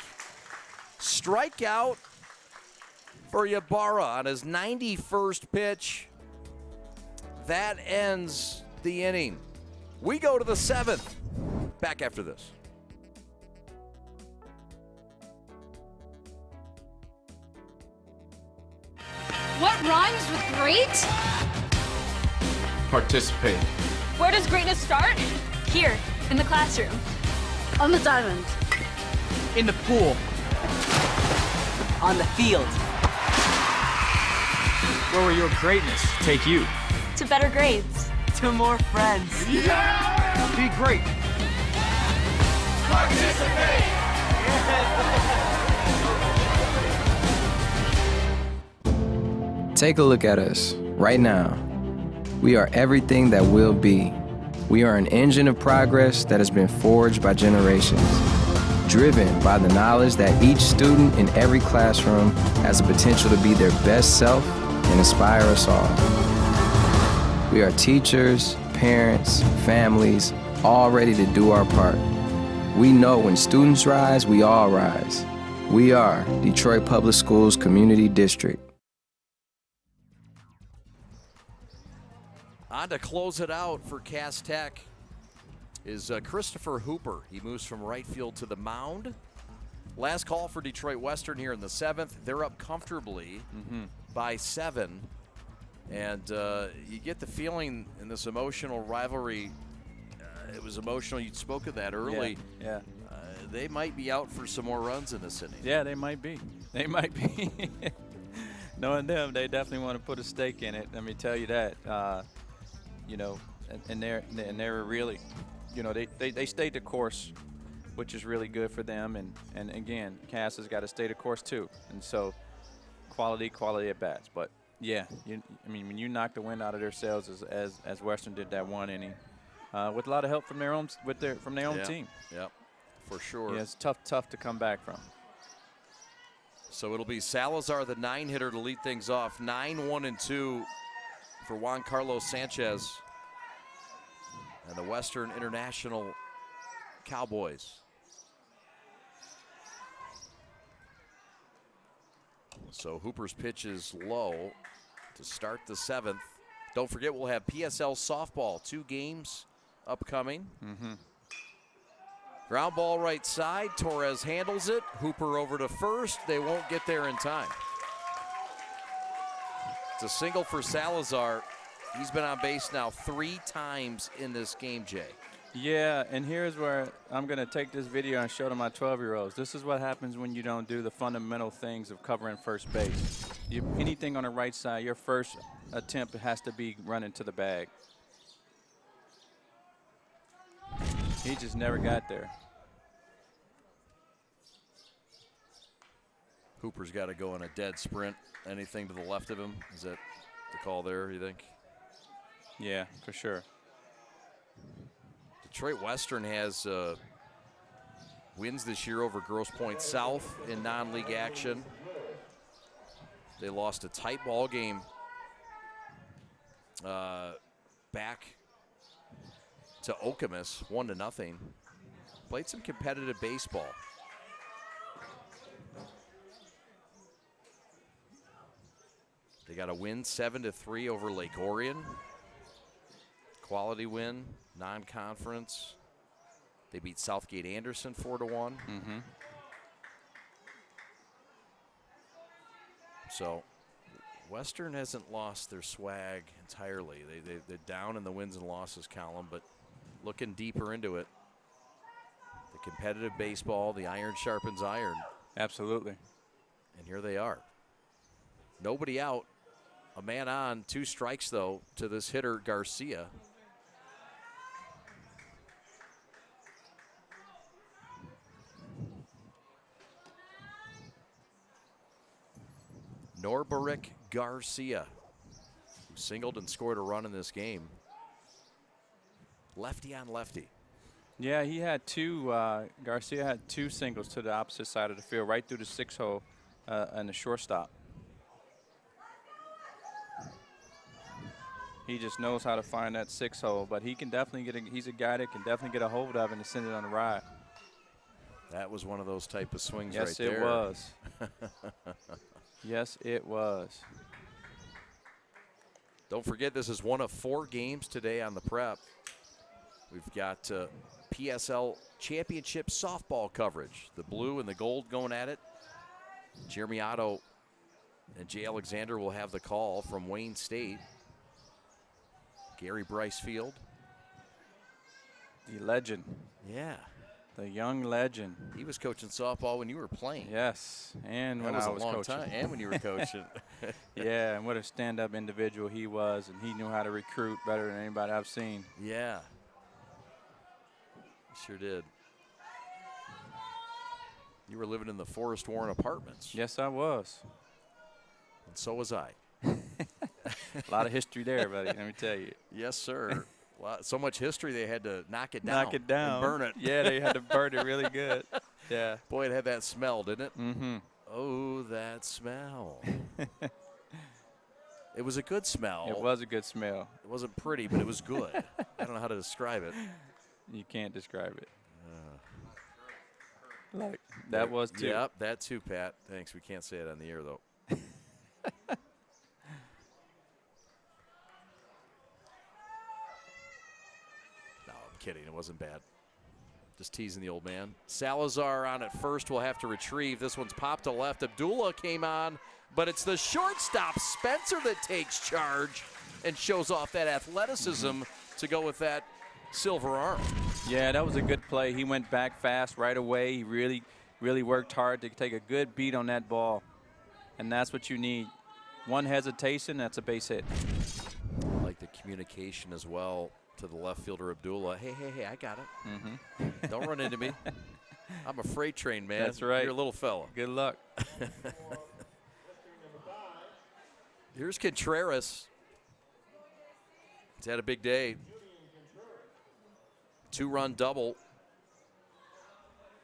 Strikeout for Ybarra on his 91st pitch. That ends the inning. We go to the 7th. Back after this. What rhymes with great? Participate. Where does greatness start? Here, in the classroom. On the diamond. In the pool. On the field. Where will your greatness take you? To better grades. To more friends. Yeah! Be great. Participate! Take a look at us right now. We are everything that will be. We are an engine of progress that has been forged by generations, driven by the knowledge that each student in every classroom has the potential to be their best self and inspire us all. We are teachers, parents, families, all ready to do our part. We know when students rise, we all rise. We are Detroit Public Schools Community District. On to close it out for Cass Tech is Christopher Hooper. He moves from right field to the mound. Last call for Detroit Western here in the 7th. They're up comfortably by 7. And you get the feeling in this emotional rivalry, it was emotional. You spoke of that early. Yeah. They might be out for some more runs in this inning. Yeah, they might be. They might be. Knowing them, they definitely want to put a stake in it. Let me tell you that. You know, and they're really, you know, they stayed the course, which is really good for them. And again, Cass has got to stay the course too. And so, quality at bats. But yeah, I mean, when you knock the wind out of their sails as Western did that one inning, with a lot of help from their own team. Yep, for sure. Yeah, it's tough to come back from. So it'll be Salazar, the 9-hitter, to lead things off. 9-1-2 for Juan Carlos Sanchez and the Western International Cowboys. So Hooper's pitch is low to start the 7th. Don't forget, we'll have PSL softball, 2 games upcoming. Ground ball right side. Torres handles it. Hooper over to first. They won't get there in time. It's a single for Salazar. He's been on base now 3 times in this game, Jay. Yeah, and here's where I'm going to take this video and show to my 12-year-olds. This is what happens when you don't do the fundamental things of covering first base. Anything on the right side, your first attempt has to be running to the bag. He just never got there. Hooper's got to go on a dead sprint. Anything to the left of him? Is that the call there, you think? Yeah, for sure. Detroit Western has wins this year over Grosse Pointe South in non-league action. They lost a tight ball game back to Okemos, 1-0. Played some competitive baseball. They got a win 7-3 over Lake Orion. Quality win, non-conference. They beat Southgate Anderson 4-1. So Western hasn't lost their swag entirely. They're down in the wins and losses column, but looking deeper into it. The competitive baseball, the iron sharpens iron. Absolutely. And here they are. Nobody out. A man on, 2 strikes, though, to this hitter, Garcia. Norberic Garcia, who singled and scored a run in this game. Lefty on lefty. Yeah, he had 2. Garcia had 2 singles to the opposite side of the field, right through the 6-hole and the shortstop. He just knows how to find that 6-hole, but he can definitely get. He's a guy that can definitely get a hold of it and send it on the ride. That was one of those type of swings yes, right there. Yes, it was. Yes, it was. Don't forget, this is one of 4 games today on the prep. We've got PSL Championship softball coverage. The blue and the gold going at it. Jeremy Otto and Jay Alexander will have the call from Wayne State. Gary Brycefield. The legend. Yeah. The young legend. He was coaching softball when you were playing. Yes, and that when was I was a long coaching. time. And when you were coaching. Yeah, and what a stand-up individual he was, and he knew how to recruit better than anybody I've seen. Yeah. Sure did. You were living in the Forest Warren apartments. Yes, I was. And so was I. A lot of history there, buddy, let me tell you. Yes, sir. So much history they had to knock it down. Knock it down. And burn it. Yeah, they had to burn it really good. Yeah. Boy, it had that smell, didn't it? Mm-hmm. Oh, that smell. It was a good smell. It was a good smell. It wasn't pretty, but it was good. I don't know how to describe it. You can't describe it. Like, that was too. Yep, that too, Pat. Thanks. We can't say it on the air, though. Kidding, it wasn't bad. Just teasing the old man. Salazar on at first will have to retrieve. This one's popped to left. Abdullah came on, but it's the shortstop, Spencer, that takes charge and shows off that athleticism to go with that silver arm. Yeah, that was a good play. He went back fast right away. He really worked hard to take a good beat on that ball. And that's what you need. One hesitation, that's a base hit. I like the communication as well. To the left fielder, Abdullah. Hey, I got it. Mm-hmm. Don't run into me. I'm a freight train, man. That's right. You're a little fella. Good luck. Here's Contreras. He's had a big day. 2-run double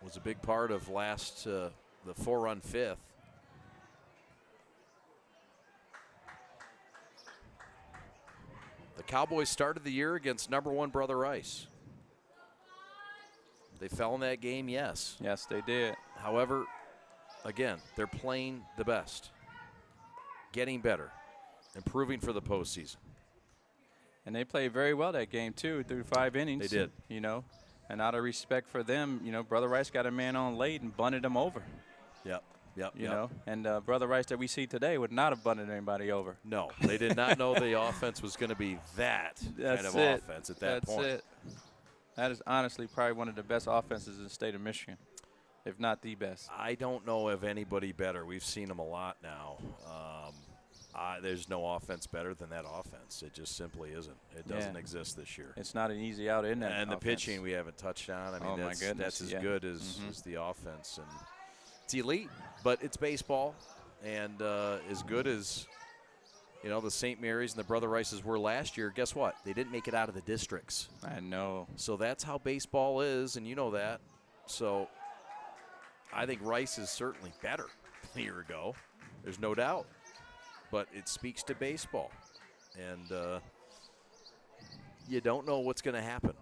was a big part of the 4-run 5th. The Cowboys started the year against #1 Brother Rice. They fell in that game, yes. Yes, they did. However, again, they're playing the best, getting better, improving for the postseason. And they played very well that game, too, through 5 innings. They did. You know, and out of respect for them, you know, Brother Rice got a man on late and bunted him over. Yep. You know, and Brother Rice that we see today would not have bunted anybody over. No, they did not know the offense was going to be that kind of offense at that point. That's it. That is honestly probably one of the best offenses in the state of Michigan, if not the best. I don't know of anybody better. We've seen them a lot now. There's no offense better than that offense. It just simply isn't. It doesn't exist this year. It's not an easy out in that And offense. the pitching we haven't touched on. I mean, my goodness, that's as good as the offense. And It's elite, but it's baseball. And as good as, the St. Mary's and the Brother Rices were last year, guess what? They didn't make it out of the districts. I know. So that's how baseball is, and you know that. So I think Rice is certainly better than a year ago. There's no doubt. But it speaks to baseball. And you don't know what's going to happen.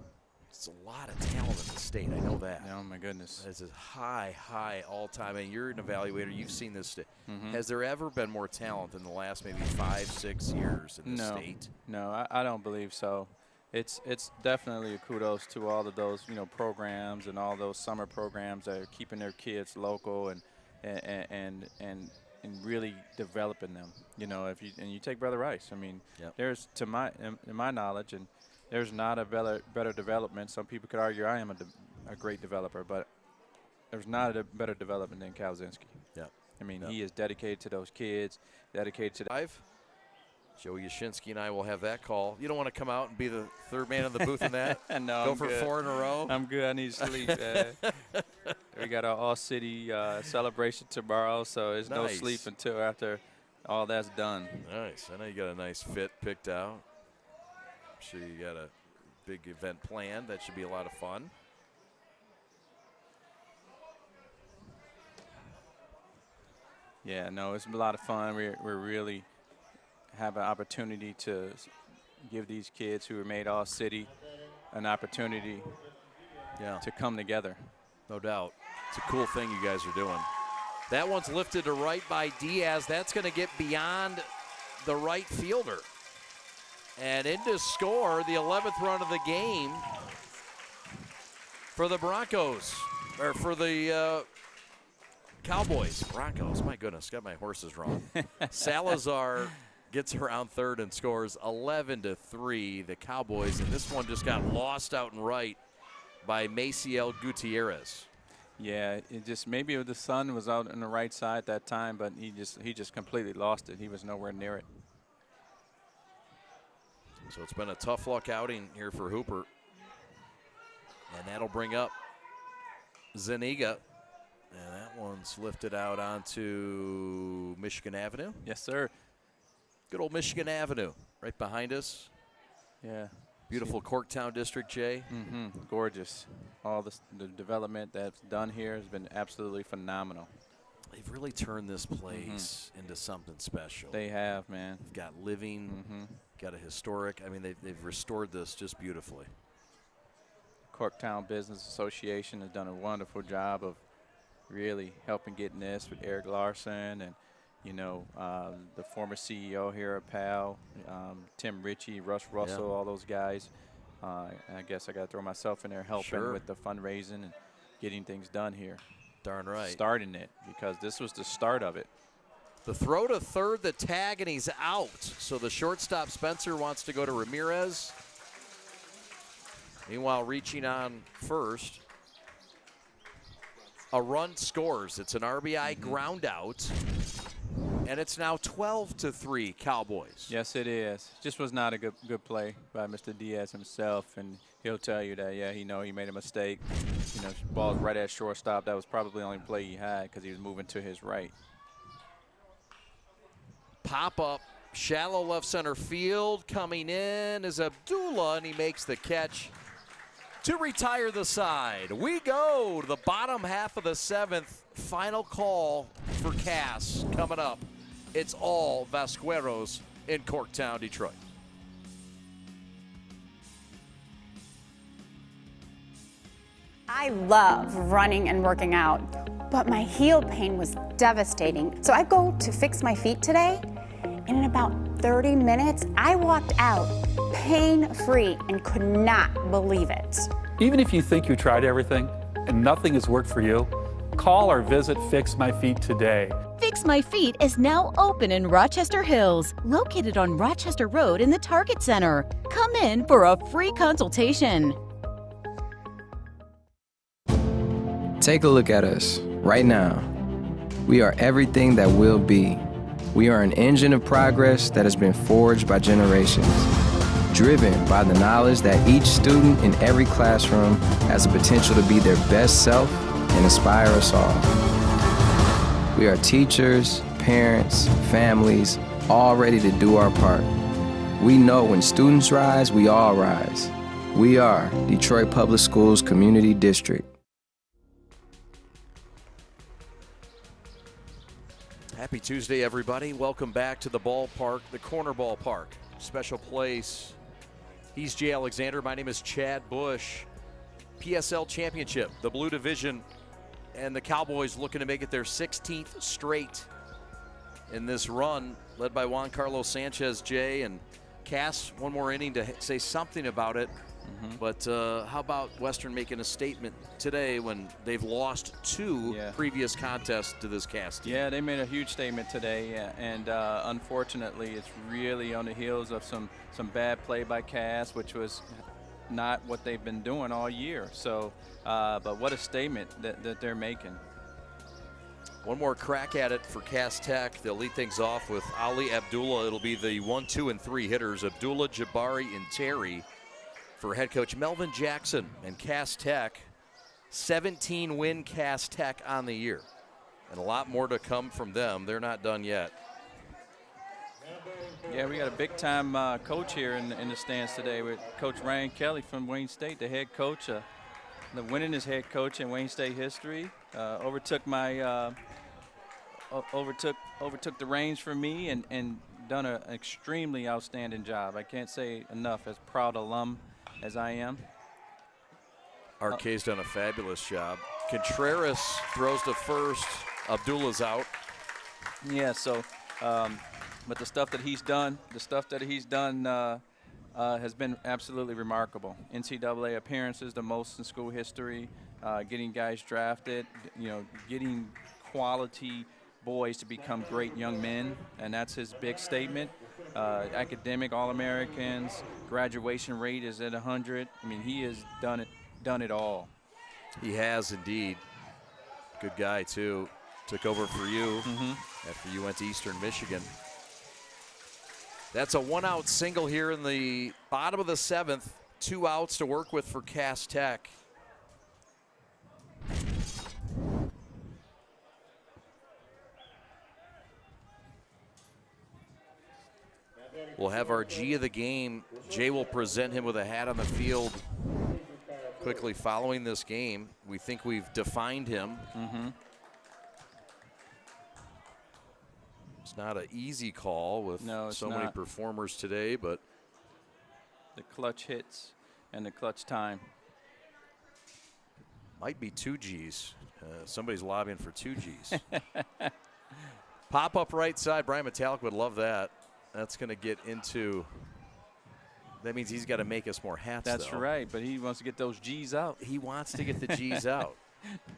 It's a lot of talent in the state. I know that. Oh, my goodness. It's a high all-time. And you're an evaluator. You've seen this state. Has there ever been more talent in the last maybe 5-6 years in the state? No, I don't believe so. It's definitely a kudos to all of those, programs and all those summer programs that are keeping their kids local and really developing them. If you take Brother Rice, I mean, there's in my knowledge, and there's not a better development. Some people could argue I am a great developer, but there's not a better development than Kalzinski. Yeah. I mean, he is dedicated to those kids, dedicated to life. Joe Yashinsky and I will have that call. You don't want to come out and be the third man in the booth in that? No, Go I'm for good. 4 in a row? I'm good. I need sleep. We got our all-city celebration tomorrow, so there's no sleep until after all that's done. Nice. I know you got a nice fit picked out. I'm sure you got a big event planned. That should be a lot of fun. Yeah, no, it's a lot of fun. We're really have an opportunity to give these kids who were made all-city an opportunity to come together. No doubt. It's a cool thing you guys are doing. That one's lifted to right by Diaz. That's going to get beyond the right fielder. And in to score the 11th run of the game for the Broncos, or for the Cowboys. Broncos, my goodness, got my horses wrong. Salazar gets around third and scores 11-3, the Cowboys. And this one just got lost out and right by Maciel Gutierrez. Yeah, it just maybe the sun was out on the right side that time, but he just completely lost it. He was nowhere near it. So it's been a tough luck outing here for Hooper. And that'll bring up Zuniga. And that one's lifted out onto Michigan Avenue. Yes, sir. Good old Michigan Avenue right behind us. Yeah. Beautiful Corktown district, Jay. Gorgeous. All the development that's done here has been absolutely phenomenal. They've really turned this place into something special. They have, man. They've got living, got a historic. I mean, they've restored this just beautifully. Corktown Business Association has done a wonderful job of really helping getting this with Eric Larson and, the former CEO here at PAL, Tim Ritchie, Russ Russell, all those guys. I guess I got to throw myself in there helping with the fundraising and getting things done here. Darn right. Starting it, because this was the start of it. The throw to third, the tag, and he's out. So the shortstop, Spencer, wants to go to Ramirez. Meanwhile, reaching on first. A run scores. It's an RBI ground out. And it's now 12-3 Cowboys. Yes, it is. Just was not a good play by Mr. Diaz himself, and he'll tell you that, he made a mistake. Ball right at shortstop. That was probably the only play he had because he was moving to his right. Pop up, shallow left center field. Coming in is Abdullah, and he makes the catch to retire the side. We go to the bottom half of the 7th. Final call for Cass coming up. It's all Vasqueros in Corktown, Detroit. I love running and working out, but my heel pain was devastating. So I go to fix my feet today, and in about 30 minutes, I walked out pain-free and could not believe it. Even if you think you tried everything and nothing has worked for you, call or visit Fix My Feet today. Fix My Feet is now open in Rochester Hills, located on Rochester Road in the Target Center. Come in for a free consultation. Take a look at us right now. We are everything that will be. We are an engine of progress that has been forged by generations, driven by the knowledge that each student in every classroom has the potential to be their best self and inspire us all. We are teachers, parents, families, all ready to do our part. We know when students rise, we all rise. We are Detroit Public Schools Community District. Happy Tuesday, everybody. Welcome back to the ballpark, the corner ballpark. Special place. He's Jay Alexander. My name is Chad Bush. PSL Championship, the Blue Division, and the Cowboys looking to make it their 16th straight in this run, led by Juan Carlos Sanchez, Jay, and Cass, one more inning to say something about it. But how about Western making a statement today when they've lost two previous contests to this Cass team? Yeah, they made a huge statement today, and unfortunately, it's really on the heels of some bad play by Cass, which was not what they've been doing all year. So, but what a statement that they're making. One more crack at it for Cass Tech. They'll lead things off with Ali Abdullah. It'll be the 1, 2, and 3 hitters, Abdullah, Jabari, and Terry. For head coach Melvin Jackson and Cass Tech, 17-win Cass Tech on the year. And a lot more to come from them. They're not done yet. Yeah, we got a big-time coach here in the stands today with Coach Ryan Kelly from Wayne State, the head coach, the winningest head coach in Wayne State history. Overtook the reins from me and done an extremely outstanding job. I can't say enough, as proud alum as I am. RK's done a fabulous job. Contreras throws to first. Abdullah's out. Yeah, so, but the stuff that he's done, has been absolutely remarkable. NCAA appearances, the most in school history, getting guys drafted, getting quality boys to become great young men, and that's his big statement. Academic All-Americans, graduation rate is at 100. I mean, he has done it all. He has indeed. Good guy too. Took over for you after you went to Eastern Michigan. That's a 1-out single here in the bottom of the 7th. 2 outs to work with for Cass Tech. We'll have our G of the game. Jay will present him with a hat on the field quickly following this game. We think we've defined him. It's not an easy call with so many performers today, but the clutch hits and the clutch time. Might be 2 Gs. Somebody's lobbying for 2 Gs. Pop up right side. Brian Metallic would love that. That's going to get into. That means he's got to make us more hats. That's right, but he wants to get those G's out. He wants to get the G's out.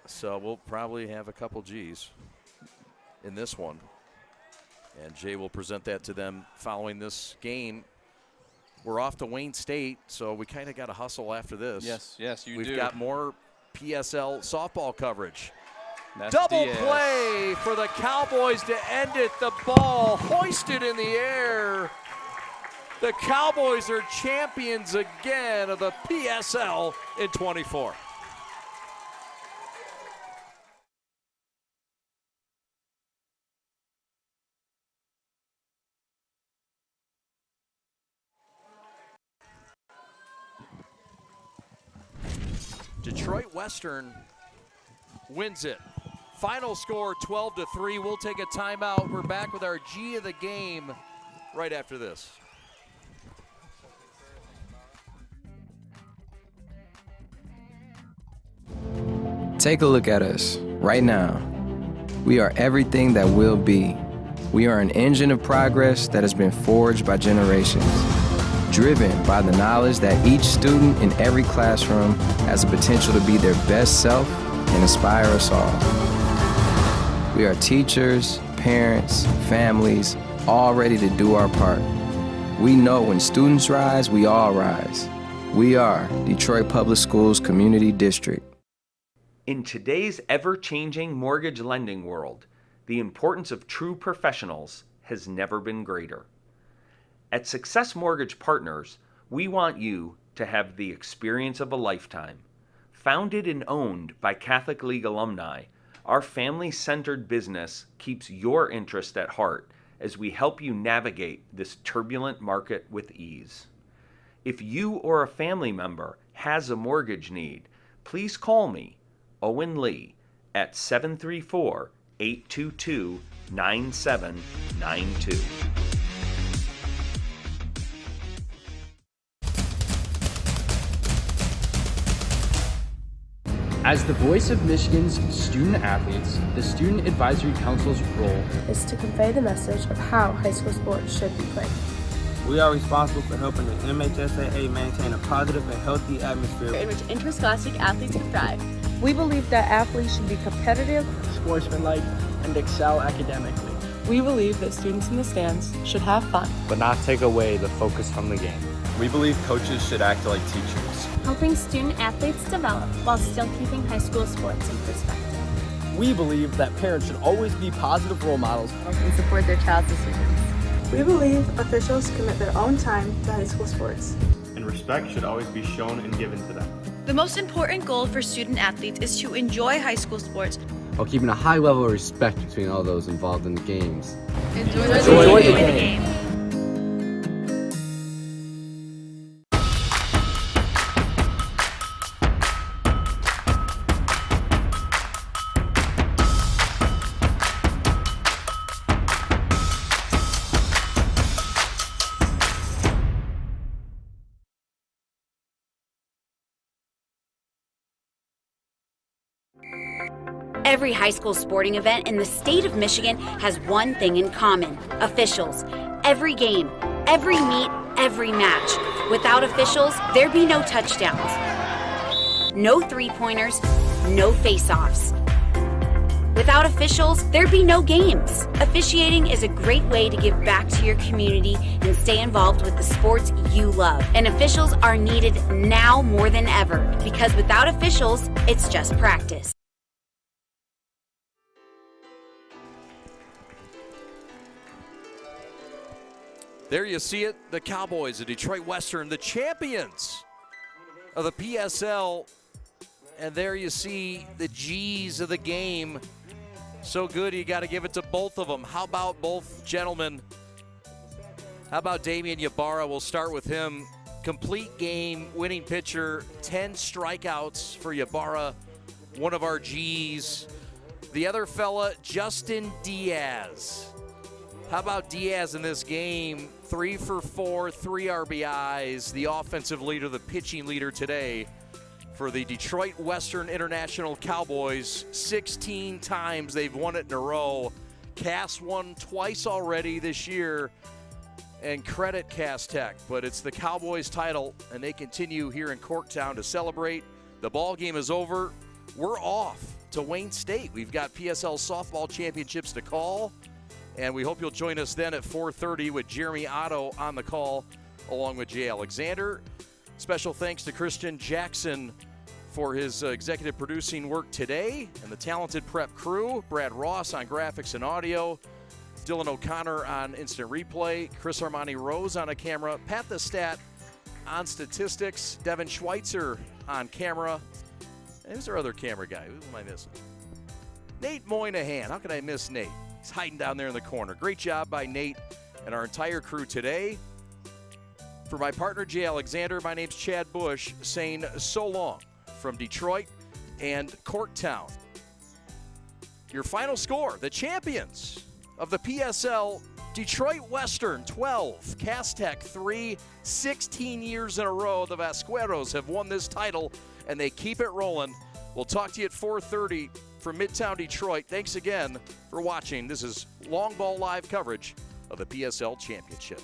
So we'll probably have a couple G's in this one. And Jay will present that to them following this game. We're off to Wayne State, so we kind of got to hustle after this. Yes, you do. We've got more PSL softball coverage. That's Double Diaz. play for the Cowboys to end it. The ball hoisted in the air. The Cowboys are champions again of the PSL in 24. Detroit Western wins it. Final score 12-3. We'll take a timeout. We're back with our G of the game right after this. Take a look at us right now. We are everything that will be. We are an engine of progress that has been forged by generations, driven by the knowledge that each student in every classroom has the potential to be their best self and inspire us all. We are teachers, parents, families, all ready to do our part. We know when students rise, we all rise. We are Detroit Public Schools Community District. In today's ever-changing mortgage lending world, the importance of true professionals has never been greater. At Success Mortgage Partners, we want you to have the experience of a lifetime. Founded and owned by Catholic League alumni, Our family-centered business keeps your interest at heart as we help you navigate this turbulent market with ease. If you or a family member has a mortgage need, please call me, Owen Lee, at 734-822-9792. As the voice of Michigan's student athletes, the Student Advisory Council's role is to convey the message of how high school sports should be played. We are responsible for helping the MHSAA maintain a positive and healthy atmosphere in which interscholastic athletes can thrive. We believe that athletes should be competitive, sportsmanlike, and excel academically. We believe that students in the stands should have fun, but not take away the focus from the game. We believe coaches should act like teachers, helping student athletes develop while still keeping high school sports in perspective. We believe that parents should always be positive role models and support their child's decisions. We believe officials commit their own time to high school sports, and respect should always be shown and given to them. The most important goal for student athletes is to enjoy high school sports while keeping a high level of respect between all those involved in the games. Enjoy the game. Every high school sporting event in the state of Michigan has one thing in common: officials. Every game, every meet, every match. Without officials, there'd be no touchdowns, no three-pointers, no face-offs. Without officials, there'd be no games. Officiating is a great way to give back to your community and stay involved with the sports you love. And officials are needed now more than ever, because without officials, it's just practice. There you see it, the Cowboys, the Detroit Western, the champions of the PSL. And there you see the G's of the game. So good, you got to give it to both of them. How about both gentlemen? How about Damian Ybarra? We'll start with him. Complete game, winning pitcher, 10 strikeouts for Ybarra, one of our G's. The other fella, Justin Diaz. How about Diaz in this game? 3 for 4, 3 RBIs, the offensive leader, the pitching leader today for the Detroit Western International Cowboys. 16 times they've won it in a row. Cass won twice already this year, and credit Cass Tech, but it's the Cowboys title, and they continue here in Corktown to celebrate. The ball game is over. We're off to Wayne State. We've got PSL softball championships to call, and we hope you'll join us then at 4:30 with Jeremy Otto on the call, along with Jay Alexander. Special thanks to Christian Jackson for his executive producing work today, and the talented prep crew, Brad Ross on graphics and audio, Dylan O'Connor on instant replay, Chris Armani Rose on a camera, Pat the Stat on statistics, Devin Schweitzer on camera. And who's our other camera guy? Who am I missing? Nate Moynihan. How could I miss Nate? He's hiding down there in the corner. Great job by Nate and our entire crew today. For my partner, Jay Alexander, my name's Chad Bush, saying so long from Detroit and Corktown. Your final score, the champions of the PSL, Detroit Western 12, Cass Tech 3, 16 years in a row. The Vasqueros have won this title, and they keep it rolling. We'll talk to you at 4:30 from Midtown Detroit. Thanks again for watching. This is Long Ball Live coverage of the PSL Championship.